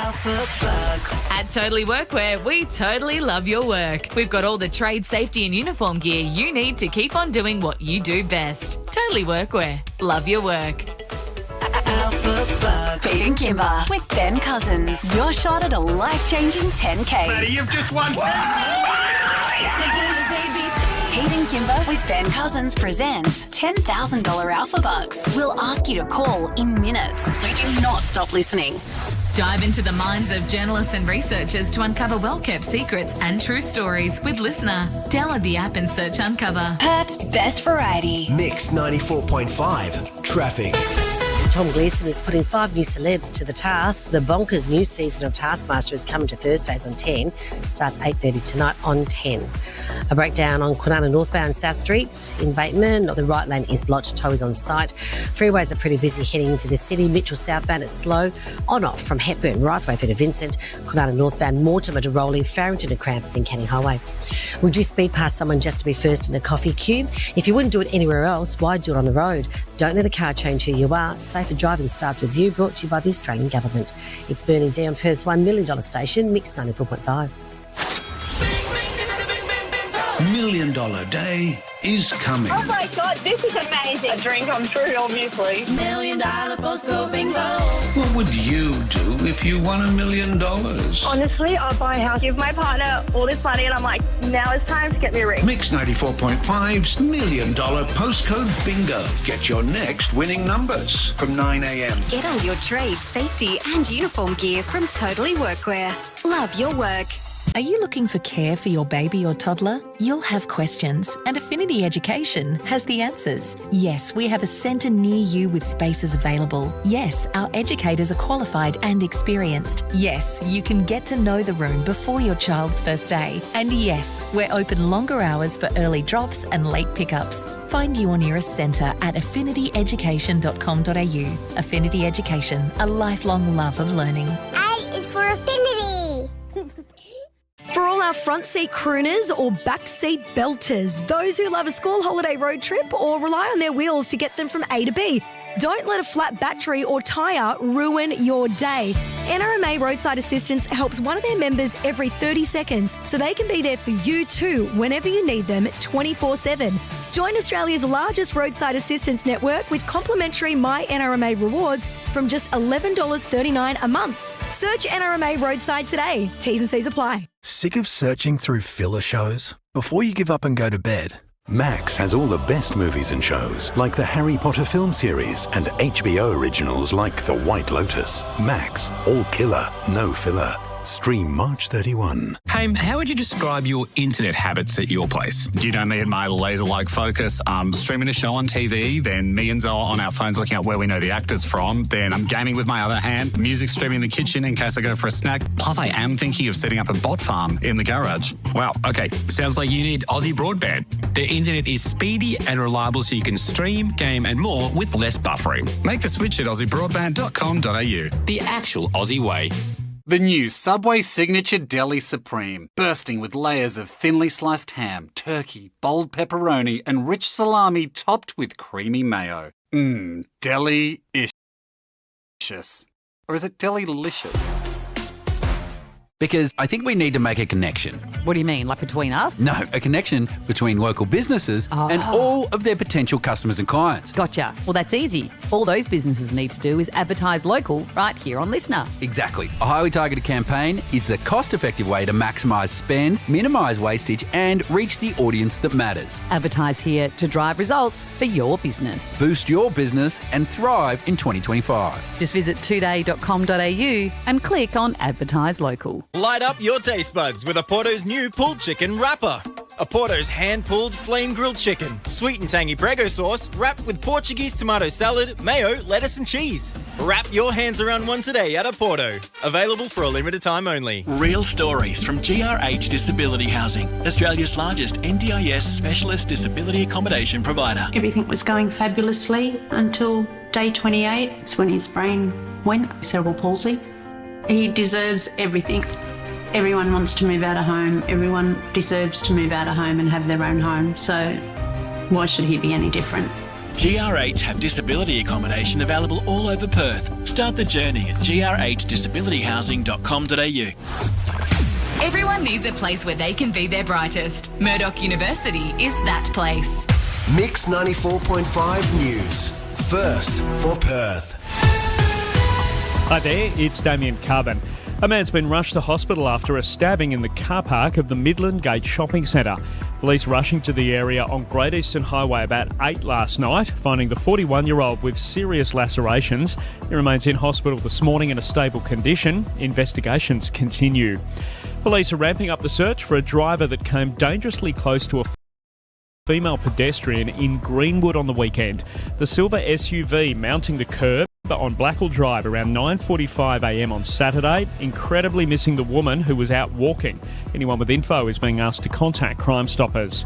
At Totally Workwear, we totally love your work. We've got all the trade safety and uniform gear you need to keep on doing what you do best. Totally Workwear. Love your work. Pete and Kimber with Ben Cousins. Your shot at a life-changing 10K. Maddie, you've just won 10 Pete and Kimber with Ben Cousins presents $10,000 Alpha Bucks. We'll ask you to call in minutes, so do not stop listening. Dive into the minds of journalists and researchers to uncover well-kept secrets and true stories with Listener. Download the app and search Uncover. Perth's best variety. Mix 94.5 Traffic. Tom Gleeson is putting 5 new celebs to the task. The bonkers new season of Taskmaster is coming to Thursdays on 10. It starts 8:30 tonight on 10. A breakdown on Kwinana northbound South Street in Bateman. The right lane is blocked. Tow is on site. Freeways are pretty busy heading into the city. Mitchell southbound is slow. On-off from Hepburn right the way through to Vincent. Kwinana northbound Mortimer to Rowley. Farrington to Cranford then Canning Highway. Would you speed past someone just to be first in the coffee queue? If you wouldn't do it anywhere else, why do it on the road? Don't let a car change who you are. Safer driving starts with you. Brought to you by the Australian Government. It's burning down Perth's $1 million station, Mix 94.5. $1 million day is coming. Oh my God, this is amazing. A dream come true, obviously. $1 million postcode bingo. What would you do if you won $1 million? Honestly, I'd buy a house, give my partner all this money, and I'm like, now it's time to get me a ring. Mix 94.5's $1 million postcode bingo. Get your next winning numbers from 9 a.m. Get all your trade, safety and uniform gear from Totally Workwear. Love your work. Are you looking for care for your baby or toddler? You'll have questions, and Affinity Education has the answers. Yes, we have a centre near you with spaces available. Yes, our educators are qualified and experienced. Yes, you can get to know the room before your child's first day. And yes, we're open longer hours for early drops and late pickups. Find your nearest centre at affinityeducation.com.au. Affinity Education, a lifelong love of learning. A is for affinity. For all our front seat crooners or back seat belters, those who love a school holiday road trip or rely on their wheels to get them from A to B, don't let a flat battery or tyre ruin your day. NRMA Roadside Assistance helps one of their members every 30 seconds so they can be there for you too whenever you need them 24/7. Join Australia's largest roadside assistance network with complimentary My NRMA rewards from just $11.39 a month. Search NRMA Roadside today. T's and C's apply. Sick of searching through filler shows? Before you give up and go to bed, Max has all the best movies and shows, like the Harry Potter film series and HBO originals like The White Lotus. Max, all killer, no filler. Stream March 31. Hey, how would you describe your internet habits at your place? You don't need my laser-like focus. I'm streaming a show on TV, then me and Zoe on our phones looking at where we know the actors from. Then I'm gaming with my other hand, music streaming in the kitchen in case I go for a snack. Plus, I am thinking of setting up a bot farm in the garage. Wow, okay, sounds like you need Aussie Broadband. Their internet is speedy and reliable so you can stream, game and more with less buffering. Make the switch at aussiebroadband.com.au. The actual Aussie way. The new Subway Signature Deli Supreme, bursting with layers of thinly sliced ham, turkey, bold pepperoni, and rich salami topped with creamy mayo. Deli-icious. Or is it deli-licious? Because I think we need to make a connection. What do you mean, like between us? No, a connection between local businesses and all of their potential customers and clients. Gotcha. Well, that's easy. All those businesses need to do is advertise local right here on Listener. Exactly. A highly targeted campaign is the cost-effective way to maximise spend, minimise wastage and reach the audience that matters. Advertise here to drive results for your business. Boost your business and thrive in 2025. Just visit today.com.au and click on Advertise Local. Light up your taste buds with Aporto's new pulled chicken wrapper. Aporto's hand-pulled flame-grilled chicken, sweet and tangy prego sauce, wrapped with Portuguese tomato salad, mayo, lettuce and cheese. Wrap your hands around one today at Aporto. Available for a limited time only. Real stories from GRH Disability Housing, Australia's largest NDIS specialist disability accommodation provider. Everything was going fabulously until day 28. It's when his brain went, cerebral palsy. He deserves everything. Everyone wants to move out of home. Everyone deserves to move out of home and have their own home. So why should he be any different? GRH have disability accommodation available all over Perth. Start the journey at grhdisabilityhousing.com.au. Everyone needs a place where they can be their brightest. Murdoch University is that place. Mix 94.5 News. First for Perth. Hi there, it's Damien Carbon. A man's been rushed to hospital after a stabbing in the car park of the Midland Gate Shopping Centre. Police rushing to the area on Great Eastern Highway about 8 last night, finding the 41-year-old with serious lacerations. He remains in hospital this morning in a stable condition. Investigations continue. Police are ramping up the search for a driver that came dangerously close to a female pedestrian in Greenwood on the weekend. The silver SUV mounting the curb on Blackall Drive around 9:45am on Saturday, incredibly missing the woman who was out walking. Anyone with info is being asked to contact Crime Stoppers.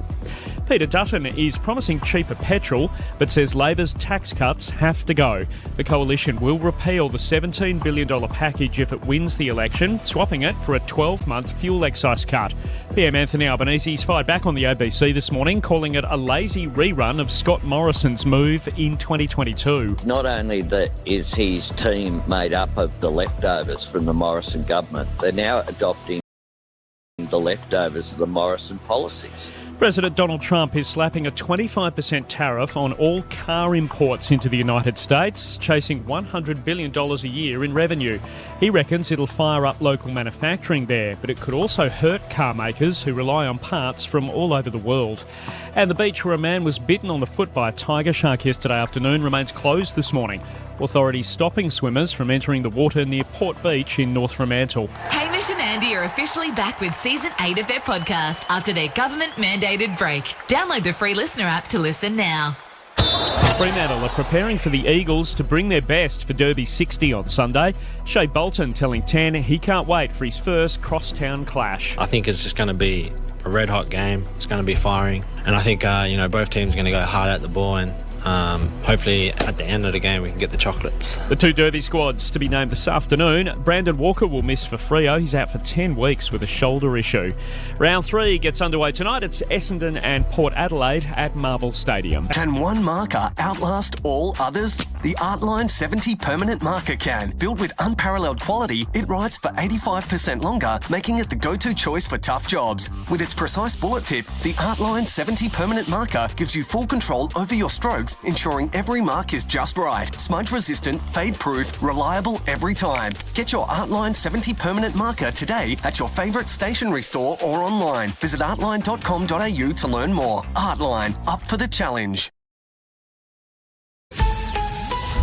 Peter Dutton is promising cheaper petrol, but says Labor's tax cuts have to go. The coalition will repeal the $17 billion package if it wins the election, swapping it for a 12-month fuel excise cut. PM Anthony Albanese's fired back on the ABC this morning, calling it a lazy rerun of Scott Morrison's move in 2022. Not only is his team made up of the leftovers from the Morrison government, they're now adopting the leftovers of the Morrison policies. President Donald Trump is slapping a 25% tariff on all car imports into the United States, chasing $100 billion a year in revenue. He reckons it'll fire up local manufacturing there, but it could also hurt car makers who rely on parts from all over the world. And the beach where a man was bitten on the foot by a tiger shark yesterday afternoon remains closed this morning. Authorities stopping swimmers from entering the water near Port Beach in North Fremantle. Hamish and Andy are officially back with Season 8 of their podcast after their government-mandated break. Download the free Listener app to listen now. Fremantle are preparing for the Eagles to bring their best for Derby 60 on Sunday. Shea Bolton telling Tan he can't wait for his first crosstown clash. I think it's just going to be a red hot game. It's going to be firing, and I think both teams are going to go hard at the ball, and hopefully at the end of the game we can get the chocolates. The two Derby squads to be named this afternoon. Brandon Walker will miss for Freo. He's out for 10 weeks with a shoulder issue. Round 3 gets underway tonight. It's Essendon and Port Adelaide at Marvel Stadium. Can one marker outlast all others? The Artline 70 permanent marker can. Built with unparalleled quality, it writes for 85% longer, making it the go-to choice for tough jobs. With its precise bullet tip, the Artline 70 permanent marker gives you full control over your strokes, ensuring every mark is just right. Smudge resistant, fade proof, reliable every time. Get your Artline 70 permanent marker today at your favourite stationery store or online. Visit artline.com.au to learn more. Artline, up for the challenge.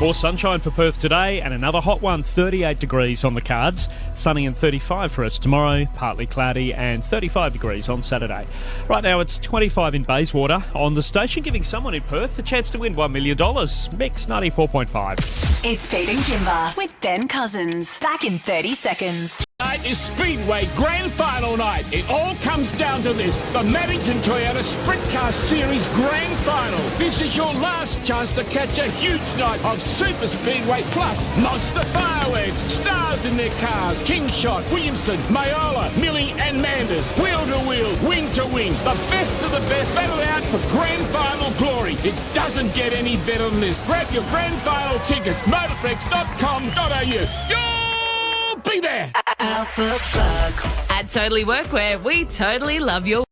More sunshine for Perth today and another hot one, 38 degrees on the cards. Sunny and 35 for us tomorrow, partly cloudy and 35 degrees on Saturday. Right now it's 25 in Bayswater. On the station, giving someone in Perth a chance to win $1 million. Mix 94.5. It's Pete and Kimber with Ben Cousins. Back in 30 seconds. Tonight is Speedway Grand Final night. It all comes down to this. The Maddington Toyota Sprint Car Series Grand Final. This is your last chance to catch a huge night of Super Speedway plus monster fireworks, stars in their cars, King Shot, Williamson, Mayola, Millie and Manders, wheel to wheel, wing to wing. The best of the best battle out for Grand Final glory. It doesn't get any better than this. Grab your Grand Final tickets, motorflex.com.au. Be there. Alpha Bucks. At Totally Workwear, we totally love your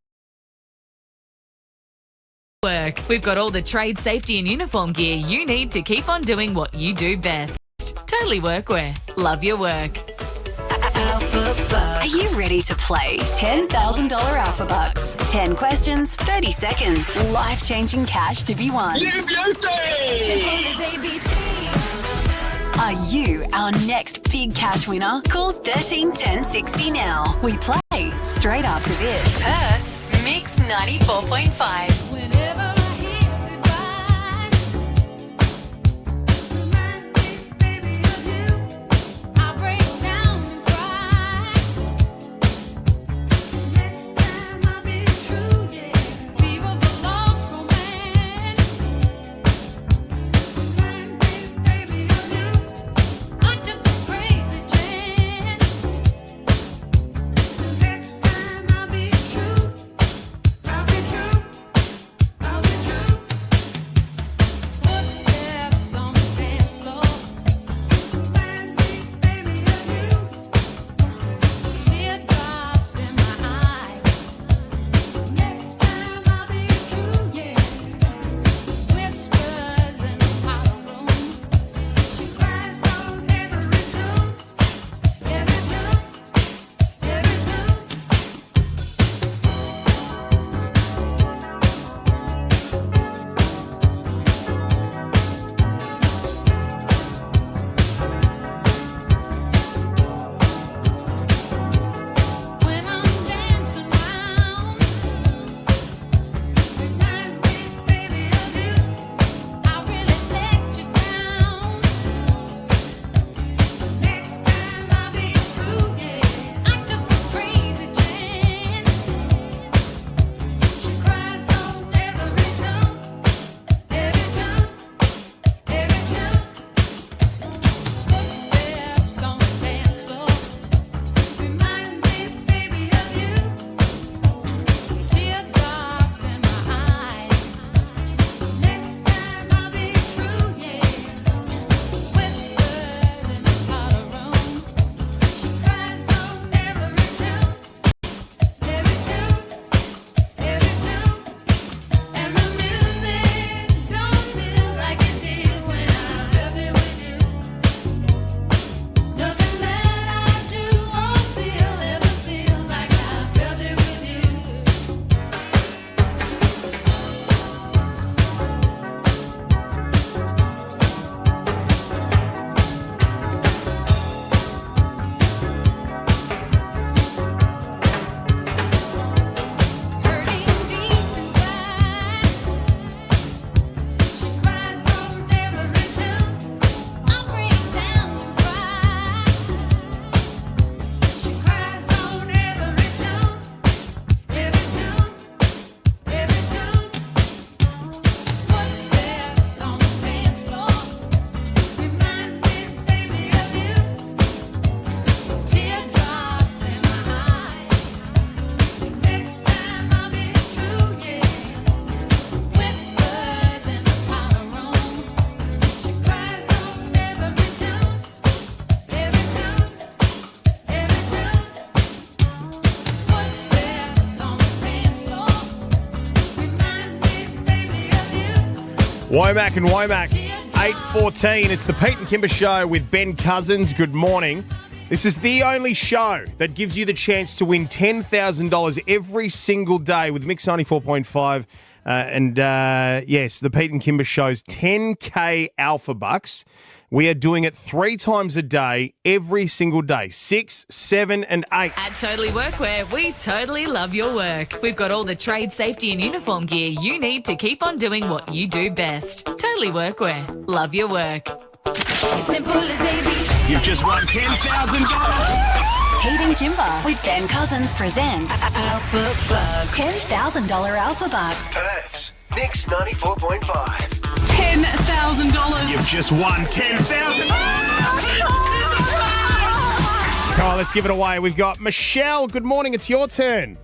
work. We've got all the trade safety and uniform gear you need to keep on doing what you do best. Totally Workwear. Love your work. Alpha Bucks. Are you ready to play $10,000 Alpha Bucks? 10 questions, 30 seconds. Life-changing cash to be won. You beauty! Simple as ABC. Are you our next big cash winner? Call 13 10 60 now. We play straight after this. Perth's Mix 94.5. Womack and Womack, 8:14. It's the Pete and Kimber Show with Ben Cousins. Good morning. This is the only show that gives you the chance to win $10,000 every single day with MIX945. Yes, the Pete and Kimber Show's 10K Alpha Bucks. We are doing it 3 times a day, every single day, 6, 7 and 8. At Totally Workwear, we totally love your work. We've got all the trade safety and uniform gear you need to keep on doing what you do best. Totally Workwear. Love your work. Simple as ABC. You've just won $10,000. Pete and Kimber with Ben Cousins presents Alpha Bucks. $10,000 Alpha Bucks. Perth's Mix 94.5. $10,000. You've just won $10,000. Come on, let's give it away. We've got Michelle. Good morning. It's your turn.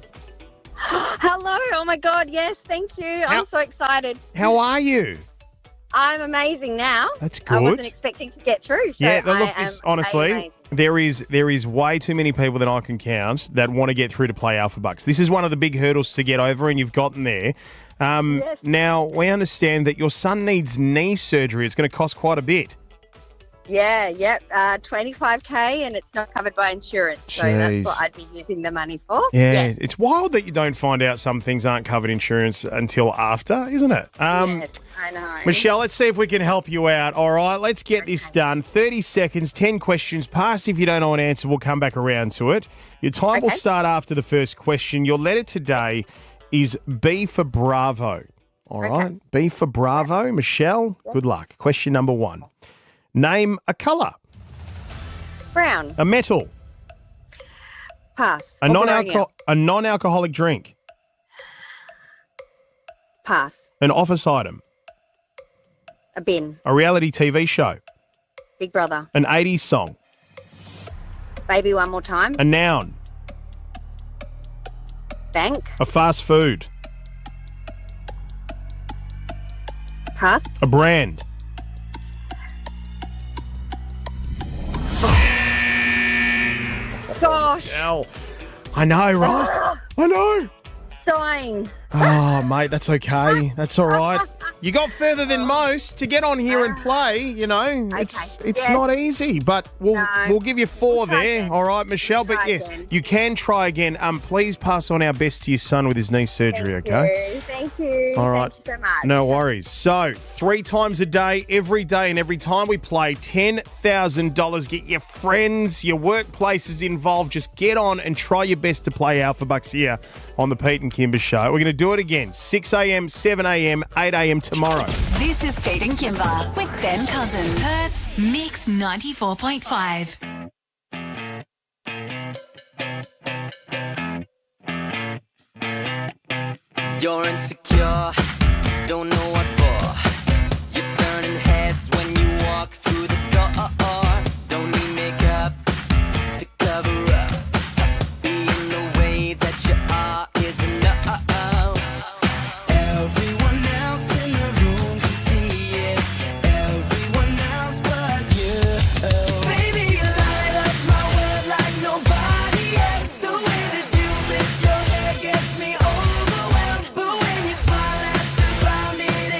Hello. Oh, my God. Yes, thank you. I'm so excited. How are you? I'm amazing now. That's good. I wasn't expecting to get through. So honestly, there is way too many people that I can count that want to get through to play Alpha Bucks. This is one of the big hurdles to get over, and you've gotten there. Yes. Now, we understand that your son needs knee surgery. It's going to cost quite a bit. Yeah, yep. $25,000 and it's not covered by insurance. So Jeez. that's what I'd be using the money for. Yeah, it's wild that you don't find out some things aren't covered insurance until after, isn't it? Yes, I know. Michelle, let's see if we can help you out. All right, let's get this done. 30 seconds, 10 questions. Pass if you don't know an answer. We'll come back around to it. Your time will start after the first question. Your letter today is B for Bravo. All right, B for Bravo. Michelle, good luck. Question number 1. Name a colour. Brown. A metal. Pass. A non-alcoholic drink. Pass. An office item. A bin. A reality TV show. Big Brother. An 80s song. Baby One More Time. A noun. Bank. A fast food. Pass. A brand. Gosh. Ow. I know, right? I know. Dying. Oh, mate, that's okay. That's all right. You got further than most to get on here and play, you know. It's not easy, but we'll give you 4 there. Again. All right, Michelle. But yes, you can try again. Please pass on our best to your son with his knee surgery, okay? Thank you. All right. Thank you so much. No worries. So, 3 times a day, every day, and every time we play, $10,000. Get your friends, your workplaces involved. Just get on and try your best to play Alpha Bucks here on the Pete and Kimber Show. We're going to do it again. 6 a.m, 7 a.m, 8 a.m. tomorrow. This is Pete and Kimber with Ben Cousins. Perth's Mix 94.5. You're insecure, don't know what for. You're turning heads when you walk through the door. Don't need makeup to cover up. Being the way that you are is enough. Everyone else in the room can see it. Everyone else but you. Baby, you light up my world like nobody else. The way that you flip your hair gets me overwhelmed. But when you smile at the ground, it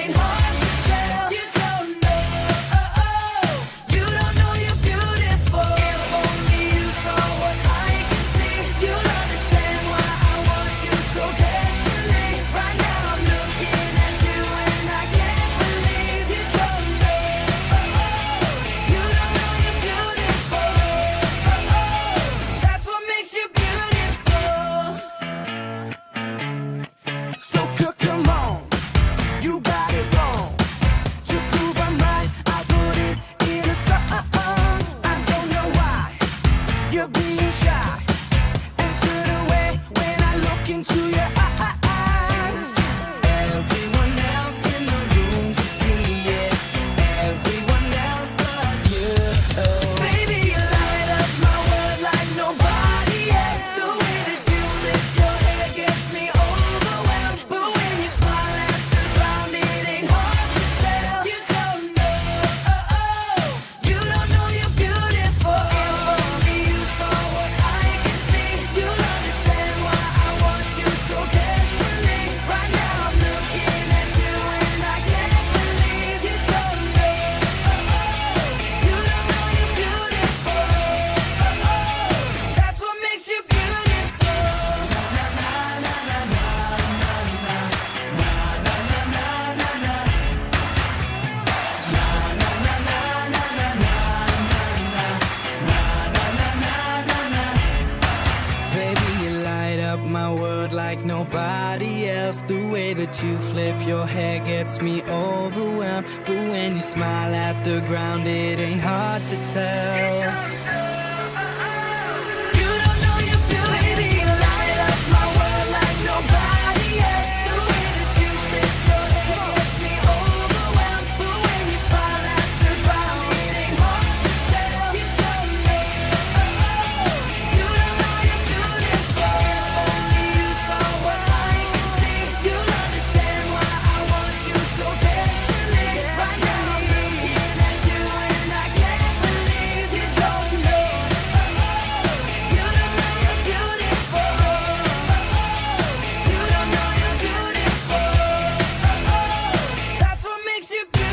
that you flip your hair gets me overwhelmed. But when you smile at the ground, it ain't hard to tell.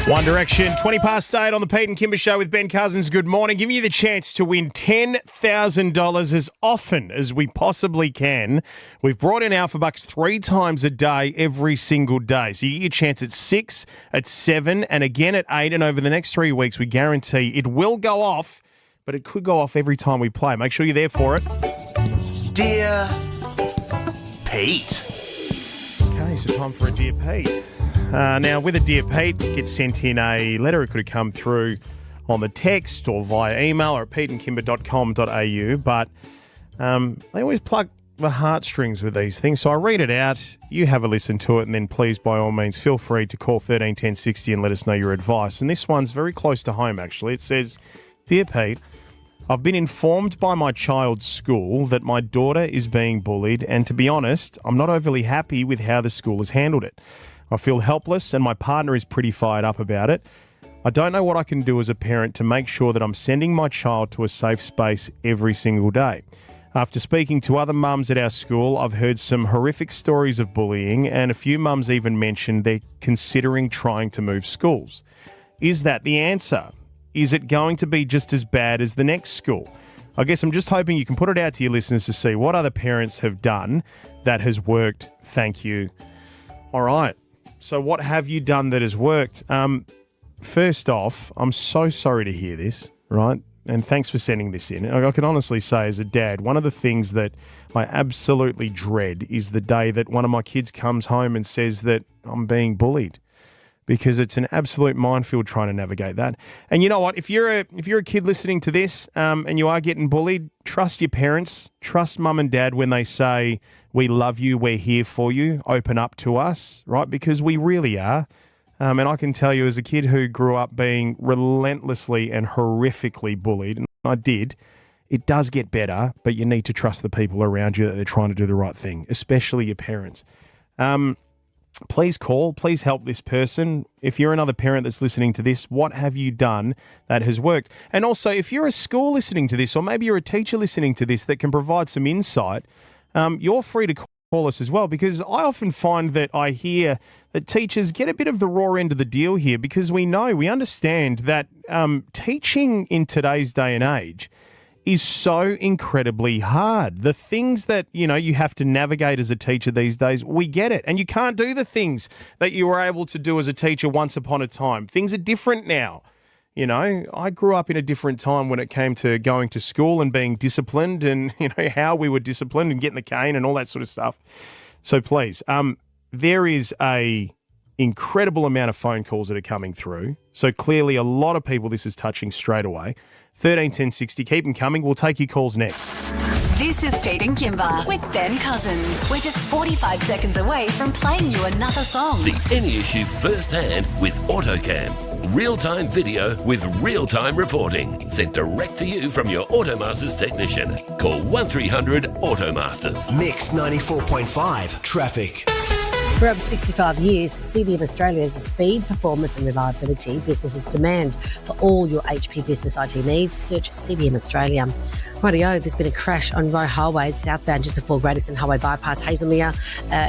One Direction, 20 past 8 on the Pete and Kimber Show with Ben Cousins. Good morning. Giving you the chance to win $10,000 as often as we possibly can. We've brought in Alpha Bucks 3 times a day, every single day. So you get your chance at 6, at 7, and again at 8. And over the next 3 weeks, we guarantee it will go off, but it could go off every time we play. Make sure you're there for it. Dear Pete. Okay, so time for a Dear Pete. Now, with a Dear Pete, it gets sent in a letter. It could have come through on the text or via email or at peteandkimber.com.au, but they always plug the heartstrings with these things. So I read it out, you have a listen to it, and then please, by all means, feel free to call 13 10 60 and let us know your advice. And this one's very close to home, actually. It says, Dear Pete, I've been informed by my child's school that my daughter is being bullied, and to be honest, I'm not overly happy with how the school has handled it. I feel helpless and my partner is pretty fired up about it. I don't know what I can do as a parent to make sure that I'm sending my child to a safe space every single day. After speaking to other mums at our school, I've heard some horrific stories of bullying, and a few mums even mentioned they're considering trying to move schools. Is that the answer? Is it going to be just as bad as the next school? I guess I'm just hoping you can put it out to your listeners to see what other parents have done that has worked. Thank you. All right. So what have you done that has worked? First off, I'm so sorry to hear this, right? And thanks for sending this in. I can honestly say as a dad, one of the things that I absolutely dread is the day that one of my kids comes home and says that I'm being bullied, because it's an absolute minefield trying to navigate that. And you know what? If you're a kid listening to this and you are getting bullied, trust your parents, trust mum and dad when they say, we love you, we're here for you, open up to us, right? Because we really are. And I can tell you as a kid who grew up being relentlessly and horrifically bullied, and I did, it does get better, but you need to trust the people around you that they're trying to do the right thing, especially your parents. Please call, please help this person. If you're another parent that's listening to this, what have you done that has worked? And also, if you're a school listening to this, or maybe you're a teacher listening to this that can provide some insight, you're free to call us as well, because I often find that I hear that teachers get a bit of the raw end of the deal here, because we understand that teaching in today's day and age is so incredibly hard. The things that, you have to navigate as a teacher these days, we get it. And you can't do the things that you were able to do as a teacher once upon a time. Things are different now. I grew up in a different time when it came to going to school and being disciplined, and, how we were disciplined and getting the cane and all that sort of stuff. So please, there is a incredible amount of phone calls that are coming through. So clearly a lot of people this is touching straight away. 13 10 60, keep them coming. We'll take your calls next. This is Pete and Kimber with Ben Cousins. We're just 45 seconds away from playing you another song. See any issue firsthand with AutoCam. Real-time video with real-time reporting. Sent direct to you from your Automasters technician. Call 1300 Automasters. Mix 94.5 Traffic. For over 65 years, CDM Australia is a speed, performance and reliability businesses demand. For all your HP business IT needs, search CDM Australia. Rightio, there's been a crash on Roe Highway southbound just before Great Eastern Highway bypass Hazelmere.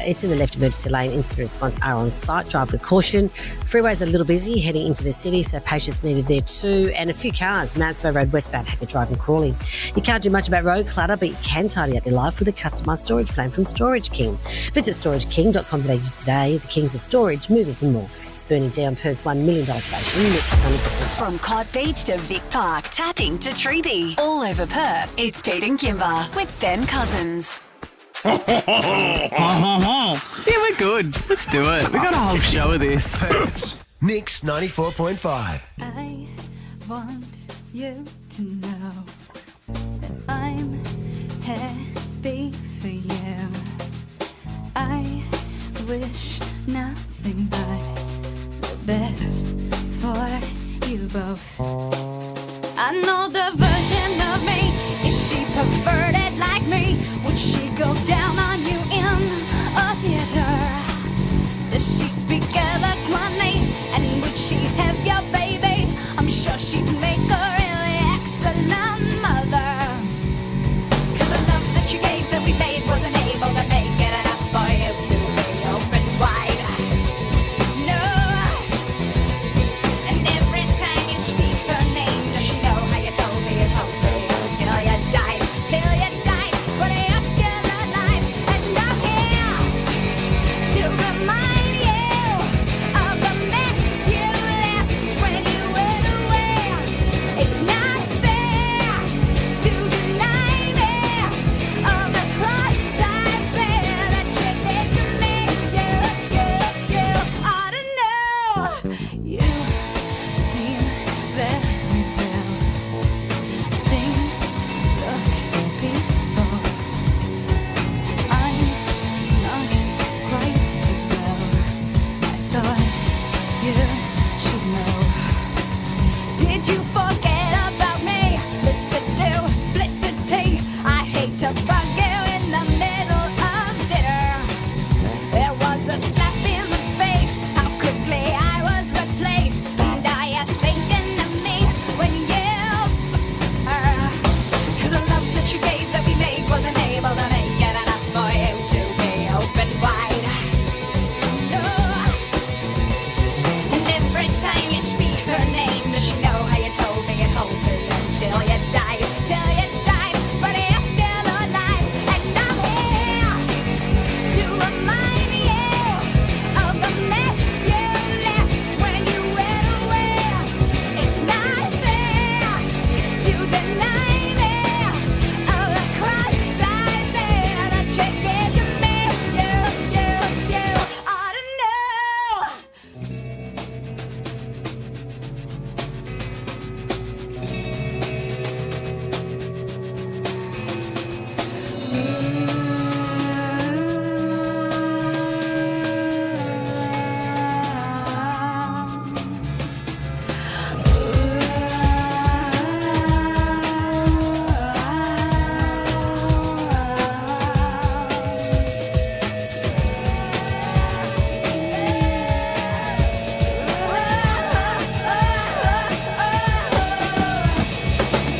It's in the left emergency lane. Incident response are on site. Drive with caution. Freeways are a little busy heading into the city, so patience needed there too. And a few cars, Mansborough Road westbound, Hackett Drive and Crawley. You can't do much about road clutter, but you can tidy up your life with a customised storage plan from Storage King. Visit storageking.com.au today. The Kings of Storage, moving for more. Burning down Perth's $1 million station. From Cot Beach to Vic Park, Tapping to Treaty, all over Perth, it's Pete and Kimber with Ben Cousins. Yeah, we're good. Let's do it. We got a whole show of this. Perth's Mix 94.5. I want you to know that I'm happy for you. I wish nothing but the best for you both. I know the version of me. Is she perverted like me? Would she go down on you in a theater? Does she speak eloquently? And would she have your baby? I'm sure she'd make a really excellent mother. 'Cause the love that you gave that we made wasn't able to make it enough for you to be open wide. No. And every time you speak her name, does she know how you told me it hoped me till you died, till you died, but you're still alive. And I'm here to remind you of the mess you left when you went away. It's not fair to deny me of the cross I bear that you did to me. You ought to know. You seem very well. Things look peaceful. I'm not quite as well. I thought you should know. Did you forget about me, Mr. Duplicity? I hate to bug you in the middle of dinner. There was a slap in the face, how quickly I was replaced. And are you thinking of me when you her? 'Cause the love that you gave that we made wasn't able to make it enough for you to be open wide. No. And every time you speak her name, does she know how you told me it hoped me until you died, till you died, but you're still alive. And I'm here to remind you of the mess you left when you went away. It's not fair to deny me of the cross I bear that you gave to me. You ought to know.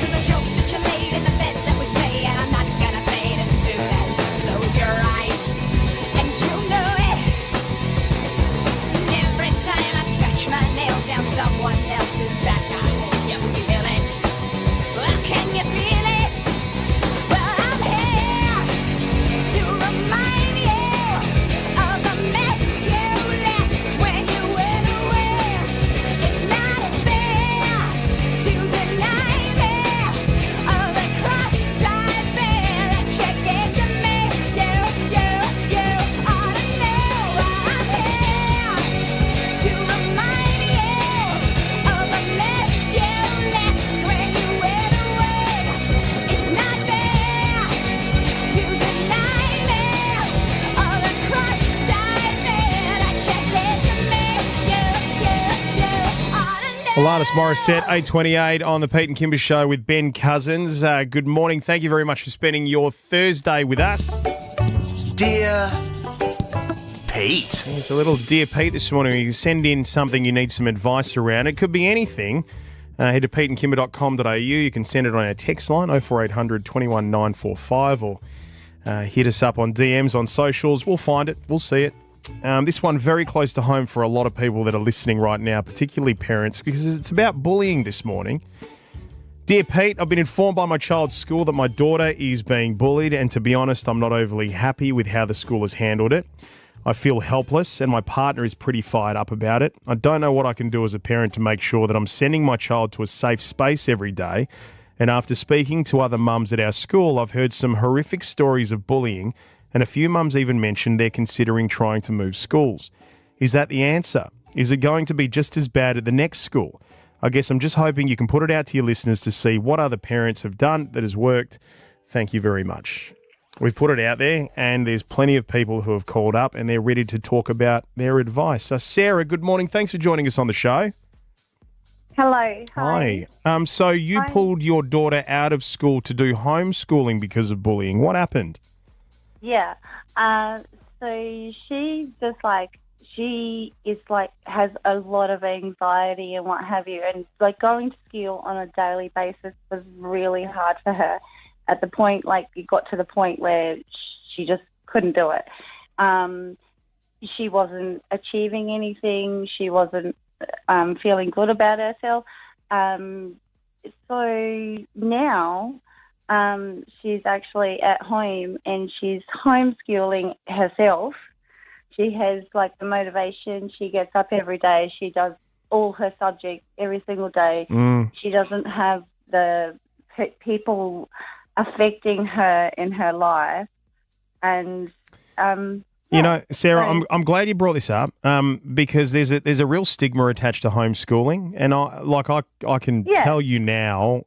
Cause the joke that you laid in the bed that was made, and I'm not gonna fade as soon as you close your eyes. And you know it. And every time I scratch my nails down someone else's back, I hope you feel it. Well, can you feel it? Well, I'm here to remind you of the mess you left when you went away. It's not fair to deny me of the cross I bear that you gave to me. You ought to know. I'm here to remind you of the mess you left when you went away. It's not fair to deny me of the cross I bear that you gave to me. You ought to know. Alanis Morissette, 8:28 on the Pete and Kimber Show with Ben Cousins. Good morning. Thank you very much for spending your Thursday with us. Dear Pete. It's a little Dear Pete this morning. You can send in something you need some advice around. It could be anything. Head to peteandkimber.com.au. You can send it on our text line, 04800 21 945, or hit us up on DMs on socials. We'll find it. We'll see it. This one very close to home for a lot of people that are listening right now, particularly parents, because it's about bullying this morning. Dear Pete, I've been informed by my child's school that my daughter is being bullied, and to be honest, I'm not overly happy with how the school has handled it. I feel helpless, and my partner is pretty fired up about it. I don't know what I can do as a parent to make sure that I'm sending my child to a safe space every day. And after speaking to other mums at our school, I've heard some horrific stories of bullying and a few mums even mentioned they're considering trying to move schools. Is that the answer? Is it going to be just as bad at the next school? I guess I'm just hoping you can put it out to your listeners to see what other parents have done that has worked. Thank you very much. We've put it out there, and there's plenty of people who have called up, and they're ready to talk about their advice. Sarah, good morning. Thanks for joining us on the show. Hello. Hi. So you pulled your daughter out of school to do homeschooling because of bullying. What happened? Yeah. So she has a lot of anxiety and what have you, and going to school on a daily basis was really hard for her. At the point, it got to the point where she just couldn't do it. She wasn't achieving anything. She wasn't feeling good about herself. So now she's actually at home and she's homeschooling herself. She has the motivation. She gets up every day. She does all her subjects every single day. She doesn't have the people affecting her in her life. And you know, Sarah, I'm glad you brought this up because there's a real stigma attached to homeschooling, and I can tell you now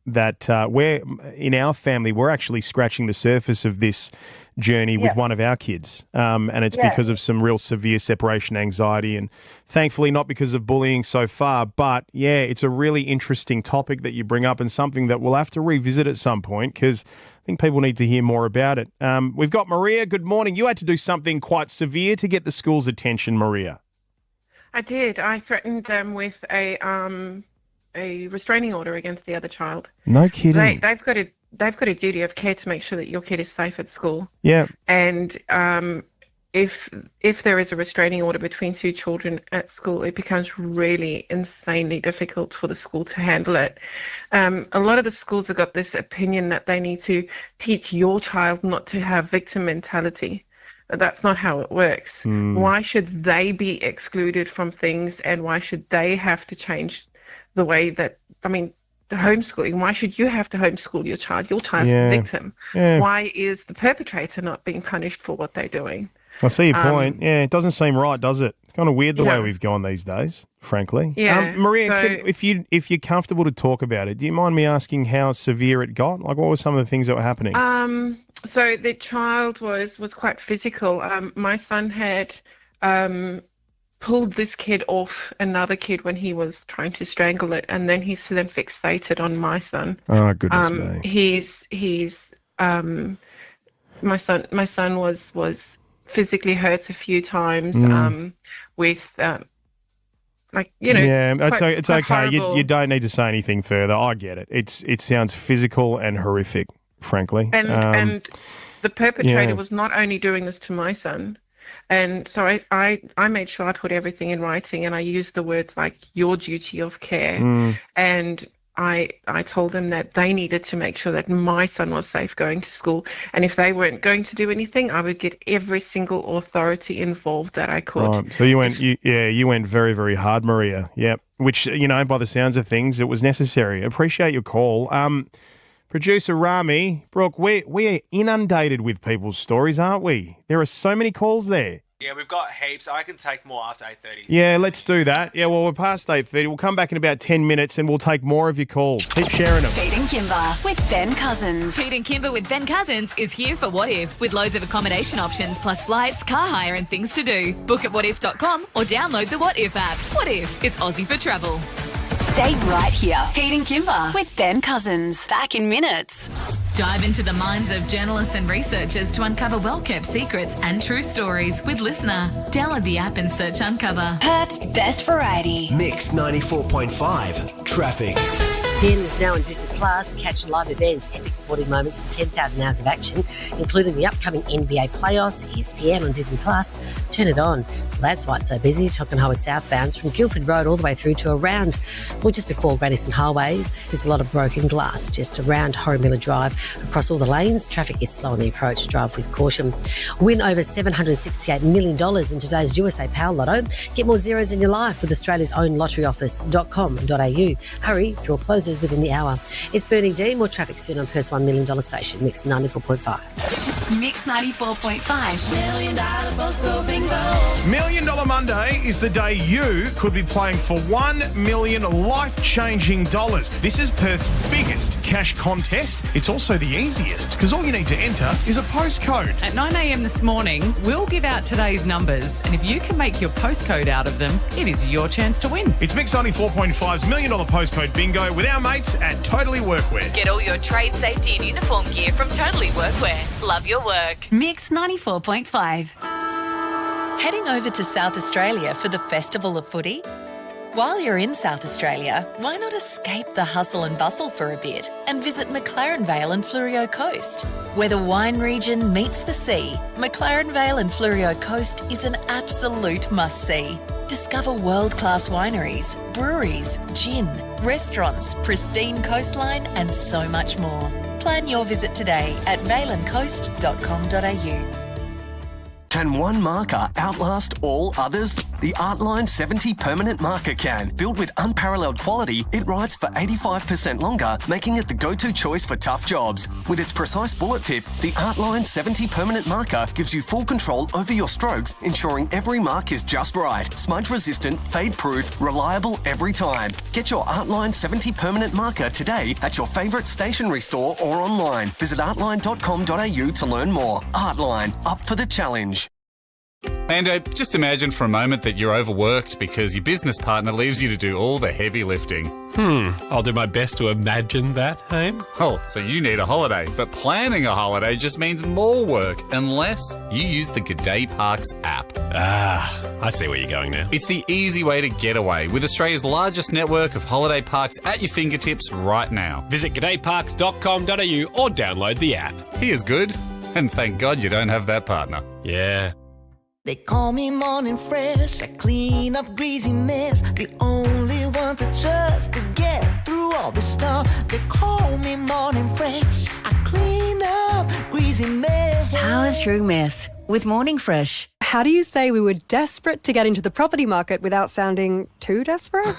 that we're in our family we're actually scratching the surface of this journey with one of our kids, and it's because of some real severe separation anxiety, and thankfully not because of bullying so far. But it's a really interesting topic that you bring up, and something that we'll have to revisit at some point because I think people need to hear more about it. We've got Maria. Good morning. You had to do something quite severe to get the school's attention, Maria. I did. I threatened them with a restraining order against the other child. No kidding. They've got a duty of care to make sure that your kid is safe at school. Yeah. And if there is a restraining order between two children at school, it becomes really insanely difficult for the school to handle it. A lot of the schools have got this opinion that they need to teach your child not to have victim mentality. But that's not how it works. Why should they be excluded from things, and why should they have to change the way that, the homeschooling, why should you have to homeschool your child? Your child's the victim. Yeah. Why is the perpetrator not being punished for what they're doing? I see your point. It doesn't seem right, does it? It's kind of weird the way we've gone these days, frankly. Yeah. Maria, if you're comfortable to talk about it, do you mind me asking how severe it got? What were some of the things that were happening? So the child was quite physical. My son had pulled this kid off another kid when he was trying to strangle it, and then he's then fixated on my son. Oh, goodness me. My son was physically hurt a few times with it's okay. horrible. You don't need to say anything further. I get it. It sounds physical and horrific, frankly. And the perpetrator was not only doing this to my son. And so I made sure I put everything in writing, and I used the words like your duty of care. And I told them that they needed to make sure that my son was safe going to school. And if they weren't going to do anything, I would get every single authority involved that I could. Right. So you went very, very hard, Maria. Yep. Which, by the sounds of things, it was necessary. Appreciate your call. Producer Rami, Brooke, we are inundated with people's stories, aren't we? There are so many calls there. Yeah, we've got heaps. I can take more after 8:30. Yeah, let's do that. Yeah, well, we're past 8:30. We'll come back in about 10 minutes and we'll take more of your calls. Keep sharing them. Pete and Kimber with Ben Cousins. Pete and Kimber with Ben Cousins is here for What If, with loads of accommodation options, plus flights, car hire and things to do. Book at whatif.com or download the What If app. What If? It's Aussie for travel. Stay right here. Pete and Kimber with Ben Cousins. Back in minutes. Dive into the minds of journalists and researchers to uncover well-kept secrets and true stories with Listener. Download the app and search Uncover. Perth's best variety. Mix 94.5 Traffic. PN is now on Disney Plus. Catch live events, epic sporting moments, and 10,000 hours of action, including the upcoming NBA playoffs. ESPN on Disney Plus. Turn it on. Well, that's why it's so busy. Talking Highway southbounds from Guildford Road all the way through to around, just before Granison Highway. There's a lot of broken glass just around Horror Drive. Across all the lanes, traffic is slow on the approach. Drive with caution. Win over $768 million in today's USA Power Lotto. Get more zeros in your life with Australia's own lotteryoffice.com.au. Hurry, draw closes within the hour. It's Bernie D. More traffic soon on Perth's $1 million station, Mix 94.5. Mix 94.5. $1 million postcode bingo. $1 Million Monday is the day you could be playing for $1 million life-changing dollars. This is Perth's biggest cash contest. It's also the easiest because all you need to enter is a postcode. At 9 a.m. this morning, we'll give out today's numbers, and if you can make your postcode out of them, it is your chance to win. It's Mix 94.5's $1 Million postcode bingo with our mates at Totally Workwear. Get all your trade safety and uniform gear from Totally Workwear. Love your work. Mix 94.5. Heading over to South Australia for the Festival of Footy? While you're in South Australia, why not escape the hustle and bustle for a bit and visit McLaren Vale and Fleurieu Coast? Where the wine region meets the sea, McLaren Vale and Fleurieu Coast is an absolute must-see. Discover world-class wineries, breweries, gin, restaurants, pristine coastline and so much more. Plan your visit today at valeandcoast.com.au. Can one marker outlast all others? The Artline 70 permanent marker can. Built with unparalleled quality, it rides for 85% longer, making it the go-to choice for tough jobs. With its precise bullet tip, the Artline 70 permanent marker gives you full control over your strokes, ensuring every mark is just right. Smudge-resistant, fade-proof, reliable every time. Get your Artline 70 permanent marker today at your favourite stationery store or online. Visit artline.com.au to learn more. Artline, up for the challenge. And just imagine for a moment that you're overworked because your business partner leaves you to do all the heavy lifting. I'll do my best to imagine that, Haim. Oh, so you need a holiday. But planning a holiday just means more work unless you use the G'day Parks app. I see where you're going now. It's the easy way to get away with Australia's largest network of holiday parks at your fingertips right now. Visit g'dayparks.com.au or download the app. He is good. And thank God you don't have that partner. Yeah. They call me morning fresh, I clean up greasy mess. The only one to trust to get through all the stuff. They call me morning fresh, I clean up greasy mess. Power through mess with Morning Fresh. How do you say we were desperate to get into the property market without sounding too desperate?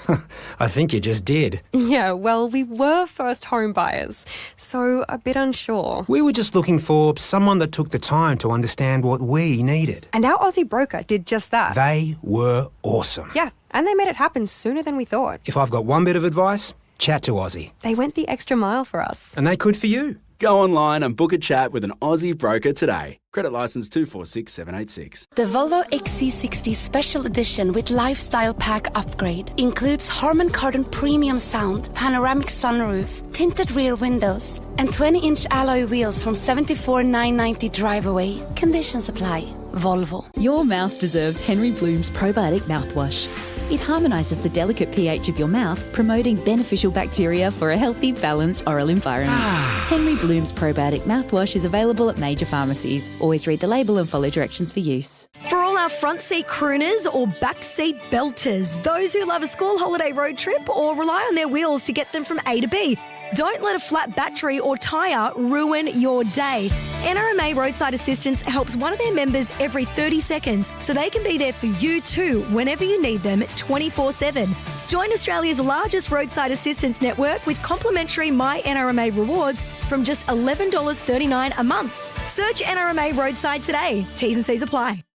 I think you just did. Yeah, well, we were first home buyers, so a bit unsure. We were just looking for someone that took the time to understand what we needed. And our Aussie broker did just that. They were awesome. Yeah, and they made it happen sooner than we thought. If I've got one bit of advice, chat to Aussie. They went the extra mile for us. And they could for you. Go online and book a chat with an Aussie broker today. Credit licence 246786. The Volvo XC60 Special Edition with Lifestyle Pack upgrade includes Harman Kardon Premium Sound, panoramic sunroof, tinted rear windows, and 20-inch alloy wheels from $74,990 drive away. Conditions apply. Volvo. Your mouth deserves Henry Bloom's probiotic mouthwash. It harmonises the delicate pH of your mouth, promoting beneficial bacteria for a healthy, balanced oral environment. Henry Bloom's probiotic mouthwash is available at major pharmacies. Always read the label and follow directions for use. For all our front seat crooners or back seat belters, those who love a school holiday road trip or rely on their wheels to get them from A to B, don't let a flat battery or tyre ruin your day. NRMA Roadside Assistance helps one of their members every 30 seconds so they can be there for you too whenever you need them 24/7. Join Australia's largest roadside assistance network with complimentary My NRMA rewards from just $11.39 a month. Search NRMA Roadside today. T's and C's apply.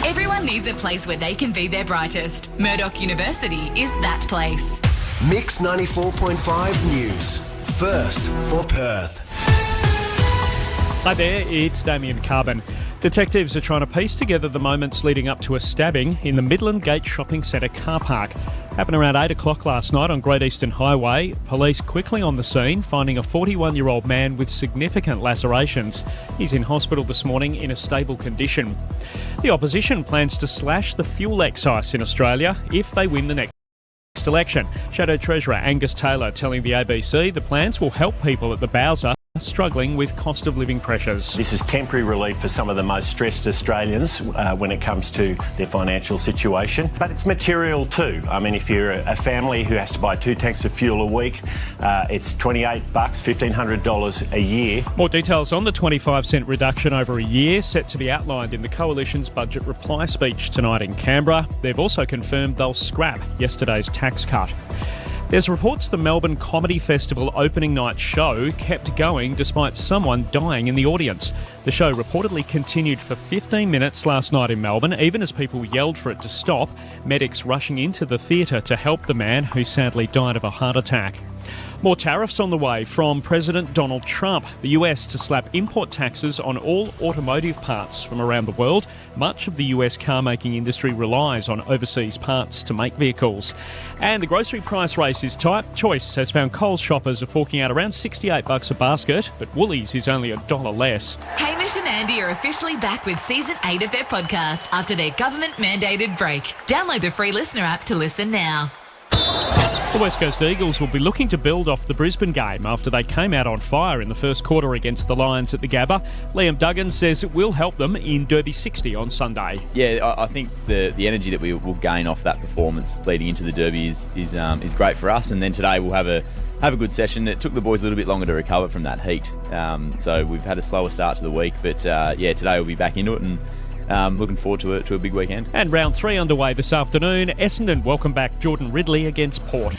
Everyone needs a place where they can be their brightest. Murdoch University is that place. Mix 94.5 News. First for Perth. Hi there, it's Damien Carbon. Detectives are trying to piece together the moments leading up to a stabbing in the Midland Gate Shopping Centre car park. Happened around 8 o'clock last night on Great Eastern Highway. Police quickly on the scene, finding a 41-year-old man with significant lacerations. He's in hospital this morning in a stable condition. The opposition plans to slash the fuel excise in Australia if they win the next election. Shadow Treasurer Angus Taylor telling the ABC the plans will help people at the Bowser struggling with cost of living pressures. This is temporary relief for some of the most stressed Australians when it comes to their financial situation, but it's material too. I mean, if you're a family who has to buy 2 tanks of fuel a week, it's $28, $1,500 a year. More details on the 25-cent reduction over a year set to be outlined in the Coalition's budget reply speech tonight in Canberra. They've also confirmed they'll scrap yesterday's tax cut. There's reports the Melbourne Comedy Festival opening night show kept going despite someone dying in the audience. The show reportedly continued for 15 minutes last night in Melbourne, even as people yelled for it to stop, medics rushing into the theatre to help the man who sadly died of a heart attack. More tariffs on the way from President Donald Trump. The US to slap import taxes on all automotive parts from around the world. Much of the US car-making industry relies on overseas parts to make vehicles. And the grocery price race is tight. Choice has found Coles shoppers are forking out around $68 a basket, but Woolies is only $1 less. Hamish and Andy are officially back with Season 8 of their podcast after their government-mandated break. Download the free Listener app to listen now. The West Coast Eagles will be looking to build off the Brisbane game after they came out on fire in the first quarter against the Lions at the Gabba. Liam Duggan says it will help them in Derby 60 on Sunday. Yeah, I think the energy that we will gain off that performance leading into the Derby is great for us, and then today we'll have a good session. It took the boys a little bit longer to recover from that heat, so we've had a slower start to the week, but today we'll be back into it and looking forward to a big weekend. And round 3 underway this afternoon. Essendon welcome back Jordan Ridley against Port.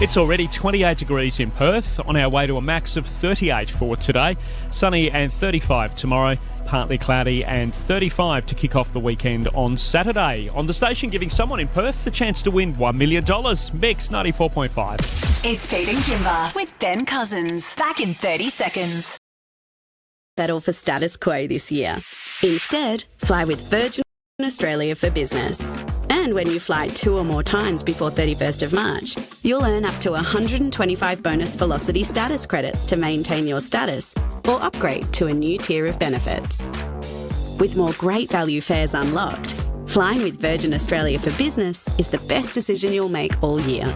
It's already 28 degrees in Perth, on our way to a max of 38 for today. Sunny and 35 tomorrow, partly cloudy and 35 to kick off the weekend on Saturday. On the station, giving someone in Perth the chance to win $1 million. Mix 94.5. It's Pete and Kimber with Ben Cousins. Back in 30 seconds. Settle for status quo this year. Instead, fly with Virgin Australia for Business. And when you fly 2 or more times before 31st of March, you'll earn up to 125 bonus Velocity status credits to maintain your status or upgrade to a new tier of benefits. With more great value fares unlocked, flying with Virgin Australia for Business is the best decision you'll make all year.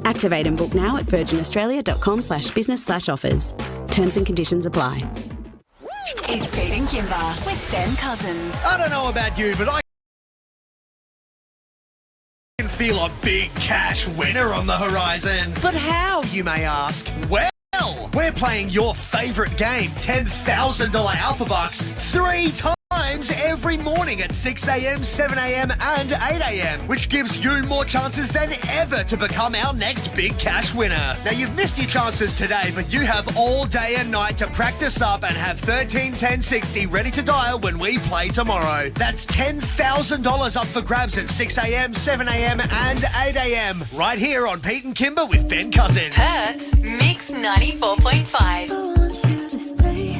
Activate and book now at virginaustralia.com/business/offers. Terms and conditions apply. It's Pete and Kimber with Ben Cousins. I don't know about you, but I can feel a big cash winner on the horizon. But how, you may ask? Well, we're playing your favourite game, $10,000 Alpha Bucks, 3 times every morning at 6 a.m, 7 a.m, and 8 a.m, which gives you more chances than ever to become our next big cash winner. Now, you've missed your chances today, but you have all day and night to practice up and have 13 10 60 ready to dial when we play tomorrow. That's $10,000 up for grabs at 6 a.m, 7 a.m, and 8 a.m, right here on Pete and Kimber with Ben Cousins. Perth's Mix 94.5. I want you to stay.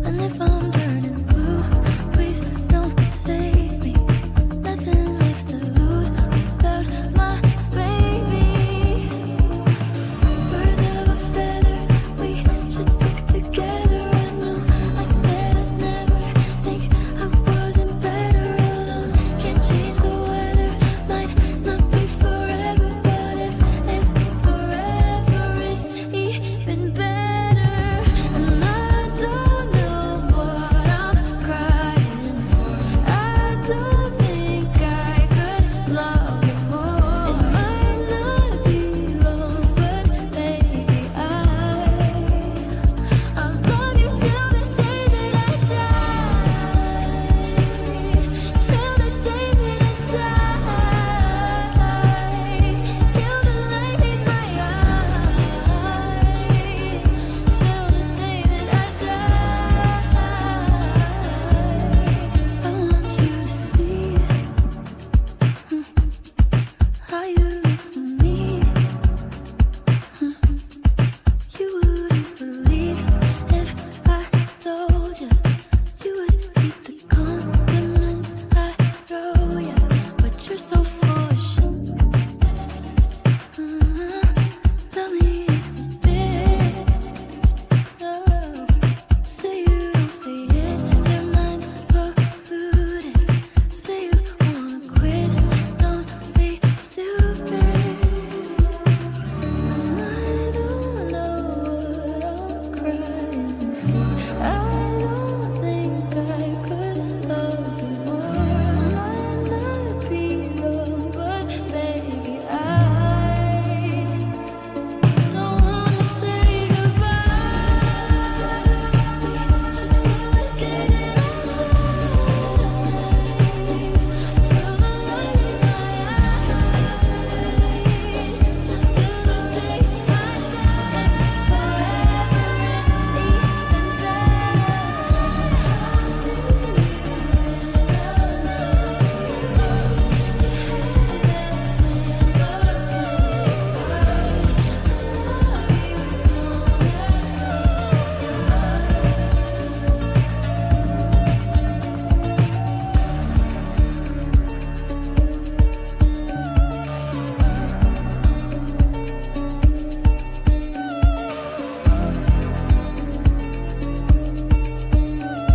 And if I'm turning blue, please don't save me. Nothing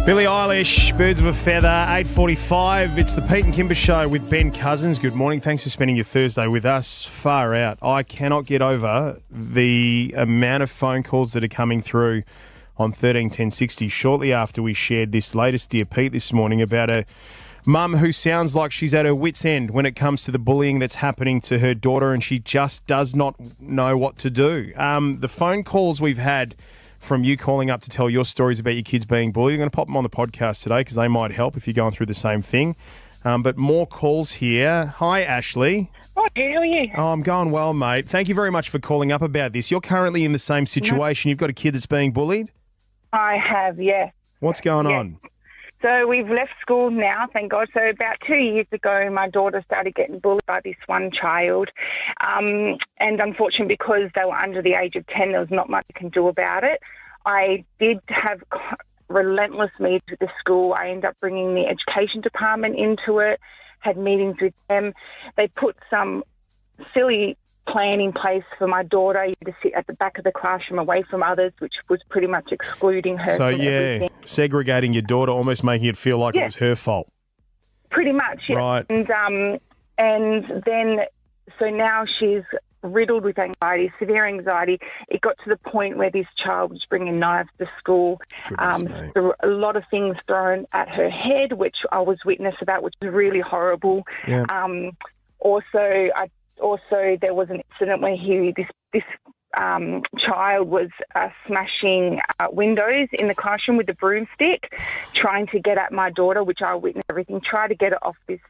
Billie Eilish, Birds of a Feather, 8:45. It's the Pete and Kimber Show with Ben Cousins. Good morning. Thanks for spending your Thursday with us. Far out. I cannot get over the amount of phone calls that are coming through on 131060 shortly after we shared this latest Dear Pete this morning about a mum who sounds like she's at her wit's end when it comes to the bullying that's happening to her daughter, and she just does not know what to do. The phone calls we've had from you calling up to tell your stories about your kids being bullied, I'm going to pop them on the podcast today because they might help if you're going through the same thing. But more calls here. Hi, Ashley. Hi, how are you? Oh, I'm going well, mate. Thank you very much for calling up about this. You're currently in the same situation. You've got a kid that's being bullied? I have, yeah. What's going on? So we've left school now, thank God. So about 2 years ago, my daughter started getting bullied by this one child. And unfortunately, because they were under the age of 10, there was not much I can do about it. I did have relentless meetings with the school. I ended up bringing the education department into it, had meetings with them. They put some silly plan in place for my daughter to sit at the back of the classroom away from others, which was pretty much excluding her So, from yeah, everything. segregating your daughter, almost making it feel like it was her fault. Pretty much, yeah. Right. And then, so now she's riddled with anxiety, severe anxiety. It got to the point where this child was bringing knives to school. There were a lot of things thrown at her head, which I was witness about, which was really horrible. Yeah. Also, there was an incident where this child was smashing windows in the classroom with a broomstick, trying to get at my daughter, which I witnessed everything, try to get it off this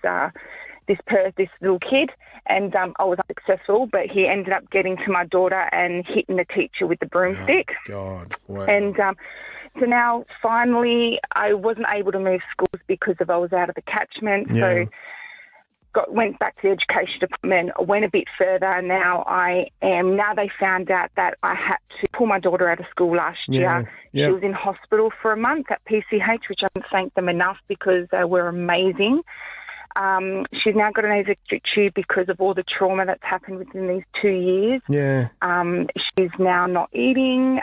little kid, and I was unsuccessful, but he ended up getting to my daughter and hitting the teacher with the broomstick. Oh, God. Wow. And so now, finally, I wasn't able to move schools because I was out of the catchment, Yeah. so went back to the education department, went a bit further, and now they found out that I had to pull my daughter out of school last year. Yeah. She was in hospital for a month at PCH, which I don't thank them enough because they were amazing. She's now got an electric tube because of all the trauma that's happened within these 2 years. Yeah. She's now not eating.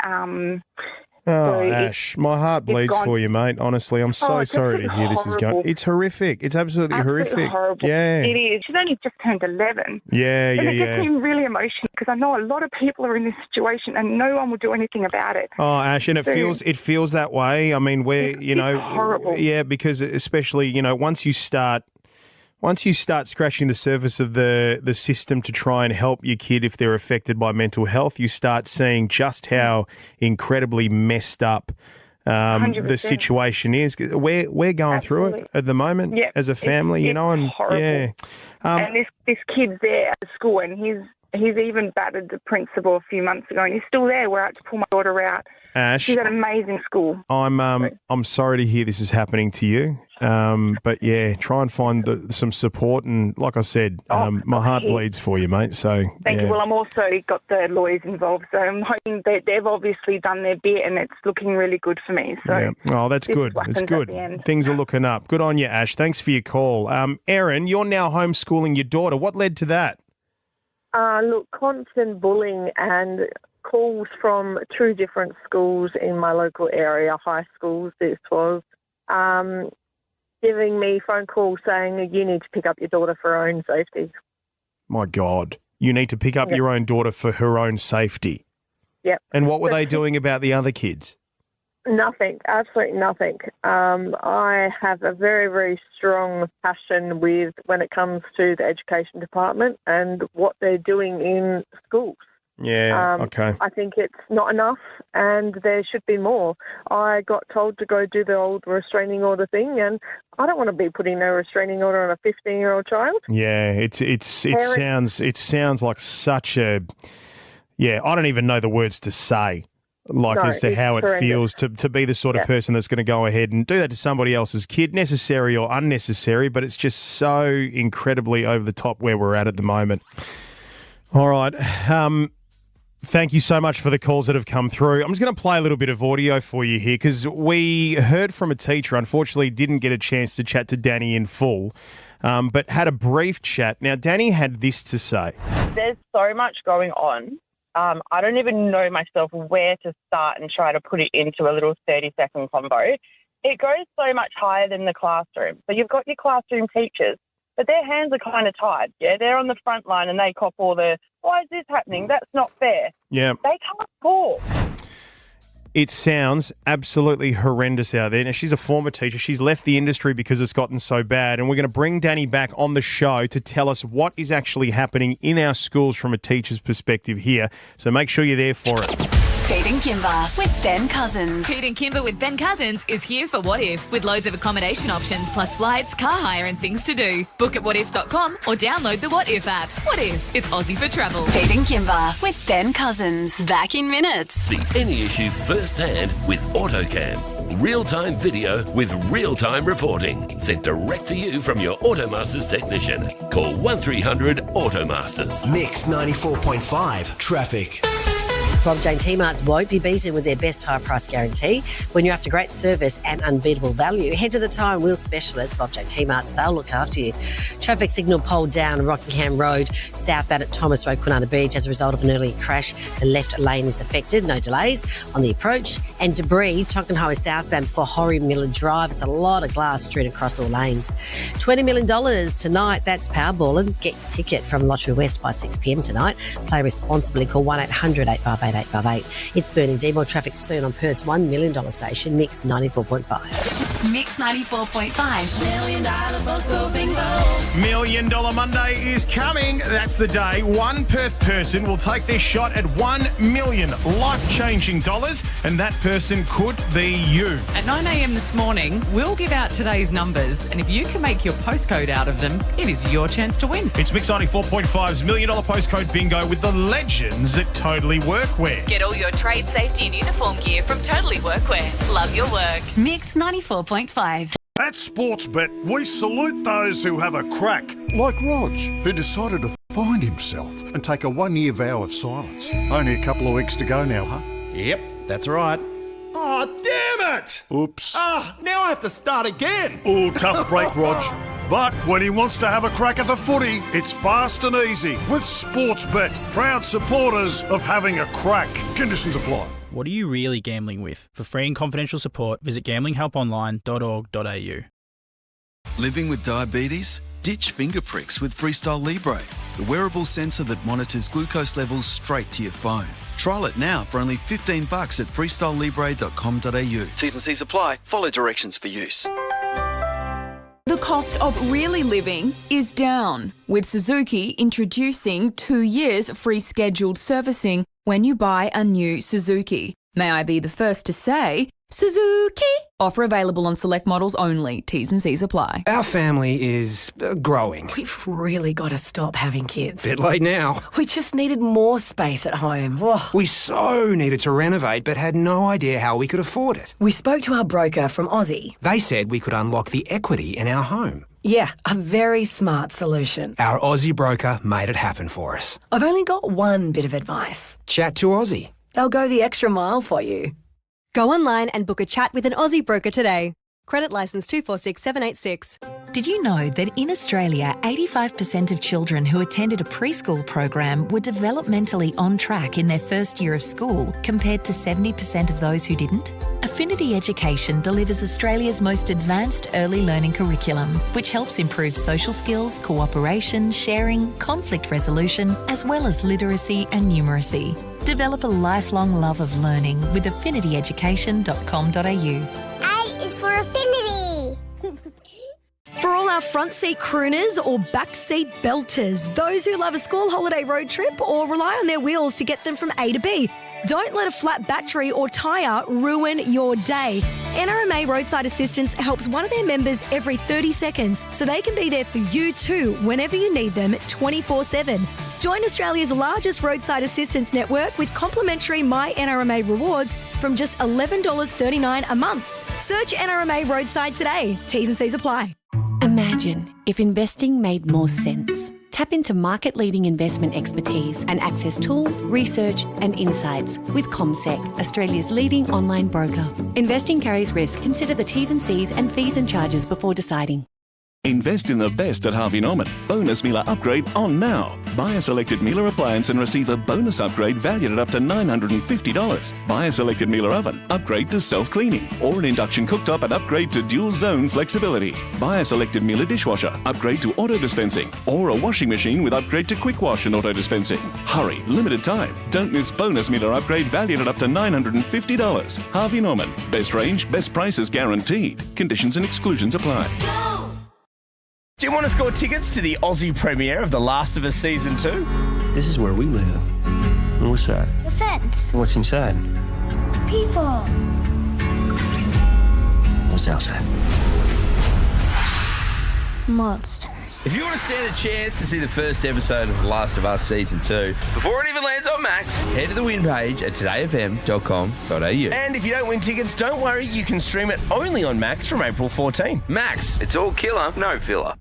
Ash, my heart bleeds for you, mate. Honestly, I'm so it's sorry to absolutely hear this is going. horrible. It's horrific. It's absolutely horrific. Horrible. Yeah. It is. She's only just turned 11. Yeah, And yeah, it gets me yeah. really emotional because I know a lot of people are in this situation and no one will do anything about it. Oh, Ash, and it feels that way. I mean, It's horrible. Yeah, because especially, once you start scratching the surface of the system to try and help your kid if they're affected by mental health, you start seeing just how incredibly messed up the 100%. situation is. We're going through it at the moment as a family, it's and horrible. yeah. And this kid's there at school and he's even battered the principal a few months ago and he's still there. We're out to pull my daughter out. Ash, She's at an amazing school. I'm sorry to hear this is happening to you. But yeah, try and find some support. And like I said, my heart bleeds for you, mate. So Thank you. Well, I'm also got the lawyers involved, so I'm hoping that they've obviously done their bit and it's looking really good for me. So yeah. Oh, that's this good. happens It's at good. the end. Things are looking up. Good on you, Ash. Thanks for your call. Erin, you're now homeschooling your daughter. What led to that? Look, constant bullying and calls from 2 different schools in my local area, high schools this was, giving me phone calls saying you need to pick up your daughter for her own safety. My God. You need to pick up your own daughter for her own safety. Yep. And what were they doing about the other kids? Nothing, absolutely nothing. I have a very, very strong passion when it comes to the education department and what they're doing in schools. Yeah, okay. I think it's not enough and there should be more. I got told to go do the old restraining order thing and I don't want to be putting a restraining order on a 15-year-old child. Yeah, it sounds like such a... Yeah, I don't even know the words to say. As to how it feels to be the sort of person that's going to go ahead and do that to somebody else's kid, necessary or unnecessary, but it's just so incredibly over the top where we're at the moment. All right. Thank you so much for the calls that have come through. I'm just going to play a little bit of audio for you here because we heard from a teacher, unfortunately didn't get a chance to chat to Danny in full, but had a brief chat. Now, Danny had this to say. There's so much going on. I don't even know myself where to start and try to put it into a little 30-second convo. it goes so much higher than the classroom. So you've got your classroom teachers, but their hands are kind of tied. Yeah, they're on the front line and they cop all the, why is this happening? That's not fair. Yeah. They can't talk. It sounds absolutely horrendous out there. Now, she's a former teacher. She's left the industry because it's gotten so bad. And we're going to bring Danny back on the show to tell us what is actually happening in our schools from a teacher's perspective here. So make sure you're there for it. Pete and Kimber with Ben Cousins. Pete and Kimber with Ben Cousins is here for What If, with loads of accommodation options, plus flights, car hire and things to do. Book at whatif.com or download the What If app. What If? It's Aussie for travel. Pete and Kimber with Ben Cousins. Back in minutes. See any issue firsthand with AutoCam. Real-time video with real-time reporting. Sent direct to you from your Automasters technician. Call 1300 Automasters. Mix 94.5 Traffic. Bob Jane T-Marts won't be beaten with their best high price guarantee. When you're after great service and unbeatable value, head to the tyre and wheel specialist, Bob Jane T-Marts. They'll look after you. Traffic signal pole down Rockingham Road, southbound at Thomas Road, Kwinana Beach, as a result of an earlier crash. The left lane is affected. No delays on the approach. And debris, Tonkin Highway southbound for Horry Miller Drive. It's a lot of glass strewn across all lanes. $20 million tonight. That's Powerball. Get your ticket from Lottery West by 6 p.m. tonight. Play responsibly. Call 1-800-858-858. It's burning D. More traffic soon on Perth's $1 million station, Mix 94.5. Mix 94.5's $1 million postcode bingo. $1 Million Monday is coming. That's the day one Perth person will take their shot at $1 million life-changing dollars, and that person could be you. At 9 a.m. this morning, we'll give out today's numbers, and if you can make your postcode out of them, it is your chance to win. It's Mix 94.5's $1 million postcode bingo with the legends at Totally Workwear. Get all your trade safety and uniform gear from Totally Workwear. Love your work. Mix 94.5. At Sportsbet, we salute those who have a crack, like Rog, who decided to find himself and take a 1-year vow of silence. Only a couple of weeks to go now, huh? Yep, that's right. Oh, damn it! Oops. Now I have to start again. Oh, tough break, Rog. But when he wants to have a crack at the footy, it's fast and easy with Sportsbet, proud supporters of having a crack. Conditions apply. What are you really gambling with? For free and confidential support, visit gamblinghelponline.org.au. Living with diabetes? Ditch finger pricks with Freestyle Libre, the wearable sensor that monitors glucose levels straight to your phone. Trial it now for only $15 at freestylelibre.com.au. T's and C's apply. Follow directions for use. The cost of really living is down, with Suzuki introducing 2 years free scheduled servicing when you buy a new Suzuki. May I be the first to say, Suzuki! Offer available on select models only. T's and C's apply. Our family is growing. We've really got to stop having kids. Bit late now. We just needed more space at home. Oh. We so needed to renovate, but had no idea how we could afford it. We spoke to our broker from Aussie. They said we could unlock the equity in our home. Yeah, a very smart solution. Our Aussie broker made it happen for us. I've only got one bit of advice. Chat to Aussie. They'll go the extra mile for you. Go online and book a chat with an Aussie broker today. Credit licence 246786. Did you know that in Australia, 85% of children who attended a preschool program were developmentally on track in their first year of school, compared to 70% of those who didn't? Affinity Education delivers Australia's most advanced early learning curriculum, which helps improve social skills, cooperation, sharing, conflict resolution, as well as literacy and numeracy. Develop a lifelong love of learning with affinityeducation.com.au. Is for affinity. For all our front seat crooners or back seat belters, those who love a school holiday road trip or rely on their wheels to get them from A to B, don't let a flat battery or tyre ruin your day. NRMA Roadside Assistance helps one of their members every 30 seconds so they can be there for you too whenever you need them 24/7. Join Australia's largest roadside assistance network with complimentary My NRMA rewards from just $11.39 a month. Search NRMA Roadside today. T's and C's apply. Imagine if investing made more sense. Tap into market-leading investment expertise and access tools, research and insights with CommSec, Australia's leading online broker. Investing carries risk. Consider the T's and C's and fees and charges before deciding. Invest in the best at Harvey Norman. Bonus Miele upgrade on now. Buy a selected Miele appliance and receive a bonus upgrade valued at up to $950. Buy a selected Miele oven, upgrade to self-cleaning, or an induction cooktop and upgrade to dual zone flexibility. Buy a selected Miele dishwasher, upgrade to auto dispensing, or a washing machine with upgrade to quick wash and auto dispensing. Hurry, limited time. Don't miss bonus Miele upgrade valued at up to $950. Harvey Norman. Best range, best prices guaranteed. Conditions and exclusions apply. Do you want to score tickets to the Aussie premiere of The Last of Us Season 2? This is where we live. And what's that? The fence. What's inside? People. What's outside? Monsters. If you want to stand a chance to see the first episode of The Last of Us Season 2, before it even lands on Max, head to the win page at todayfm.com.au. And if you don't win tickets, don't worry, you can stream it only on Max from April 14. Max, it's all killer, no filler.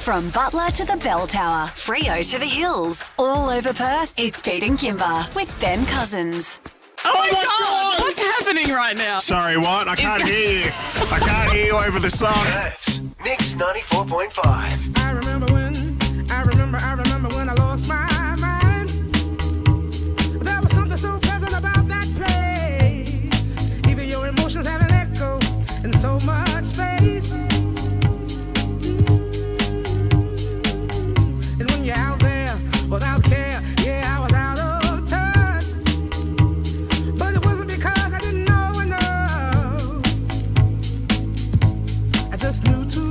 From Butler to the Bell Tower, Freo to the Hills, all over Perth, it's Pete and Kimber with Ben Cousins. Oh my God! What's happening right now? Sorry, what? I can't hear you. I can't hear you over the song. That's Mix 94.5. I remember when I lost my mind. There was something so pleasant about that place. Even your emotions have an echo in so much space. And when you're out there without care, yeah, I was out of touch. But it wasn't because I didn't know enough. I just knew too